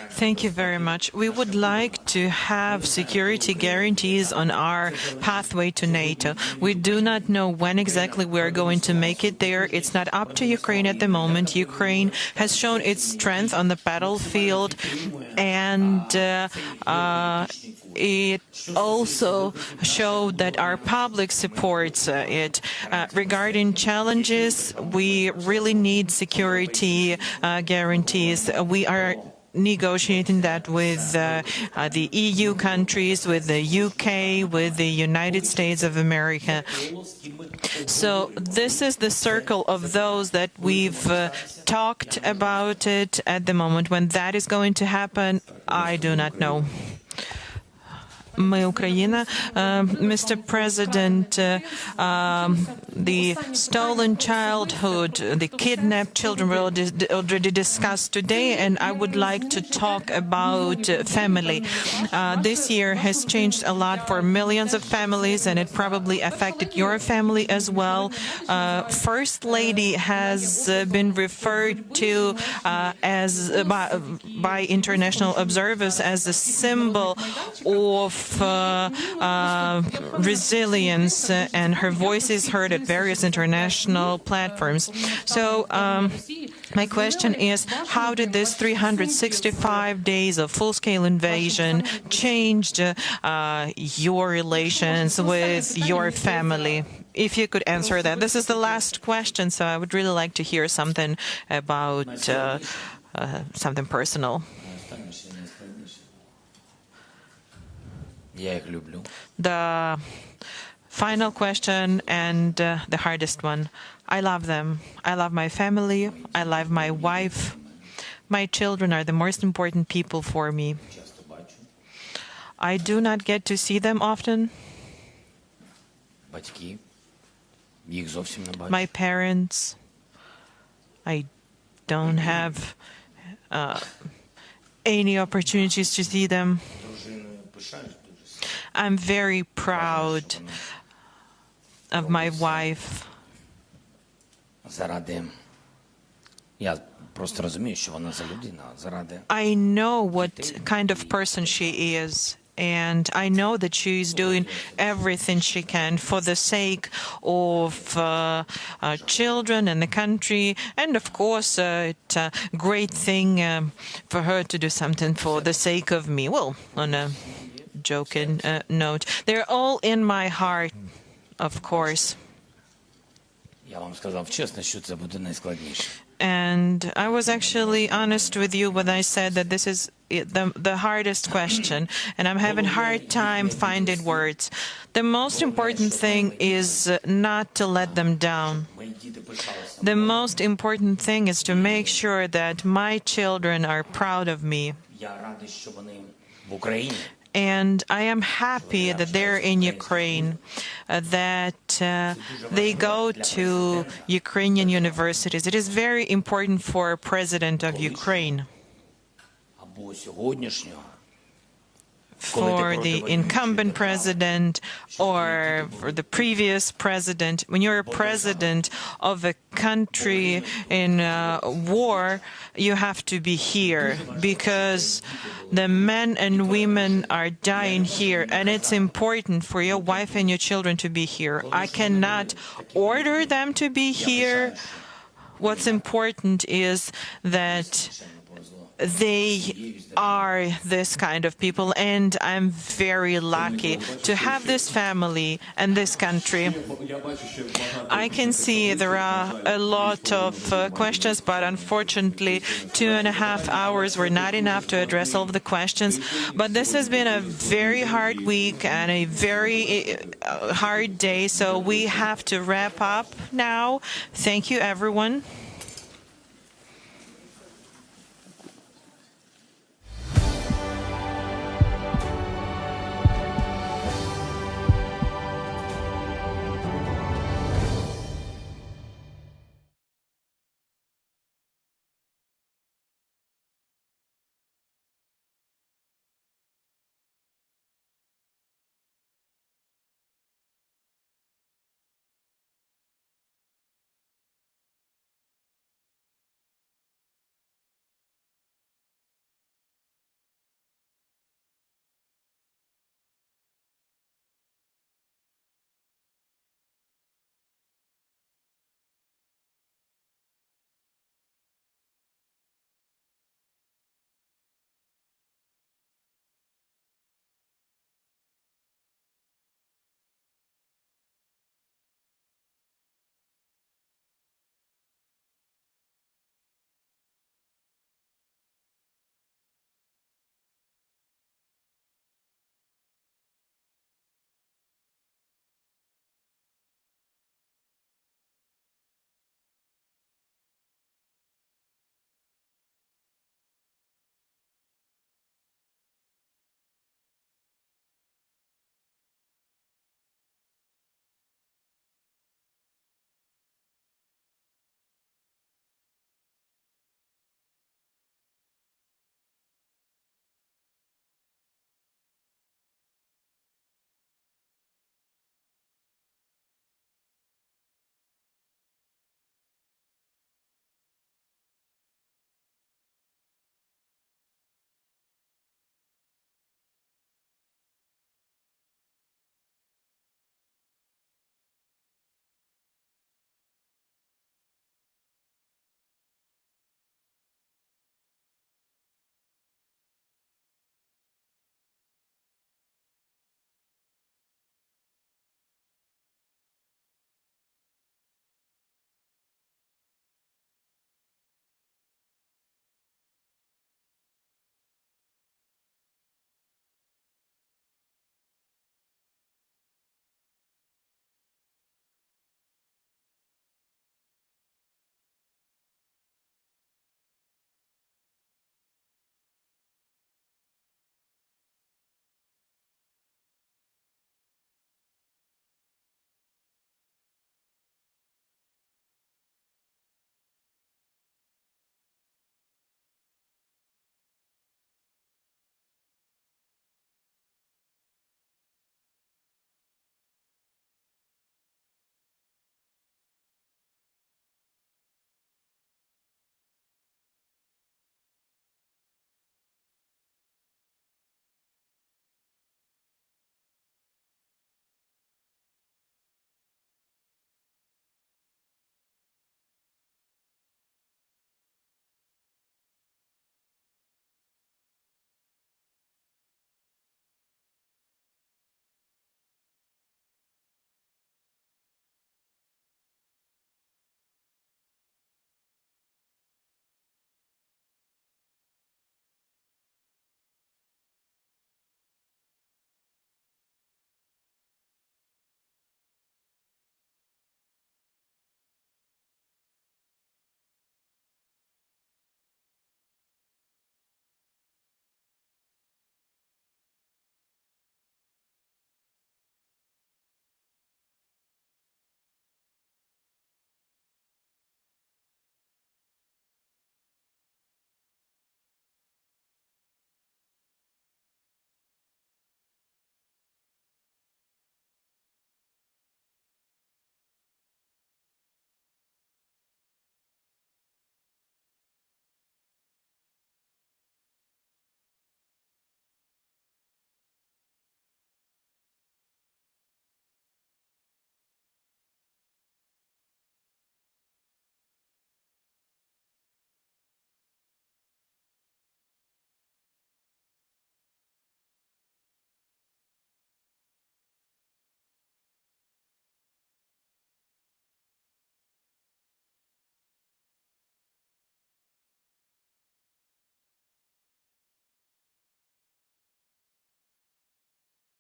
Thank you very much. We would like to have security guarantees on our pathway to NATO. We do not know when exactly we are going to make it there. It's not up to Ukraine at the moment. Ukraine has shown its strength on the battlefield, and it also showed that our public supports it. Regarding challenges, we really need security guarantees. We are negotiating that with the EU countries, with the UK, with the United States of America. So this is the circle of those that we've talked about it at the moment. When that is going to happen, I do not know. Мы Украина. Mr. President, the stolen childhood, the kidnapped children were already discussed today, and I would like to talk about family. This year has changed a lot for millions of families, and it probably affected your family as well. First Lady has been referred to as by international observers as a symbol of resilience, and her voice is heard at various international platforms. So my question is, how did this 365 days of full-scale invasion change your relations with your family? If you could answer that. This is the last question, so I would really like to hear something about something personal. The final question and the hardest one. I love them. I love my family. I love my wife. My children are the most important people for me. I do not get to see them often. My parents, I don't have any opportunities to see them. I'm very proud of my wife. I know what kind of person she is, and I know that she is doing everything she can for the sake of children and the country, and of course it's a great thing for her to do something for the sake of me. Well, on a joking note, they're all in my heart, of course. And I was actually honest with you when I said that this is the hardest question, and I'm having a hard time finding words. The most important thing is not to let them down. The most important thing is to make sure that my children are proud of me. And I am happy that they're in Ukraine, that they go to Ukrainian universities. It is very important for a president of Ukraine, for the incumbent president or for the previous president. When you're a president of a country in war, you have to be here because the men and women are dying here, and it's important for your wife and your children to be here. I cannot order them to be here. What's important is that they are this kind of people, and I'm very lucky to have this family and this country. I can see there are a lot of questions, but unfortunately 2.5 hours were not enough to address all of the questions. But this has been a very hard week and a very hard day, so we have to wrap up now. Thank you, everyone.